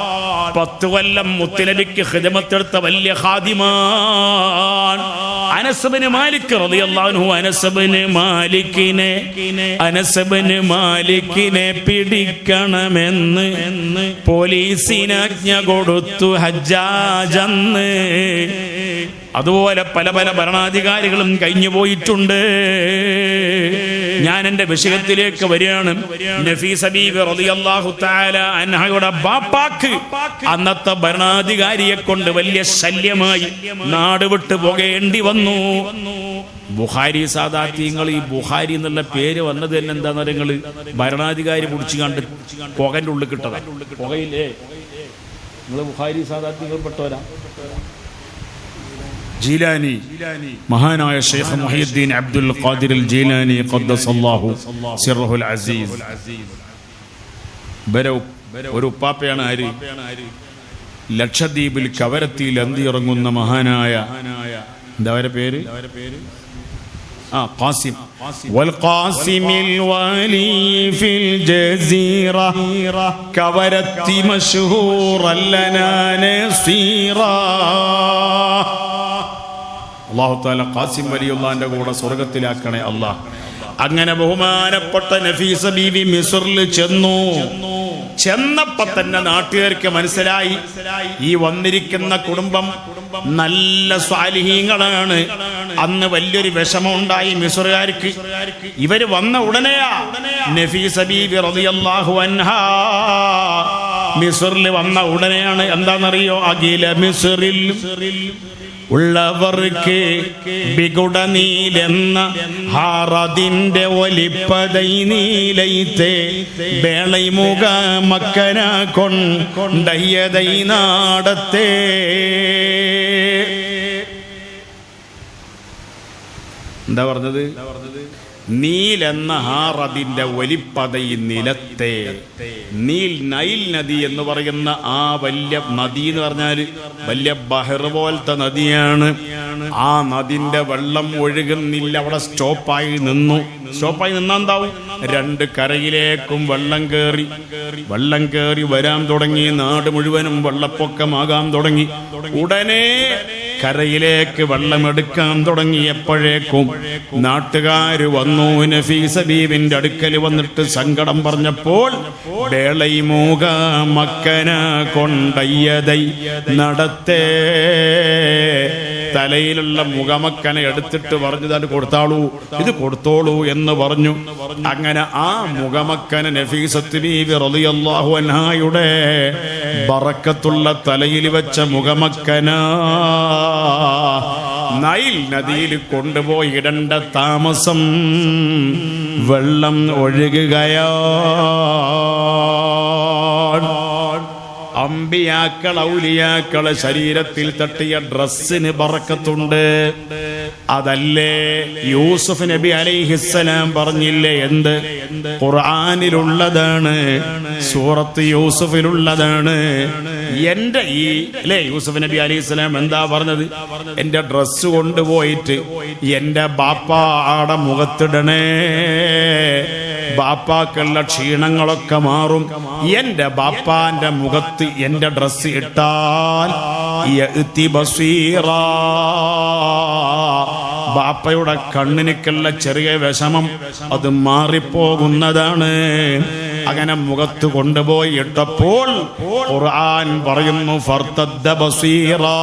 10 കൊല്ലം മുത്തുനബിക്ക് ഖിദ്മത്തെടുത്ത വലിയ ഖാദിമാൻ അനസ് മാലിക് റളിയല്ലാഹു അൻഹു. അനസ് മാലിക്കിനെ പിടിക്കണമെന്ന് പോലീസിനാജ്ഞ കൊടുത്തു ഹജ്ജാജന്ന്. അതുപോലെ പല പല ഭരണാധികാരികളും കഴിഞ്ഞു പോയിട്ടുണ്ട്. ഞാൻ എൻ്റെ വിഷയത്തിലേക്ക് വരികയാണ്. നഫീസ ബീവി റളിയല്ലാഹു തആല അൻഹയുടെ ബാപ്പാക്ക് അന്നത്തെ ഭരണാധികാരിയെ കൊണ്ട് വലിയ ശല്യമായി, നാട് വിട്ടു പോകേണ്ടി വന്നു. ബുഖാരി സാദാത്യങ്ങൾ, ഈ ബുഖാരി എന്നുള്ള പേര് വന്നത് തന്നെ എന്താന്ന് പറയുന്നത്? ഭരണാധികാരി പിടിച്ചു കണ്ട് പുകൻ്റെ ഉള്ളിൽ കിട്ടതാ. പുകയില്ലേ? നിങ്ങൾ ബുഖാരി സാദാത്യങ്ങൾ പെട്ടവരാ? ജീലാനി, മഹാനായ ഷെയ്ഖ് മുഹയ്യിദ്ദീൻ അബ്ദുൽ ഖാദിർ അൽ ജീലാനി ഖദ്ദസല്ലാഹു സിർറുൽ അസീസ്. ഒരു ഉപ്പാപ്പയാണ്. ആര്? ലക്ഷദ്വീപിൽ കവരത്തിയിൽ അന്തിയിറങ്ങുന്ന മഹാനായ, എന്താ അവരുടെ പേര്? ഖാസിം. വൽഖാസിമിൽ വാലി ഫിൽ ജസീറ കവരത്തി മശ്ഹൂറൻ ലനാ നസീറ. അല്ലാഹു തആല ഖാസിം വലിയുള്ളാന്റെ കൂടെ സ്വർഗ്ഗത്തിലാക്കണേ അല്ലാഹ്. അങ്ങനെ ബഹുമാനപ്പെട്ട നഫീസ ബീവി മിസ്റിൽ ചെന്നപ്പോ തന്നെ നാട്ടുകാർക്ക് മനസ്സിലായി ഈ വന്നിരിക്കുന്ന കുടുംബം നല്ല സ്വാലിഹീങ്ങളാണ്. അന്ന് വലിയൊരു വിഷമം ഉണ്ടായി മിസ്റുകാർക്ക്. ഇവര് വന്ന ഉടനെയാ നഫീസ ബീവി റളിയല്ലാഹു അൻഹാ മിസ്റിൽ വന്ന ഉടനെയാണ് എന്താണെന്നറിയോ? അഖില മിസ്റിൽ ഉള്ളവർക്ക് ബിഗുട നീലെന്ന ഹാറതിന്റെ ഒലിപ്പതൈ നീലൈത്തെ വേളൈമുഖ മക്കന കൊണ്ടയ്യതൈ നാടത്തെ. എന്താ പറഞ്ഞത്? നീലെന്ന ഹാറതിന്റെ ഒലിപ്പതൈ നിലത്തെ. നൈൽ നദി എന്ന് പറയുന്ന ആ വലിയ നദി എന്ന് പറഞ്ഞാൽ വലിയ ബഹർ പോലത്തെ നദിയാണ്. ആ നദിന്റെ വെള്ളം ഒഴുകുന്നില്ല, അവിടെ സ്റ്റോപ്പായി നിന്നാണ്ടാവും. 2 കരയിലേക്കും വെള്ളം കയറി വരാൻ തുടങ്ങി. നാട് മുഴുവനും വെള്ളപ്പൊക്കമാകാൻ തുടങ്ങി. ഉടനെ കരയിലേക്ക് വെള്ളമെടുക്കാൻ തുടങ്ങിയപ്പോഴേക്കും നാട്ടുകാർ വന്നു. നഫീസ ബീവിന്റെ അടുക്കൽ വന്നിട്ട് സങ്കടം പറഞ്ഞപ്പോൾ വേളൈമൂക മക്കന കൊണ്ടയ്യതൈ നടത്തേ, തലയിലുള്ള മുഖമക്കന എടുത്തിട്ട് പറഞ്ഞു തന്നെ ഇത് കൊടുത്തോളൂ എന്ന് പറഞ്ഞു. അങ്ങനെ ആ മുഖമക്കന നഫീസത്ത് ബീവി റളിയല്ലാഹു അൻഹായുടെ ബറക്കത്തുള്ള തലയിൽ വെച്ച മുഖമക്കന നൈൽ നദിയിൽ കൊണ്ടുപോയി ഇടേണ്ട താമസം വെള്ളം ഒഴുകുകയാണ്. അമ്പിയാക്കൾ ഔലിയാക്കളെ ശരീരത്തിൽ തട്ടിയ ഡ്രസ്സിന് ബറക്കത്തുണ്ട്. അതല്ലേ യൂസുഫ് നബി അലൈഹിസ്സലാം പറഞ്ഞില്ലേ എന്ത്? ഖുർആനിലുള്ളതാണ്, സൂറത്ത് യൂസുഫിലുള്ളതാണ്. എന്റെ ഈ അല്ലേ യൂസുഫ് നബി അലൈഹിസ്സലാം എന്താ പറഞ്ഞത്? എന്റെ ഡ്രസ്സ് കൊണ്ടുപോയിട്ട് എന്റെ ബാപ്പാടെ മുഖത്തിടണേ, ബാപ്പാക്കുള്ള ക്ഷീണങ്ങളൊക്കെ മാറും. എന്റെ ബാപ്പാന്റെ മുഖത്ത് എന്റെ ഡ്രസ്സ് ഇട്ടാൽ യഅ്തി ബസീറാ, ബാപ്പയുടെ കണ്ണിനുക്കുള്ള ചെറിയ വിഷമം അത് മാറിപ്പോകുന്നതാണ്. അങ്ങനെ മുഖത്ത് കൊണ്ടുപോയി ഇട്ടപ്പോൾ ഖുർആൻ പറയുന്നു ഫർതദ്ദ ബസീറാ,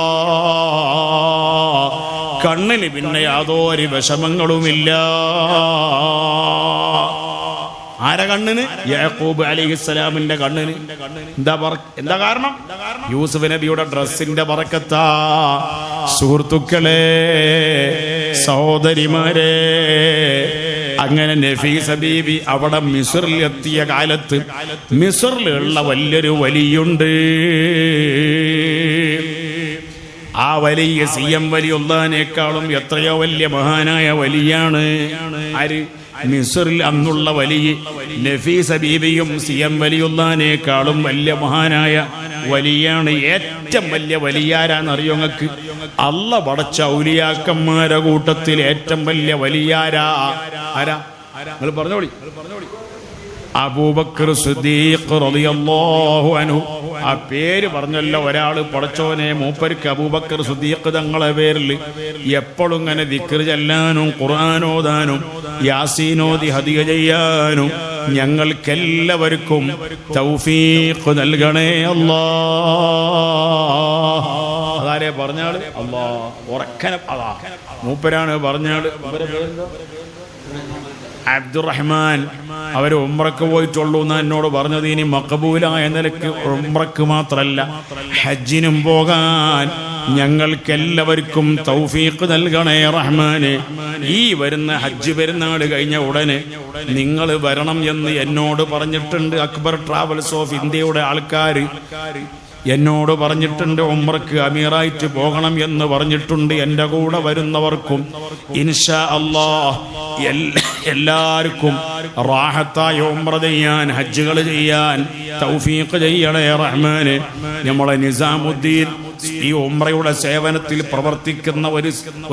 കണ്ണിന് പിന്നെ യാതൊരു വിഷമങ്ങളുമില്ല. ആരെ കണ്ണിന്? യാക്കൂബ് അലൈഹിസ്സലാമിന്റെ കണ്ണിന്. എന്താ കാരണം? യൂസുഫ് നബിയുടെ ഡ്രസ്സിന്റെ ബറക്കത്താ. സുഹൃത്തുക്കളെ, സഹോദരിമാരെ, അങ്ങനെ നഫീസ ബീവി അവിടെ മിസ്റിൽ എത്തിയ കാലത്ത് മിസ്റിലുള്ള വലിയൊരു വലിയുണ്ട്. ആ വലിയ സിയം വലിയുള്ളതിനേക്കാളും എത്രയോ വലിയ മഹാനായ വലിയാണ്. ആര്? മിസ്റിൽ അന്നുള്ള വലിയ നഫീസ ബീവിയും സിയം വലിയുള്ളതിനേക്കാളും വലിയ മഹാനായ വലിയാണ്. ഏറ്റവും വലിയ വലിയാരാന്നറിയോ നിങ്ങൾക്ക്? അള്ള പടച്ച ഔലിയാക്കന്മാരെ കൂട്ടത്തിൽ ഏറ്റവും വലിയ വലിയാരാ? ആരാ? നിങ്ങൾ പറഞ്ഞോളി. അബൂബക്കർ സിദ്ദീഖ് റളിയല്ലാഹു അൻഹു. ആ പേര് പറഞ്ഞല്ലോ ഒരാള്. പടച്ചോനെ, മൂപ്പർക്ക് അബൂബക്കർ സിദ്ദീഖ് തങ്ങളെ പേരിൽ എപ്പോഴും ഇങ്ങനെ ദിക്ർ ചെല്ലാനും ഖുർആൻ ഓതാനും യാസീനോദി ഹദിയ ചെയ്യാനും ഞങ്ങൾക്കെല്ലാവർക്കും തൗഫീഖ് നൽകണേ അല്ലാഹ്. അതാരെ പറഞ്ഞാള്? അല്ലാഹ് ഉറക്കനെ അതാ മൂപ്പരാണ് പറഞ്ഞാള്. അബ്ദുറഹ്മാൻ. അവർ ഉംറക്ക് പോയിട്ടുള്ളൂ എന്നാ എന്നോട് പറഞ്ഞത്. ഇനി മഖബൂലായ നിലക്ക് ഉംറക്ക് മാത്രല്ല ഹജ്ജിനും പോകാൻ ഞങ്ങൾക്കെല്ലാവർക്കും തൗഫീഖ് നൽകണേ റഹ്മാനെ. ഈ വരുന്ന ഹജ്ജ് പെരുന്നാൾ കഴിഞ്ഞ ഉടനെ നിങ്ങൾ വരണം എന്ന് എന്നോട് പറഞ്ഞിട്ടുണ്ട്. അക്ബർ ട്രാവൽസ് ഓഫ് ഇന്ത്യയുടെ ആൾക്കാർ എന്നോട് പറഞ്ഞിട്ടുണ്ട്. ഉംറക്ക് അമീറായിട്ട് പോകണം എന്ന് പറഞ്ഞിട്ടുണ്ട്. എൻ്റെ കൂടെ വരുന്നവർക്കും ഇൻഷാ അല്ലാഹ് എല്ലാവർക്കും റാഹത്തായ ഉംറ ചെയ്യാൻ, ഹജ്ജുകൾ ചെയ്യാൻ തൗഫീഖ് ചെയ്യണേ റഹ്മാനെ. നമ്മളെ നിസാമുദ്ദീൻ ഈ ഉംറയുടെ സേവനത്തിൽ പ്രവർത്തിക്കുന്ന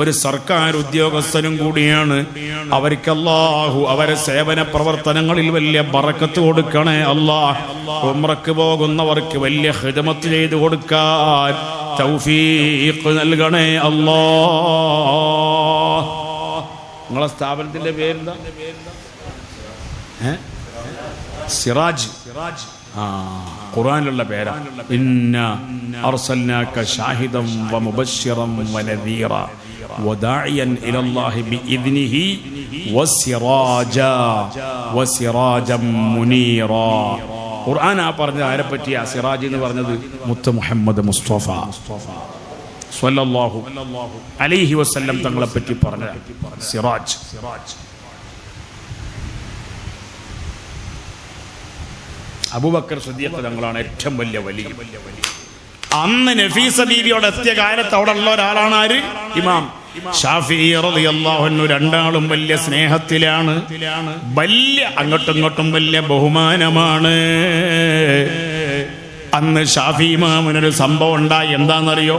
ഒരു സർക്കാർ ഉദ്യോഗസ്ഥനും കൂടിയാണ്. അവർക്ക് അല്ലാഹു അവരെ സേവന പ്രവർത്തനങ്ങളിൽ വലിയ ബറക്കത്ത് കൊടുക്കണേ അല്ലാഹ്. ഉംറക്ക് പോകുന്നവർക്ക് വലിയ ഖിദ്മത്ത് ചെയ്തു കൊടുക്കാൻ തൗഫീഖ് നൽകണേ അല്ലാഹ്. നിങ്ങളെ സ്ഥാപനത്തിന്റെ പേരെന്താ? സിറാജ്. ഖുർആനിലുള്ള പേരാ. ഇന്നാ അർസൽനാക ഷാഹിദൻ വമുബശ്ശിറൻ വനദീറ വദാഇയൻ ഇലല്ലാഹി ബിഇദ്നിഹി വസിറാജൻ മുനീറാ. ഖുർആൻ ആ പറഞ്ഞ ആരെ പറ്റിയാ സിറാജ് എന്ന് പറഞ്ഞത്? മുത്ത് മുഹമ്മദ് മുസ്തഫ സ്വല്ലല്ലാഹു അലൈഹി വസല്ലം തങ്ങളെ പറ്റി പറഞ്ഞ സിറാജ്. അബൂബക്കർ സിദ്ദീഖ് തങ്ങളാണ് ഏറ്റവും വലിയ വലിയ. അന്ന് നഫീസ ബീവിയോട് എത്തിയ കാലത്ത് അവിടെ ഉള്ള ഒരാളാണ് ആര്? ഇമാം ഷാഫിഈ റളിയല്ലാഹു അൻഹു. രണ്ടാളും വലിയ സ്നേഹത്തിലാണ്, വലിയ അങ്ങോട്ടും ഇങ്ങോട്ടും വലിയ ബഹുമാനമാണ്. അന്ന് ഷാഫി ഇമാമിനൊരു സംഭവം ഉണ്ടായി. എന്താണെന്നറിയോ?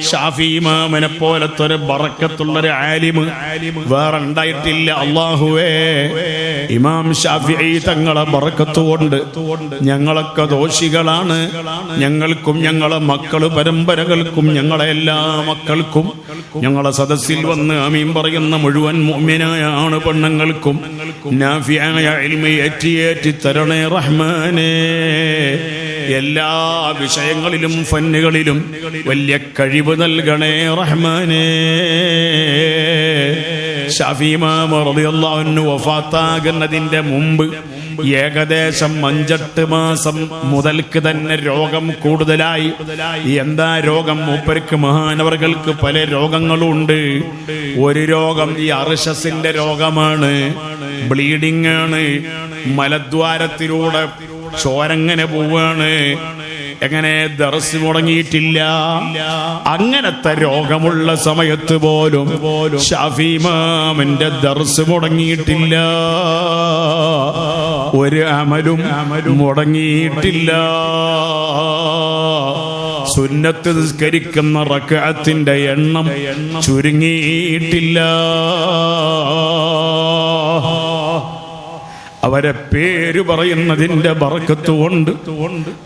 ഷാഫി ഇമാമിനെ പോലത്തെ ഒരു ബറക്കത്തുള്ളൊരു ആലിമ് വേറെ ഉണ്ടായിട്ടില്ല. അല്ലാഹുവേ, ഇമാം ഷാഫിഈ തങ്ങളെ ബറക്കത്ത് കൊണ്ട് ഞങ്ങളൊക്കെ ദോഷികളാണ്. ഞങ്ങൾക്കും ഞങ്ങളെ മക്കള് പരമ്പരകൾക്കും ഞങ്ങളെ എല്ലാ മക്കൾക്കും ഞങ്ങളെ സദസ്സിൽ വന്ന് ആമീൻ പറയുന്ന മുഴുവൻ മുഅ്മിനായ ആണ് പെണ്ണുങ്ങൾക്കും നാഫിയായ ഇൽമ് ഏറ്റി തരണേ റഹ്മാനേ. എല്ലാ വിഷയങ്ങളിലും ഫന്നുകളിലും വലിയ കഴിവ് നൽകണേ റഹ്മാനേ. ഷാഫി ഇമാം റളിയല്ലാഹു അൻഹു വഫാത്താകുന്നതിന്റെ മുമ്പ് ഏകദേശം 5-8 മാസം മുതൽക്ക് തന്നെ രോഗം കൂടുതലായി. എന്താ രോഗം? മൂപ്പർക്ക് മഹാനവർകൾക്ക് പല രോഗങ്ങളുണ്ട്. ഒരു രോഗം ഈ അർശസിന്റെ രോഗമാണ്, ബ്ലീഡിംഗ് ആണ്. മലദ്വാരത്തിലൂടെ ചോരങ്ങനെ പോവാണ്. എങ്ങനെ ദർസ് മുടങ്ങിയിട്ടില്ല. അങ്ങനത്തെ രോഗമുള്ള സമയത്ത് പോലും ഷാഫി ഇമാമിന്റെ ദർസ് മുടങ്ങിയിട്ടില്ല, ഒരു അമലും മുടങ്ങിയിട്ടില്ല. സുന്നത്ത് നിസ്കരിക്കുന്ന റക്അത്തിന്റെ എണ്ണം ചുരുങ്ങിയിട്ടില്ല. അവരെ പേര് പറയുന്നതിന്റെ ബർക്കത്ത് കൊണ്ട്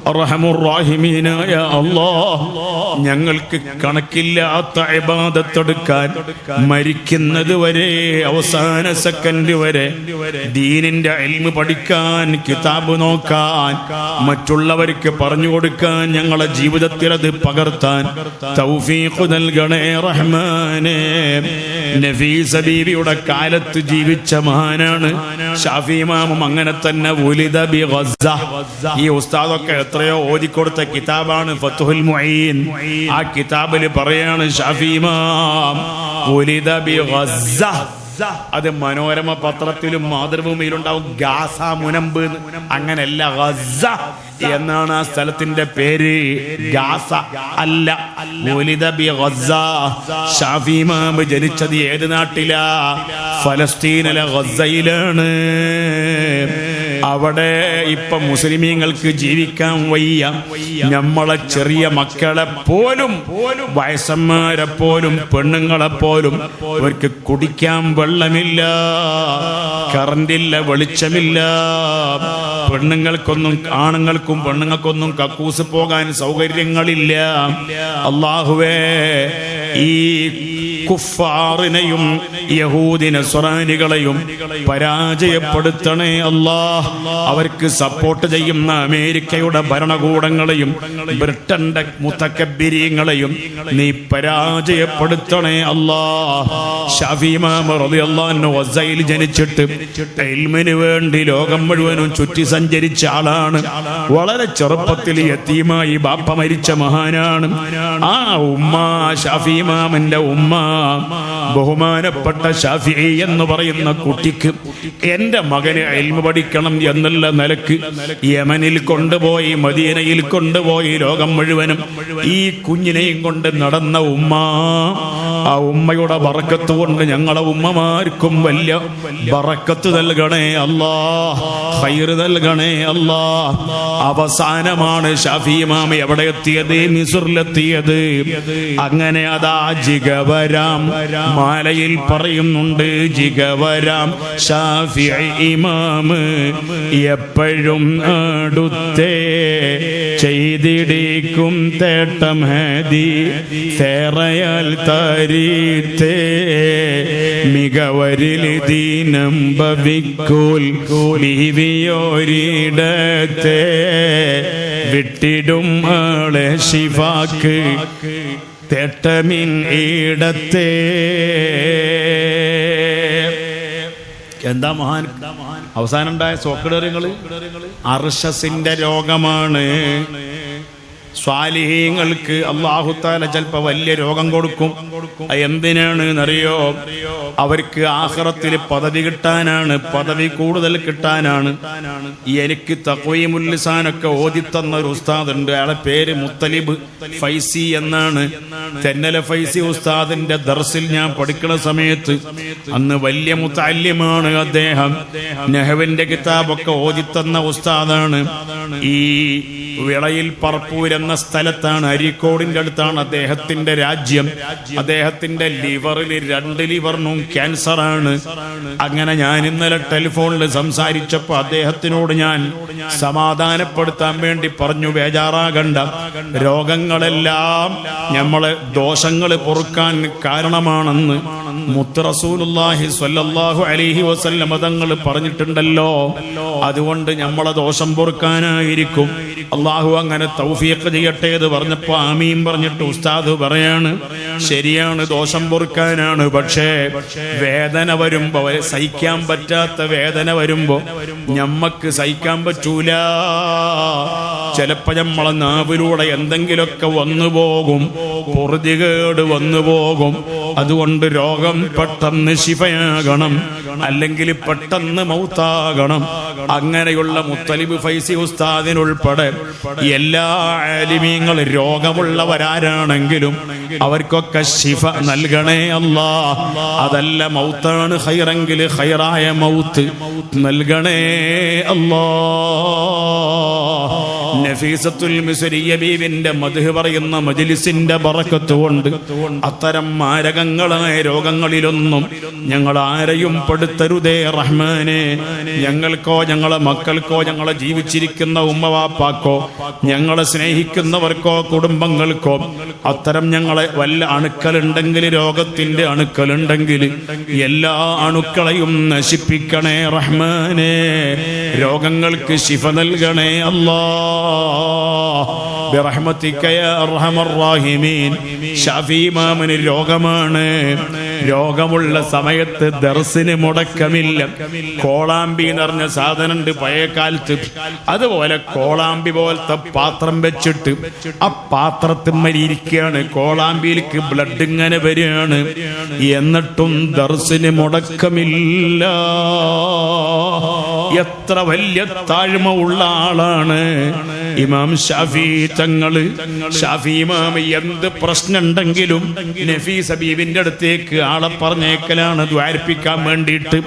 അർഹമുർ റഹീമീനായ അല്ലാഹ് ഞങ്ങൾക്ക് കണക്കില്ലാത്ത ഇബാദത്തെടുക്കാൻ മരിക്കുന്നത് വരെ അവസാന സെക്കൻഡ് വരെ ദീനിന്റെ ഇൽമ് പഠിക്കാൻ, കിതാബ് നോക്കാൻ, മറ്റുള്ളവർക്ക് പറഞ്ഞു കൊടുക്കാൻ, ഞങ്ങളെ ജീവിതത്തിൽ അത് പകർത്താൻ തൗഫീഖ് നൽകണേ റഹ്മാനേ. നഫീസ ബീവിയുടെ കാലത്ത് ജീവിച്ച മഹാനാണ് ഷാഫി ഇമാം. അങ്ങനെ തന്നെ ഉലിദ ബി ഗസ്സ. ഈ ഉസ്താദൊക്കെ എത്രയോ ഓതിക്കൊടുത്ത കിതാബാണ് ഫത്ഹുൽ മുഈൻ. ആ കിതാബിൽ പറയാണ് ഷാഫി ഇമാം ഉലിദ ബി ഗസ്സ. അത് മനോരമ പത്രത്തിലും മാതൃഭൂമിയിലുണ്ടാവും ഗാസ മുനമ്പ്, അങ്ങനെയല്ല ഗസ്സ എന്നാണ് ആ സ്ഥലത്തിന്റെ പേര്, ഗാസ അല്ല. ഉലിദ ബി ഗസ്സ. ഷാഫി ഇമാം ജനിച്ചത് ഏത് നാട്ടിലാ? ഫലസ്തീനിലെ ഗസ്സയിലാണ്. അവിടെ ഇപ്പൊ മുസ്ലിമീങ്ങൾക്ക് ജീവിക്കാൻ വയ്യ. നമ്മളെ ചെറിയ മക്കളെ പോലും, വയസ്സന്മാരെ പോലും, പെണ്ണുങ്ങളെ പോലും അവർക്ക് കുടിക്കാൻ വെള്ളമില്ല, കറണ്ടില്ല, വെളിച്ചമില്ല. പെണ്ണുങ്ങൾക്കൊന്നും, ആണുങ്ങൾക്കും പെണ്ണുങ്ങൾക്കൊന്നും കക്കൂസ് പോകാൻ സൗകര്യങ്ങളില്ല. അല്ലാഹുവേ, ഈ കുഫാറിനെയും യഹൂദി നസ്രാനികളെയും പരാജയപ്പെടുത്തണേ അല്ലാഹ്. അവർക്ക് സപ്പോർട്ട് ചെയ്യുന്ന അമേരിക്കയുടെ ഭരണകൂടങ്ങളെയും ബ്രിട്ടന്റെ മുതക്കബ്ബിരീങ്ങളെയും നീ പരാജയപ്പെടുത്തണേ അല്ലാഹ്. ഷാഫി ഇമാം റളിയല്ലാഹു അൻഹു ഗസ്സയിൽ ജനിച്ചിട്ട് ഇൽമിന് വേണ്ടി ലോകം മുഴുവനും ചുറ്റി സഞ്ചരിച്ച ആളാണ്. വളരെ ചെറുപ്പത്തിൽ യതീമായി ബാപ്പ മരിച്ച മഹാനാണ്. ആ ഉമ്മ, ഷാഫി ഇമാമിന്റെ ഉമ്മ, ബഹുമാനപ്പെട്ട ഷാഫിഈ എന്ന് പറയുന്ന കുട്ടിക്ക് എന്റെ മകന് ഇൽമു പഠിക്കണം എന്നുള്ള നിലക്ക് യമനിൽ കൊണ്ടുപോയി, മദീനയിൽ കൊണ്ടുപോയി, ലോകം മുഴുവനും ഈ കുഞ്ഞിനെയും കൊണ്ട് നടന്ന ഉമ്മ. ആ ഉമ്മയുടെ ബറക്കത്ത് കൊണ്ട് ഞങ്ങളെ ഉമ്മമാർക്കും വലിയ ബറക്കത്ത് നൽകണേ അല്ലാഹ്, ഖൈർ നൽകണേ അല്ലാഹ്. അവസാനമാണ് ഷാഫി ഇമാം എവിടെ എത്തിയത്? മിസ്റിലെത്തിയത്. അങ്ങനെ അതാ ജിഗവരാം മാലയിൽ പറയുന്നുണ്ട്, ജിഗവരാം ഷാഫിഈ ഇമാം എപ്പോഴും അടുത്തേ ചെയ്തിടിക്കും തേട്ടം ഹദി തേറയാൽ തരീത്തേ മികവരിൽ ദീനം ഭവിക്കൂൽ ബീവിയോരിടത്തെ വിട്ടിടും ആളെ ശിഫാക്ക് തേട്ടമിൻ ഈടത്തെ. എന്താ മഹാൻ അവസാനം ഉണ്ടായ സോക്കടറികള്? അർശസിന്റെ രോഗമാണ്. സ്വാലിഹീങ്ങൾക്ക് അല്ലാഹു തആല ചിലപ്പോൾ വലിയ രോഗം കൊടുക്കും. എന്തിനാണ് എന്നറിയോ? അവർക്ക് ആഖിറത്തിൽ പദവി കിട്ടാനാണ്, പദവി കൂടുതൽ കിട്ടാനാണ്. എനിക്ക് തഖ്വീമുൽ ലിസാനൊക്കെ ഓതിത്തന്ന ഒരു ഉസ്താദ് ഉണ്ട്. അയാളെ പേര് മുത്തലിബ് ഫൈസി എന്നാണ്. തെന്നല ഫൈസി ഉസ്താദിന്റെ ദർസിൽ ഞാൻ പഠിക്കുന്ന സമയത്ത് അന്ന് വലിയ മുതഅല്ലിമാണ് അദ്ദേഹം. നഹ്വിന്റെ കിതാബൊക്കെ ഓതിത്തന്ന ഉസ്താദാണ്. ഈ വിളയിൽ പറപ്പൂർ എന്ന സ്ഥലത്താണ്, അരീക്കോടിന്റെ അടുത്താണ് അദ്ദേഹത്തിന്റെ രാജ്യം. അദ്ദേഹത്തിന്റെ ലിവറിൽ 2 ലിവറിനും ക്യാൻസറാണ്. അങ്ങനെ ഞാൻ ഇന്നലെ ടെലിഫോണിൽ സംസാരിച്ചപ്പോൾ അദ്ദേഹത്തിനോട് ഞാൻ സമാധാനപ്പെടുത്താൻ വേണ്ടി പറഞ്ഞു, ബേജാറാകണ്ട, രോഗങ്ങളെല്ലാം നമ്മളെ ദോഷങ്ങൾ പൊറുക്കാൻ കാരണമാണെന്ന് മുത്ത് റസൂലുള്ളാഹി സ്വല്ലല്ലാഹു അലൈഹി വസല്ലം തങ്ങൾ പറഞ്ഞിട്ടുണ്ടല്ലോ. അതുകൊണ്ട് നമ്മളെ ദോഷം പൊറുക്കാനായിരിക്കും. അള്ളാഹു അങ്ങനെ തൗഫീഖ് ചെയ്യട്ടെ എന്ന് പറഞ്ഞപ്പോ ആമീൻ പറഞ്ഞിട്ട് ഉസ്താദ് പറയാണ്, ശരിയാണ്, ദോഷം പൊറുക്കാനാണ്. പക്ഷേ വേദന വരുമ്പോ, സഹിക്കാൻ പറ്റാത്ത വേദന വരുമ്പോ ഞമ്മക്ക് സഹിക്കാൻ പറ്റൂല. ചിലപ്പോ നമ്മളെ നാവിലൂടെ എന്തെങ്കിലുമൊക്കെ വന്നു പോകും, പൊറുതികേട് വന്നു പോകും. അതുകൊണ്ട് രോഗം പെട്ടെന്ന് ശിഫയാകണം, അല്ലെങ്കിൽ പെട്ടെന്ന് മൗത്താകണം. അങ്ങനെയുള്ള മുത്തലിബ് ഫൈസി ഉസ്താദിനുൾപ്പെടെ എല്ലാ ആലിമീങ്ങൾ രോഗമുള്ളവരാരാണെങ്കിലും അവർക്കൊക്കെ ശിഫ നൽകണേ അല്ലാ. അതല്ല മൗത്താണ് ഖൈറെങ്കിൽ ഖൈറായ മൗത്ത് നൽകണേ അല്ലാ. നഫീസത്തുൽ മിസ്രിയ ബീവിന്റെ മദ്ഹ് പറയുന്ന മജ്ലിസിന്റെ ബറക്കത്ത് കൊണ്ട് അത്തരം മാരകങ്ങളായ രോഗങ്ങളിലൊന്നും ഞങ്ങൾ ആരെയും പെടുത്തരുതേ റഹ്മാനെ. ഞങ്ങൾക്കോ ഞങ്ങളെ മക്കൾക്കോ ഞങ്ങളെ ജീവിച്ചിരിക്കുന്ന ഉമ്മവാപ്പാക്കോ ഞങ്ങളെ സ്നേഹിക്കുന്നവർക്കോ കുടുംബങ്ങൾക്കോ അത്തരം ഞങ്ങളെ വല്ല അണുക്കളുണ്ടെങ്കിൽ, രോഗത്തിന്റെ അണുക്കളുണ്ടെങ്കിൽ എല്ലാ അണുക്കളെയും നശിപ്പിക്കണേ റഹ്മാനെ. രോഗങ്ങൾക്ക് ശിഫ നൽകണേ അല്ലാ ബിറഹ്മതിക യാ അർഹമർ റഹീമീൻ. ഷാഫി ഇമാമിന് രോഗമാണ്. രോഗമുള്ള സമയത്ത് ദർസിന് മുടക്കമില്ല. കോളാമ്പി എന്ന് പറഞ്ഞ സാധനമുണ്ട് പഴയ കാലത്ത്. അതുപോലെ കോളാമ്പി പോലത്തെ പാത്രം വെച്ചിട്ട് ആ പാത്രത്തിന്മേൽ ഇരിക്കുകയാണ്. കോളാമ്പിയിലേക്ക് ബ്ലഡ് ഇങ്ങനെ വരികയാണ്. എന്നിട്ടും ദർസിന് മുടക്കമില്ല. എത്ര വലിയ താഴ്മ ഉള്ള ആളാണ് ഇമാം ഷാഫി തങ്ങള്. ഷാഫി ഇമാം എന്ത് പ്രശ്നമുണ്ടെങ്കിലും നഫീസ ബീവിന്റെ അടുത്തേക്ക് ആളെ പറഞ്ഞേക്കലാണ് ദ്വാരിപ്പിക്കാൻ വേണ്ടിയിട്ട്.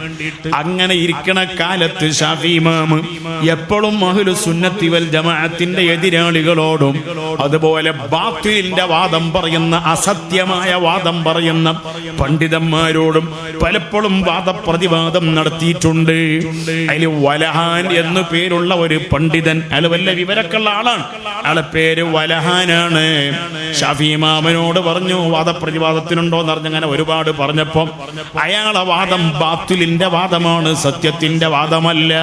അങ്ങനെ ഇരിക്കണ കാലത്ത് ഷാഫി ഇമാം എപ്പോഴും അഹ്ലു സുന്നത്തി വൽ ജമാഅത്തിന്റെ എതിരാളികളോടും അതുപോലെ ബാത്തിലിന്റെ വാദം പറയുന്ന, അസത്യമായ വാദം പറയുന്ന പണ്ഡിതന്മാരോടും പലപ്പോഴും വാദപ്രതിവാദം നടത്തിയിട്ടുണ്ട്. അതിൽ വലഹാൻ എന്നു പേരുള്ള ഒരു പണ്ഡിതൻ, അയാൾ വല്ല വിവരക്കുള്ള ആളാണ്. അയാളെ പേര് വലഹാനാണ്. ഷാഫി ഇമാമിനോട് പറഞ്ഞു വാദപ്രതിവാദത്തിനുണ്ടോ എന്ന് പറഞ്ഞങ്ങനെ ഒരുപാട് പറഞ്ഞപ്പോ അയാളെ വാദം ബാത്തിലിന്റെ വാദമാണ്, സത്യത്തിന്റെ വാദമല്ല.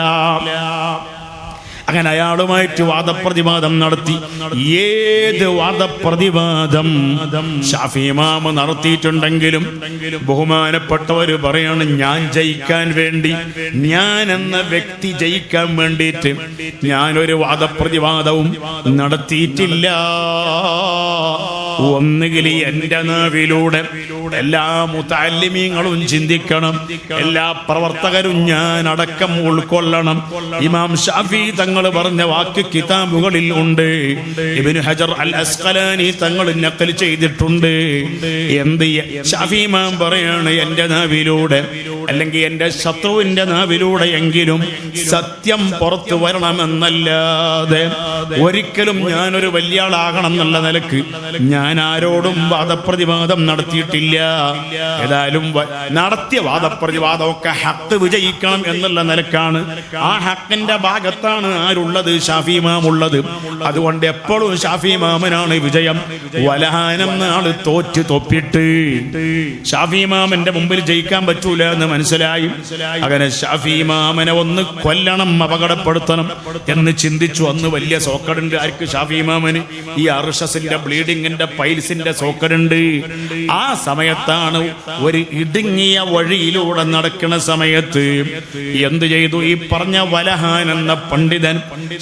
അങ്ങനെ അയാളുമായിട്ട് വാദപ്രതിവാദം നടത്തി. ഏത് വാദപ്രതിവാദം ഷാഫി ഇമാം നടത്തിയിട്ടുണ്ടെങ്കിലും ബഹുമാനപ്പെട്ടവര് പറയാണ്, ഞാൻ ജയിക്കാൻ വേണ്ടി, ഞാൻ എന്ന വ്യക്തി ജയിക്കാൻ വേണ്ടിയിട്ട് ഞാനൊരു വാദപ്രതിവാദവും നടത്തിയിട്ടില്ല. ഒന്നുകിൽ എന്റെ നാവിലൂടെ എല്ലാ മുതഅല്ലിമീങ്ങളും ചിന്തിക്കണം, എല്ലാ പ്രവർത്തകരും ഞാൻ അടക്കം ഉൾക്കൊള്ളണം. ഇമാം ഷാഫി തങ്ങൾ പറഞ്ഞ വാക്ക് കിതാബുകളിൽ ഉണ്ട്. ഇബ്നു ഹജർ അൽ അസ്ഖലാനി തങ്ങൾ നഖൽ ചെയ്തിട്ടുണ്ട്. എന്ത് ഷാഫി ഇമാം പറയാണ്, എന്റെ നാവിലൂടെ അല്ലെങ്കിൽ എന്റെ ശത്രുവിന്റെ നാവിലൂടെ എങ്കിലും സത്യം പുറത്തു വരണമെന്നല്ലാതെ ഒരിക്കലും ഞാനൊരു വലിയ ആളാകണം എന്നുള്ള നിലക്ക് ഞാൻ ആരോടും വാദപ്രതിവാദം നടത്തിയിട്ടില്ല. ഏതായാലും നടത്തിയ വാദപ്രതിവാദമൊക്കെ ഹക്ക് വിജയിക്കണം എന്നുള്ള നിലക്കാണ്. ആ ഹക്കിന്റെ ഭാഗത്താണ് ആരുള്ളത്? ഷാഫി ഇമാം ഉള്ളത്. അതുകൊണ്ട് എപ്പോഴും ഷാഫി ഇമാമിനാണ് വിജയം. വലഹാനെന്ന ആള് തോറ്റ് തൊപ്പിട്ട് ഷാഫി ഇമാമിന്റെ മുമ്പിൽ ജയിക്കാൻ പറ്റൂല എന്ന് മനസ്സിലായി. അങ്ങനെ ഷാഫി ഇമാമിനെ ഒന്ന് കൊല്ലണം, അപകടപ്പെടുത്തണം എന്ന് ചിന്തിച്ചു. അന്ന് വലിയ സോക്കടുണ്ട് ആർക്ക്? ഷാഫി ഇമാമിന്. ഈ അർഷസിന്റെ ബ്ലീഡിങ്ങിന്റെ പൈൽസിന്റെ സോക്കടുണ്ട്. ആ സമയത്താണ് ഒരു ഇടുങ്ങിയ വഴിയിലൂടെ നടക്കുന്ന സമയത്ത് എന്ത് ചെയ്തു? ഈ പറഞ്ഞ വലഹാൻ എന്ന പണ്ഡിതൻ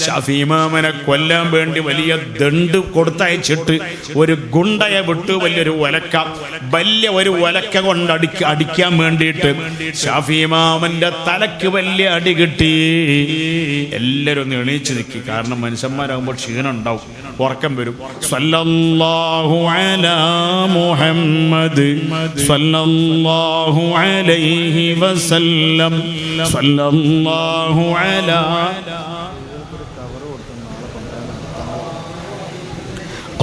ഷാഫി ഇമാമിനെ കൊല്ലാൻ വേണ്ടി വലിയ ദണ്ട് കൊടുത്തയച്ചിട്ട് ഒരു ഗുണ്ടയെ വിട്ടു. വലിയൊരു വലിയ ഒരു ഒലക്ക കൊണ്ട് അടിക്കാൻ വേണ്ടിയിട്ട് ഷാഫി ഇമാമിന്റെ തലക്ക് വലിയ അടി കിട്ടി. എല്ലാവരും ഒന്ന് എണീച്ച് നിൽക്കി. കാരണം മനുഷ്യന്മാരാകുമ്പോൾ ക്ഷീണം ഉണ്ടാവും, ഉറക്കം വരും. സല്ലല്ലാഹു അലാ മുഹമ്മദ് സല്ലല്ലാഹു അലൈഹി വസല്ലം സല്ലല്ലാഹു അലാ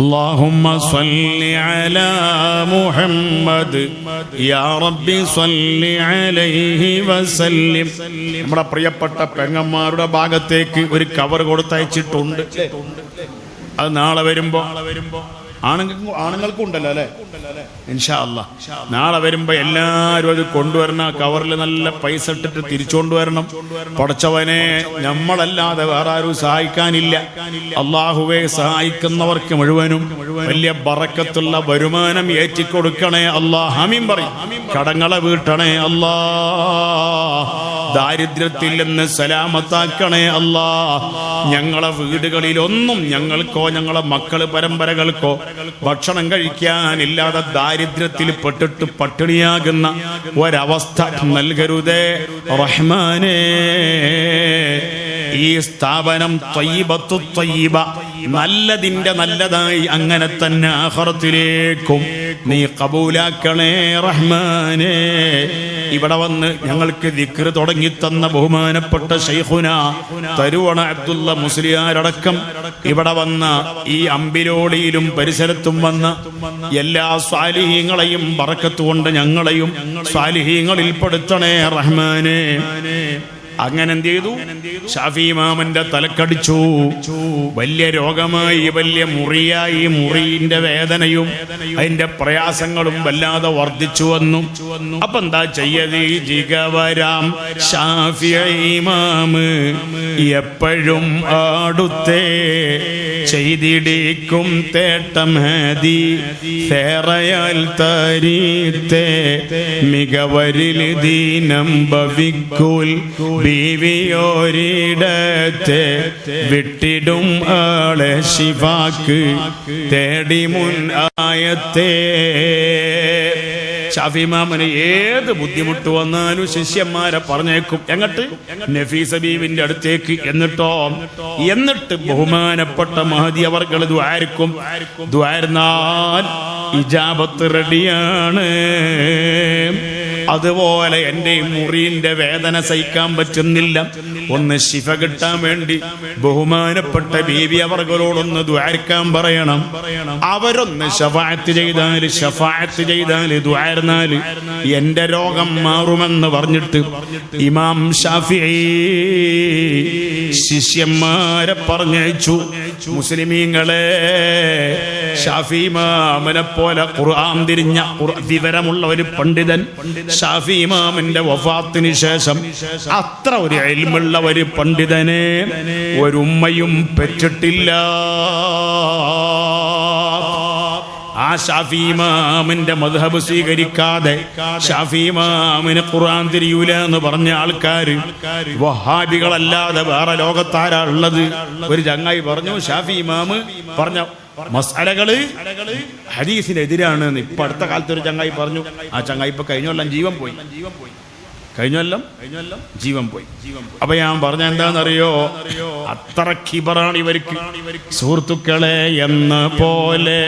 اللهم صل على محمد يا ربي صل عليه وسلم. നമ്മുടെ പ്രിയപ്പെട്ട പെങ്ങന്മാരുടെ ഭാഗത്തേക്ക് ഒരു കവർ കൊടുത്തയച്ചിട്ടുണ്ട്. അത് നാളെ വരുമ്പോ ആണുങ്ങൾക്കും ഉണ്ടല്ലോ അല്ലെ? ഇൻഷാ അല്ലാഹ് നാളെ വരുമ്പോ എല്ലാവരും അത് കൊണ്ടുവരണം. കവറിൽ നല്ല പൈസ ഇട്ടിട്ട് തിരിച്ചുകൊണ്ടുവരണം. പടച്ചവനെ, നമ്മളല്ലാതെ വേറെ ആരും സഹായിക്കാനില്ല. അള്ളാഹുവെ, സഹായിക്കുന്നവർക്ക് മുഴുവനും വലിയ ബറക്കത്തുള്ള വരുമാനം ഏറ്റിക്കൊടുക്കണേ അല്ലാഹ്. ആമീൻ പറയും. കടങ്ങളെ വീട്ടണേ അല്ലാഹ്. ദാരിദ്ര്യത്തിൽ നിന്ന് സലാമത്താക്കണേ അല്ലാഹ്. ഞങ്ങളെ വീടുകളിലൊന്നും ഞങ്ങൾക്കോ ഞങ്ങളെ മക്കള് പരമ്പരകൾക്കോ ഭക്ഷണം കഴിക്കാനില്ലാതെ ദാരിദ്ര്യത്തിൽ പെട്ടിട്ട് പട്ടിണിയാകുന്ന ഒരവസ്ഥ നൽകരുതേ റഹ്മാനേ. ഈ സ്ഥാപനം ത്വയ്യിബത്തു ത്വയ്യിബ, നല്ലതിന്റെ നല്ലതായി അങ്ങനെ തന്നെ ആഖിറത്തിലേക്കും നീ കബൂലാക്കണേ റഹ്മാനേ. ഇവിടെ വന്ന് ഞങ്ങൾക്ക് ദിക്ർ തുടങ്ങി തന്ന ബഹുമാനപ്പെട്ട ശൈഖുന തരുവണ അബ്ദുള്ള മുസ്ലിയാരടക്കം ഇവിടെ വന്ന ഈ അമ്പിലോടിയിലും പരിസരത്തും വന്ന എല്ലാ സ്വാലിഹീങ്ങളെയും ബറക്കത്ത് കൊണ്ട് ഞങ്ങളെയും സ്വാലിഹീങ്ങളിൽ പെടുത്തണേ റഹ്മാനേ. അങ്ങനെ എന്ത് ചെയ്തു? ഷാഫി ഇമാമിന്റെ തലക്കടിച്ചു. വലിയ രോഗമായി, വലിയ മുറിയായി. മുറിന്റെ വേദനയും അതിന്റെ പ്രയാസങ്ങളും വല്ലാതെ വർദ്ധിച്ചു വന്നു. അപ്പൊ എന്താ ചെയ്യത്? ജിഗവരാം ഷാഫി ഇമാമ് എപ്പോഴും ആടുത്തേ ചെയ്തിടിക്കും തേട്ടം ഹദി ഫേറയാൽ തരീത്തേ മികവരിൽ ദീനം ഭവിക്കുൽ ബീവിയോരിടത്തെ വിട്ടിടും ആളെ ശിഫാക്ക് തേടി മുൻ ആയത്തേ. ഷാഫി ഇമാമിന് ഏത് ബുദ്ധിമുട്ട് വന്നാലും ശിഷ്യന്മാരെ പറഞ്ഞേക്കും. എങ്ങട്ട്? നഫീസ ബീവിന്റെ അടുത്തേക്ക്. എന്നിട്ട് ബഹുമാനപ്പെട്ട മഹദി അവർകൾ ദുആർക്കും. ദുആർന്നാൽ ഇജാബത്ത് റെഡിയാണ്. അതുപോലെ എൻ്റെ മുറിന്റെ വേദന സഹിക്കാൻ പറ്റുന്നില്ല, ഒന്ന് ശിഫ കിട്ടാൻ വേണ്ടി ബഹുമാനപ്പെട്ട ബീവി അവർകളോടൊന്ന് ദുആർക്കാൻ പറയണം. അവരൊന്ന് ശഫാഅത്ത് ചെയ്താൽ ദുആർന്നാൽ എന്റെ രോഗം മാറുമെന്ന് പറഞ്ഞിട്ട് ഇമാം ഷാഫിഈ ശിഷ്യന്മാരെ പറഞ്ഞയച്ചു. മുസ്ലിമീങ്ങളെ, ഷാഫി ഇമാമിനെ പോലെ ഖുർആൻ തിരിഞ്ഞ വിവരമുള്ള ഒരു പണ്ഡിതൻ ഷാഫി ഇമാമിന്റെ വഫാത്തിന് ശേഷം അത്ര ഒരു ഇൽമുള്ള ഒരു പണ്ഡിതനെ ഒരു ഉമ്മയും പെറ്റിട്ടില്ല. ആ ഷാഫി ഇമാമിന്റെ മദ്ഹബ് സ്വീകരിക്കാതെ ഷാഫി ഇമാമിന് ഖുർആൻ തിരിയൂല എന്ന് പറഞ്ഞ ആൾക്കാര് വഹാബികളല്ലാതെ വേറെ ലോകത്താരാ ഉള്ളത്? ഒരു ചങ്ങായി പറഞ്ഞു, ഷാഫി ഇമാമ് പറഞ്ഞ മസ്അലകള് ഹദീസിനെതിരാണ്. ഇപ്പൊ അടുത്ത കാലത്ത് ഒരു ചങ്ങായി പറഞ്ഞു. ആ ചങ്ങായി ഇപ്പൊ കഴിഞ്ഞ കൊല്ലം ജീവൻ പോയി. അപ്പൊ ഞാൻ പറഞ്ഞ എന്താണെന്നറിയോ? അത്ര ഖിബറാണ് ഇവർക്ക്. സുഹൃത്തുക്കളെ, എന്ന പോലെ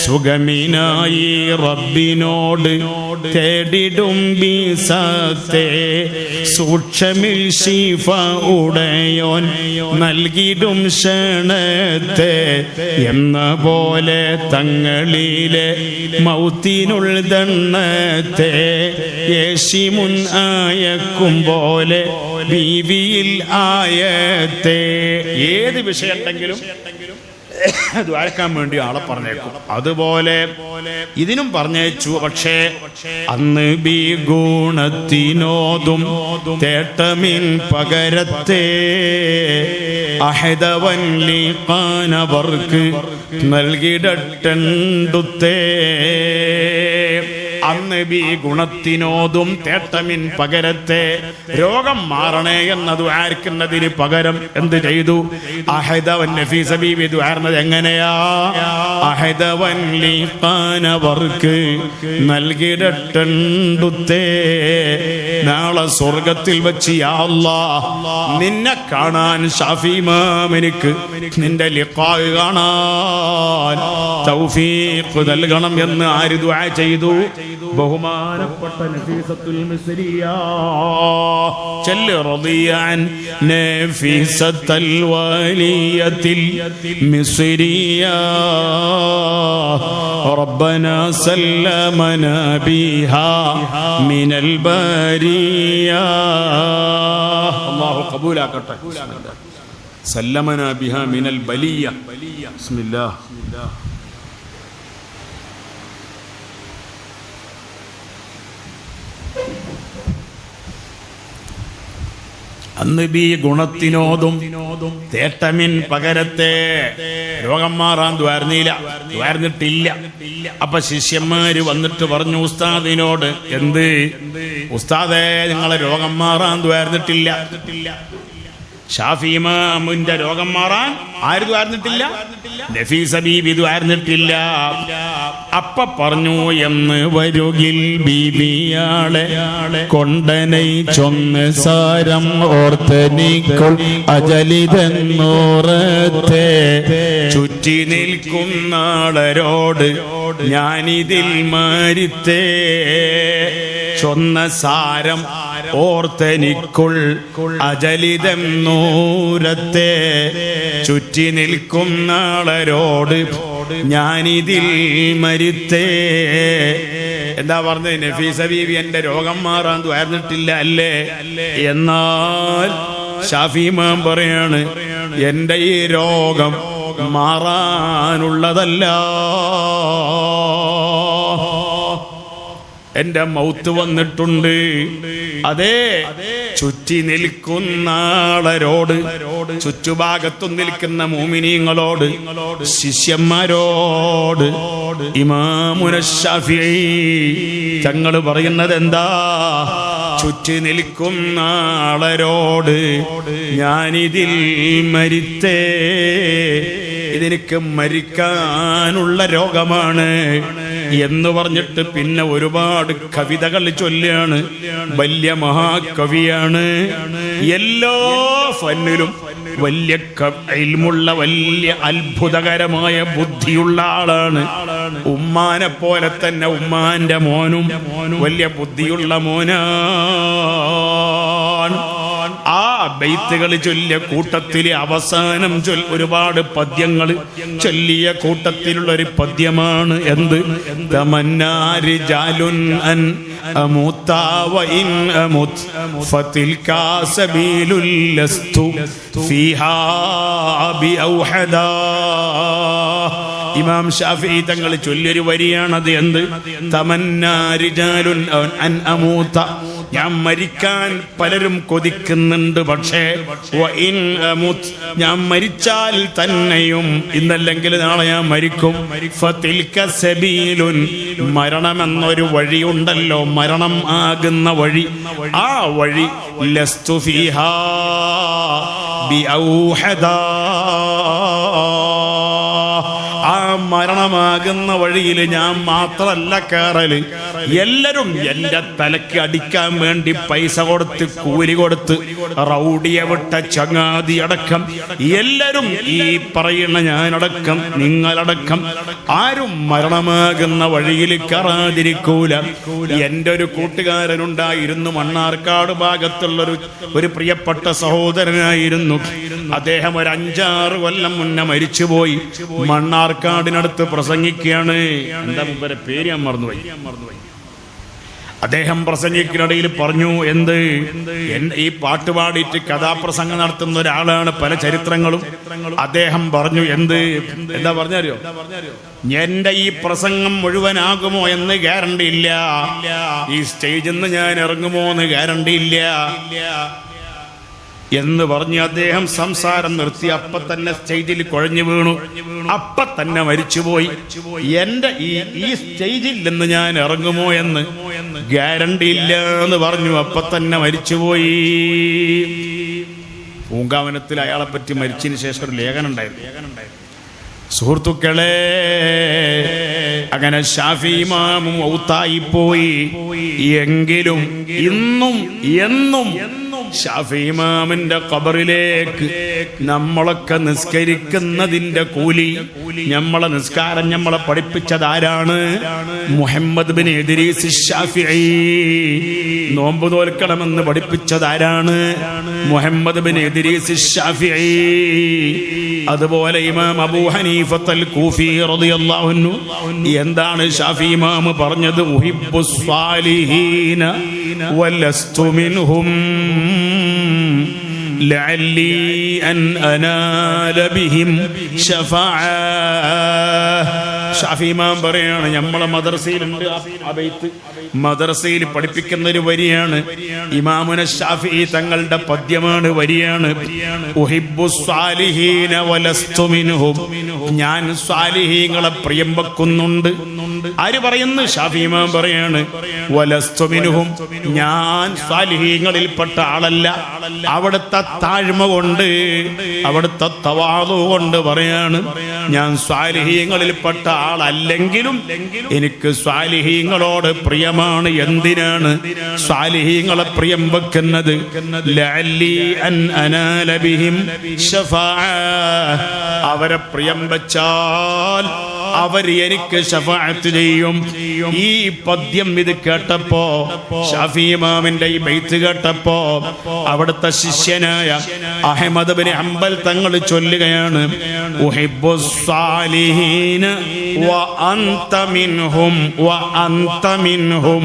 സുഗമിനായി റബ്ബിനോട് തേടിടും ബിസത്തെ സൂക്ഷ്മിൽ ശിഫ ഉടയോൻ നൽകിടും ക്ഷണത്തെ. എന്ന പോലെ തങ്ങളിലെ മൗത്തിനുൾ ദണ്ണത്തെ യേശി മുൻ ആയക്കും പോലെ ബീവിയിൽ ആയത്തെ. ഏത് വിഷയം ഉണ്ടെങ്കിലും ദ്വാരക്കാൻ വേണ്ടി ആളെ പറഞ്ഞേക്കും. അതുപോലെ ഇതിനും പറഞ്ഞയച്ചു. പക്ഷേ അന്ന് ബി ഗുണത്തിനോതും തേട്ടമിൻ പകരത്തെ അഹദവൻലിഖാനവർക്ക് നൽകിടട്ടുത്തേ. അന്ന് ബി ഗുണത്തിനോതും തേട്ടമിൻ പകരത്തെ രോഗം മാറണേ എന്നത് ദുആർക്കുന്നതിന് പകരം എന്ത് ചെയ്തു? അഹദവൻ നഫീസ ബീവി ദുആർന്നത് എങ്ങനെയാ? അഹദവൻ ലിഖാനവർക്ക് നൽകിടട്ടുത്തേ. നാളെ സ്വർഗത്തിൽ വെച്ച് യാ അല്ലാഹ് നിന്നെ കാണാൻ ഷാഫി ഇമാമിനിക്ക് നിന്റെ ലിഖാ കാണാൻ തൗഫീഖ് നൽകണം എന്ന് ആര് ദുആ ചെയ്തു? ബഹുമാനപ്പെട്ട നഫീസത്തുൽ മിസ്രിയ. ചൊല്ല് റളിയൻ നഫീസത്തുൽ വലിയത്തിൽ മിസ്രിയ റബ്ബനാ സല്ലമനാ ബിഹാ മിനൽ ബാരിയ. അല്ലാഹു ഖബൂലാക്കട്ടെ. സല്ലമനാ ബിഹാ മിനൽ ബലിയ. ബിസ്മില്ലാഹ്. അന്ന് ബി ഗുണത്തിനോതും തേട്ടമിൻ പകരത്തെ രോഗം മാറാൻ ദ്വാർന്നിട്ടില്ല. അപ്പൊ ശിഷ്യന്മാര് വന്നിട്ട് പറഞ്ഞു ഉസ്താദിനോട്, എന്ത് ഉസ്താദേ, നിങ്ങളെ രോഗം മാറാൻ ദ്വാർന്നിട്ടില്ല. ഷാഫി ഇമാമിന്റെ രോഗം മാറാൻ ആര് ദ്വാരന്നിട്ടില്ല? നഫീസ ബീബി ദ്വാരന്നിട്ടില്ല. അപ്പ പറഞ്ഞു എന്ന് വരുകിൽ ബീബിയാളെ കൊണ്ടനൈ ചൊന്ന് സാരം ഓർത്തനിക്കൊൾ അജലിതെന്നോറത്തെ ചുറ്റി നിൽക്കുന്നാളരോട് ഞാനിതിൽ മാരിത്തേ ചൊന്ന സാരം ഓർത്തനിക്കുൾ അജലിതെന്നൂരത്തെ ചുറ്റി നിൽക്കുന്നാളരോട് ഞാനിതിൽ മരിത്തേ. എന്താ പറഞ്ഞത്? നഫീസ ബീവി എന്റെ രോഗം മാറാൻ ദ്വാരന്നിട്ടില്ല അല്ലേ? എന്നാൽ ഷാഫി ഇമാം പറയാണ് എന്റെ ഈ രോഗം മാറാനുള്ളതല്ല, എന്റെ മൗത്ത് വന്നിട്ടുണ്ട്. അതേ, ചുറ്റി നിൽക്കുന്നാളരോട്, ചുറ്റുഭാഗത്തു നിൽക്കുന്ന മോമിനീങ്ങളോട്, ശിഷ്യന്മാരോട് ഇമാമുന ശാഫിഈ തങ്ങൾ പറയുന്നത് എന്താ? ചുറ്റി നിൽക്കുന്നാളരോട് ഞാനിതിൽ മരിത്തേ, ഇതെനിക്ക് മരിക്കാനുള്ള രോഗമാണ് എന്ന് പറഞ്ഞിട്ട് പിന്നെ ഒരുപാട് കവിതകൾ ചൊല്ലുകയാണ്. വലിയ മഹാകവിയാണ്, എല്ലാ ഫന്നിലും വലിയ ഇൽമുള്ള, വലിയ അത്ഭുതകരമായ ബുദ്ധിയുള്ള ആളാണ്. ഉമ്മാനെ പോലെ തന്നെ ഉമ്മാന്റെ മോനും വലിയ ബുദ്ധിയുള്ള മോനാണ്. ആ ബൈത്തുകൾ ചൊല്ലിയ കൂട്ടത്തിലെ അവസാനം ഒരുപാട് പദ്യങ്ങൾ ചൊല്ലിയ കൂട്ടത്തിലുള്ള ഒരു പദ്യമാണ് എന്ത്? തമന്നാരി ജാലുൻ അൻ അമൂത വ ഇൻ അമുത് ഫതിൽകാ സബീലുൽ ലസ്തു ഫീഹാ ബിഔഹദാ. ഇമാം ഷാഫിഈ തങ്ങൾ ചൊല്ലിയൊരു വരിയാണത്. എന്ത്? തമന്നാ റിജാലുൻ അൻ അമൂത, ഞാൻ മരിക്കാൻ പലരും കൊതിക്കുന്നുണ്ട്, പക്ഷേ ഞാൻ മരിച്ചാൽ തന്നെയും ഇന്നല്ലെങ്കിൽ നാളെ ഞാൻ മരിക്കും. ഫതിൽക സബീലുൻ, മരണമെന്നൊരു വഴിയുണ്ടല്ലോ, മരണം ആകുന്ന വഴി, ആ വഴി ലസ്തു ഫീഹാ ബിഔഹദാ, ആ മരണമാകുന്ന വഴിയിൽ ഞാൻ മാത്രല്ല കയറല്, എല്ലാരും എന്റെ തലക്ക് അടിക്കാൻ വേണ്ടി പൈസ കൊടുത്ത്, കൂലി കൊടുത്ത്, റൗഡിയെ വിട്ട ചങ്ങാതി അടക്കം എല്ലാരും, ഈ പറയുന്ന ഞാനടക്കം, നിങ്ങളടക്കം ആരും മരണമാകുന്ന വഴിയിൽ കയറാതിരിക്കൂല. എൻ്റെ ഒരു കൂട്ടുകാരനുണ്ടായിരുന്നു, മണ്ണാർക്കാട് ഭാഗത്തുള്ളൊരു പ്രിയപ്പെട്ട സഹോദരനായിരുന്നു. അദ്ദേഹം ഒരു 5-6 കൊല്ലം മുന്നേ മരിച്ചുപോയി. മണ്ണാർക്കാടിനടുത്ത് പ്രസംഗിക്കുകയാണ്. എന്താ മുമ്പേ പേര് ഞാൻ മറന്നുപോയി. അദ്ദേഹം പ്രസംഗിക്കിനിടയിൽ പറഞ്ഞു, എന്ത്, ഈ പാട്ട് പാടിയിട്ട് കഥാപ്രസംഗം നടത്തുന്ന ഒരാളാണ്, പല ചരിത്രങ്ങളും. അദ്ദേഹം പറഞ്ഞു, എന്താ പറഞ്ഞറിയോ? എന്റെ ഈ പ്രസംഗം മുഴുവനാകുമോ എന്ന് ഗ്യാരണ്ടി ഇല്ല, ഈ സ്റ്റേജിൽ നിന്ന് ഞാൻ ഇറങ്ങുമോ എന്ന് ഗ്യാരണ്ടി ഇല്ല എന്ന് പറഞ്ഞ് അദ്ദേഹം സംസാരം നിർത്തി. അപ്പ തന്നെ സ്റ്റേജിൽ കുഴഞ്ഞു വീണു, അപ്പ തന്നെ മരിച്ചുപോയി. എന്റെ ഈ സ്റ്റേജിൽ നിന്ന് ഞാൻ ഇറങ്ങുമോ എന്ന് ഗ്യാരണ്ടി ഇല്ല എന്ന് പറഞ്ഞു, അപ്പ തന്നെ മരിച്ചുപോയി. പൂങ്കാവനത്തിൽ അയാളെ പറ്റി മരിച്ചതിന് ശേഷം ഒരു ലേഖനം ഉണ്ടായിരുന്നു. സുഹൃത്തുക്കളെ, അങ്ങനെ ഷാഫി ഇമാമും ഔത്തായി പോയി. എങ്കിലും ഇന്നും എന്നും ഷാഫി ഇമാമിന്റെ ഖബറിലേക്ക് നമ്മളൊക്കെ നിസ്കരിക്കുന്നതിന്റെ കൂലി, നമ്മളെ നിസ്കാരം നമ്മളെ പഠിപ്പിച്ചതാരാണ്? മുഹമ്മദ് ബിൻ ഇദ്രീസ് ശാഫിഈ. നോമ്പ് നോൽക്കണമെന്ന് പഠിപ്പിച്ചതാരാണ്? മുഹമ്മദ് ബിൻ ഇദ്രീസ് ശാഫിഈ. അതുപോലെ ഇമാം അബൂ ഹനീഫത്തുൽ കൂഫി റളിയല്ലാഹു അൻഹു എന്താണ് ഷാഫി ഇമാം പറഞ്ഞത്? ഉഹിബ്ബുസ് സ്വാലിഹീന വലസ്തു മിൻഹും ലഅല്ലി അൻ അനാല ബിഹിം ശഫാഅ. ഷാഫി ഇമാം പറയാണ്, നമ്മളെ മദ്രസയിലുണ്ട് ആ ബൈത്ത്, മദ്രസയിൽ പഠിപ്പിക്കുന്ന ഒരു വരിയാണ്. ഇമാമുന ഷാഫിഈ തങ്ങളുടെ പദ്യമാണ്, വരിയാണ്. ഉഹിബ്ബുസ് സ്വാലിഹീന വലസ്തു മിൻഹും, ഞാൻ സ്വാലിഹീങ്ങളെ പ്രിയം വെക്കുന്നുണ്ട്, ആര് പറയുന്നു? ഷാഫി ഇമാം പറയാണ്, വലസ്തു മിൻഹും, ഞാൻ സ്വാലിഹീങ്ങളിൽപ്പെട്ട ആളല്ല. അവിടുത്തെ താഴ്മ കൊണ്ട്, അവിടുത്തെ തവാളു കൊണ്ട് പറയാണ്, ഞാൻ സ്വാലിഹീങ്ങളിൽപ്പെട്ട ആളല്ലെങ്കിലും എനിക്ക് സ്വാലിഹീങ്ങളോട് പ്രിയമാണ്. എന്തിനാണ് സ്വാലിഹീങ്ങളെ പ്രിയം വെക്കുന്നത്? ലഅല്ലി അൻ അനാല ബിഹിം ശഫാഅ, അവരെ പ്രിയം വെച്ചാൽ അവർ എനിക്ക് ശഫാഅത്ത് ചെയ്യും. ഈ പദ്യം ഇത് കേട്ടപ്പോ, ഷാഫി ഇമാമിന്റെ ഈ ബൈത്ത് കേട്ടപ്പോ, അവിടുത്തെ ശിഷ്യനായ അഹ്മദ് ബിൻ ഹംബൽ തങ്ങൾ ചൊല്ലുകയാണ്, ഉഹിബ്ബുസ് സാലിഹീന വ അൻത മിൻഹും വ അൻത മിൻഹും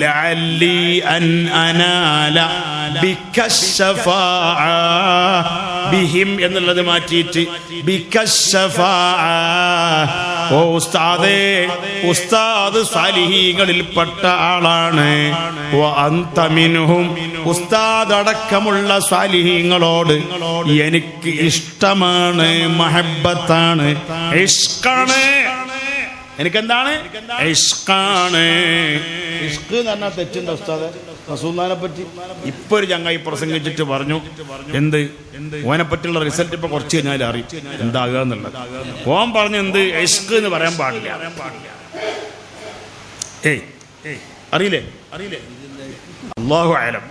ലഅല്ലി അൻ അനാല ബിക ശഫാഅ. ബിഹിം എന്നുള്ളത് മാറ്റിയിട്ട് ബിക ശഫാഅ. ഓ ഉസ്താദേ, ഉസ്താദ് സാലിഹീകളിൽപ്പെട്ട ആളാണ്. വ അൻത മിൻഹും, ഉസ്താദ് അടക്കമുള്ള സാലിഹീങ്ങളോട് എനിക്ക് ഇഷ്ടമാണ്, മഹബ്ബത്താണ്, ഇഷ്കാണ്. എനിക്കെന്താണ്? ഇഷ്കാണ്. ഇഷ്ക് എന്ന് പറഞ്ഞാൽ തെറ്റുണ്ട് ഉസ്താദെ. റസൂലുള്ളാഹിനെ പറ്റി ഇപ്പൊ ഒരു ചങ്ങായി പ്രസംഗിച്ചിട്ട് പറഞ്ഞു, എന്ത് ഓനെ പറ്റിയുള്ള റിസൾട്ട് ഇപ്പൊ കുറച്ച് കഴിഞ്ഞാൽ അറിയും എന്താകുക എന്നുള്ളത്. ഓൻ പറഞ്ഞു, എന്ത് ഇഷ്ക് എന്ന് പറയാൻ പാടില്ല. അറിയില്ലേ? അല്ലാഹു അഅലം.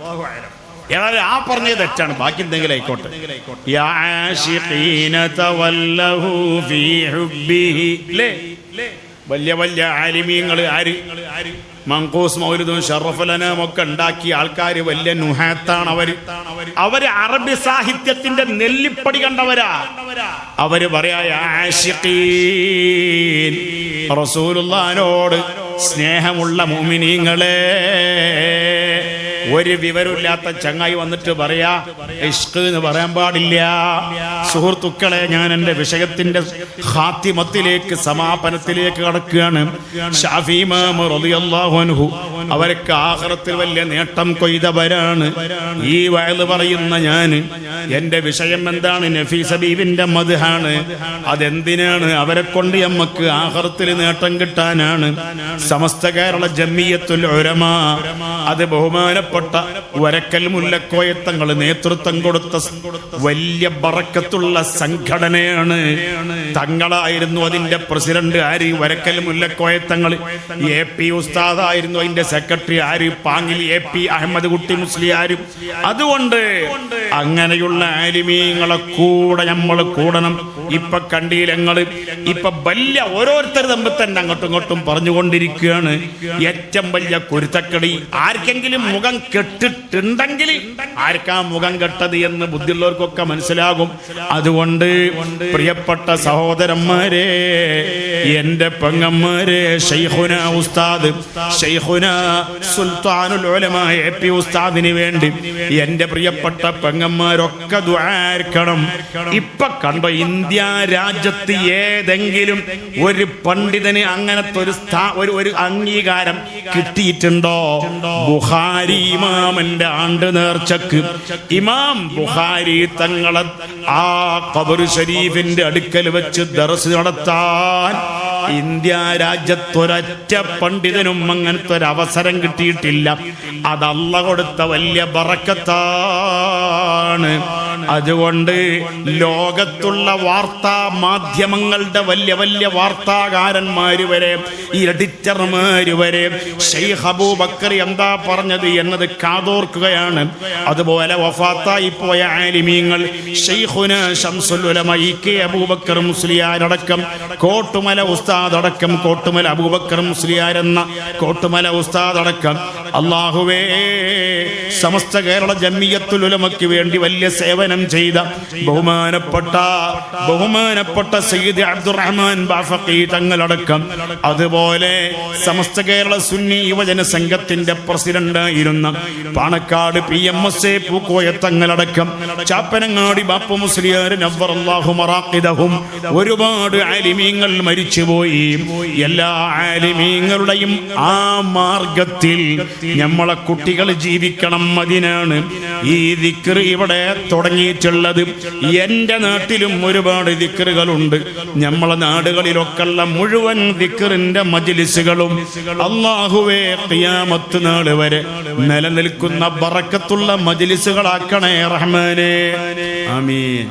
ഏതായാലും ആ പറഞ്ഞത് തെറ്റാണ്. ബാക്കി എന്തെങ്കിലും ആയിക്കോട്ടെ. യാ ആശിഖീന തവല്ലഹു ഫീ ഹുബ്ബിഹി. വലിയ വലിയ ആലിമീങ്ങൾ, ആര്? മങ്കൂസ് മൗലിദും ഷറഫുലനും ഒക്കെ ഉണ്ടാക്കിയ ആൾക്കാർ വലിയ നുഹാത്താണ്. അവര് അറബി സാഹിത്യത്തിന്റെ നെല്ലിപ്പടി കണ്ടവരാ. അവര് പറയാ, ആശിഖീൻ, റസൂലുള്ളാഹിനോട് സ്നേഹമുള്ള മുഅ്മിനീങ്ങളെ. ഒരു വിവരമില്ലാത്ത ചങ്ങായി വന്നിട്ട് പറയാ ഇഷ്ക് എന്ന് പറയാൻ പാടില്ല. സുഹൃത്തുക്കളെ, ഞാൻ എൻ്റെ വിഷയത്തിന്റെ ഖാത്തിമത്തിലേക്ക്, സമാപനത്തിലേക്ക് കടക്കുകയാണ്. ഷാഫി ഇമാം റളിയല്ലാഹു അൻഹു അവർക്ക് ആഖിറത്തിൽ വലിയ നേട്ടം കൊയ്തവരാണ്. ഈ വഅദ് പറയുന്ന ഞാൻ, എൻ്റെ വിഷയം എന്താണ്? നഫീസ ബീവിന്റെ മദ്ഹാണ്. അതെന്തിനാണ്? അവരെ കൊണ്ട് നമുക്ക് ആഖിറത്തിൽ നേട്ടം കിട്ടാനാണ്. സമസ്ത കേരള ജമിയത്തുൽ ഉലമാ, അത് ബഹുമാനപ്പെട്ട വരക്കൽ മുല്ലക്കോയ തങ്ങൾ നേതൃത്വം കൊടുത്ത വലിയ ബറക്കത്തുള്ള സംഘടനയാണ്. തങ്ങളായിരുന്നു അതിന്റെ പ്രസിഡന്റ്. ആര്? വരക്കൽ മുല്ലക്കോയ തങ്ങൾ. AP ഉസ്താദായിരുന്നു അതിന്റെ സെക്രട്ടറി. ആര്? പാങ്ങിൽ AP അഹമ്മദ് കുട്ടി മുസ്ലിയാരും. അതുകൊണ്ട് അങ്ങനെയുള്ള ആലിമീങ്ങളെ കൂടെ നമ്മൾ കൂടണം. ഇപ്പൊ കണ്ടീലങ്ങൾ, ഇപ്പൊ വലിയ ഓരോരുത്തർ തമ്മിൽ തന്നെ അങ്ങോട്ടും ഇങ്ങോട്ടും പറഞ്ഞുകൊണ്ടിരിക്കുകയാണ്. ഏറ്റവും വലിയ കുരുത്തക്കടി. ആർക്കെങ്കിലും മുഖം കെട്ടിട്ടുണ്ടെങ്കിൽ ആർക്കാ മുഖം കെട്ടത് എന്ന് ബുദ്ധിയുള്ളവർക്കൊക്കെ മനസ്സിലാകും. അതുകൊണ്ട് പ്രിയപ്പെട്ട സഹോദരന്മാരെ, എന്റെ പെങ്ങന്മാരെ, ശൈഖുന ഉസ്താദ്, ശൈഖുന സുൽത്താനുൽ ഉലമാ AP ഉസ്താദിന് വേണ്ടി എന്റെ പ്രിയപ്പെട്ട പെങ്ങന്മാരൊക്കെ ദുആർക്കണം. ഇപ്പൊ കണ്ടോ, ഇന്ത്യ രാജ്യത്ത് ഏതെങ്കിലും ഒരു പണ്ഡിതന് അങ്ങനത്തെ ഒരു അംഗീകാരം കിട്ടിയിട്ടുണ്ടോ? ബുഖാരി ഇമാമിന്റെ ആണ്ട് നേർച്ചക്ക് ഇമാം ബുഖാരി തങ്ങളെ ആ ഖബർ ശരീഫിന്റെ അടുക്കൽ വെച്ച് ദർസ് നടത്താൻ ഇന്ത്യ രാജ്യത്തൊരൊറ്റ പണ്ഡിതനും അങ്ങനത്തെ ഒരു അവസരം കിട്ടിയിട്ടില്ല. അത് അല്ലാഹു കൊടുത്ത വലിയ ബറക്കത്താണ്. അതുകൊണ്ട് ലോകത്തുള്ള വാർത്താ മാധ്യമങ്ങളുടെ വലിയ വലിയ വാർത്താകാരന്മാര് വരെ, ഈ എഡിറ്റർമാര് വരെ ശൈഖ് അബൂബക്കർ എന്താ പറഞ്ഞത് എന്നത് കാതോർക്കുകയാണ്. അതുപോലെ വഫാത്തായി പോയ ആലിമീങ്ങൾ ശൈഖുന ശംസുൽ ഉലമ EK അബൂബക്കർ മുസ്ലിയാരടക്കം, കോട്ടുമല ഉസ്താദ് അടക്കം, കോട്ടുമല അബൂബക്കർ മുസ്ലിയാർ എന്ന കോട്ടുമല ഉസ്താദ് അടക്കം, അല്ലാഹുവേ, സമസ്ത കേരള ജമിയത്തുൽ ഉലമയ്ക്ക് വേണ്ടി വലിയ സേവനം ചെയ്ത ബഹുമാനപ്പെട്ട സയ്യിദ് അബ്ദുറഹ്മാൻ ബാഫഖി തങ്ങളടക്കം, അതുപോലെ സമസ്ത കേരള സുന്നി യുവജന സംഘത്തിന്റെ പ്രസിഡന്റായിരുന്ന പാണക്കാട് PMSA പൂക്കോയ തങ്ങളടക്കം, ചാപ്പനങ്ങാടി ബാപ്പു മുസ്ലിയാർ നവ്വറല്ലാഹു മറാഖിദഹും, ഒരുപാട് ആലിമീങ്ങൾ മരിച്ചുപോയി. എല്ലാ ആലിമീങ്ങളുടെയും ആ മാർഗത്തിൽ നമ്മളെ കുട്ടികൾ ജീവിക്കണം. അതിനാണ് ഈ ദിക്ർ ഇവിടെ തുടങ്ങിയിട്ടുള്ളത്. എൻ്റെ നാട്ടിലും ഒരുപാട് ദിക്റുകളുണ്ട്. നമ്മളെ നാടുകളിലൊക്കെ ഉള്ള മുഴുവൻ ദിക്റിന്റെ മജ്ലിസുകളും അല്ലാഹുവേ ഖിയാമത്ത് നാൾ വരെ നിലനിൽക്കുന്ന ബറക്കത്തുള്ള മജ്ലിസുകളാക്കണേ റഹ്മാനേ. ആമീൻ.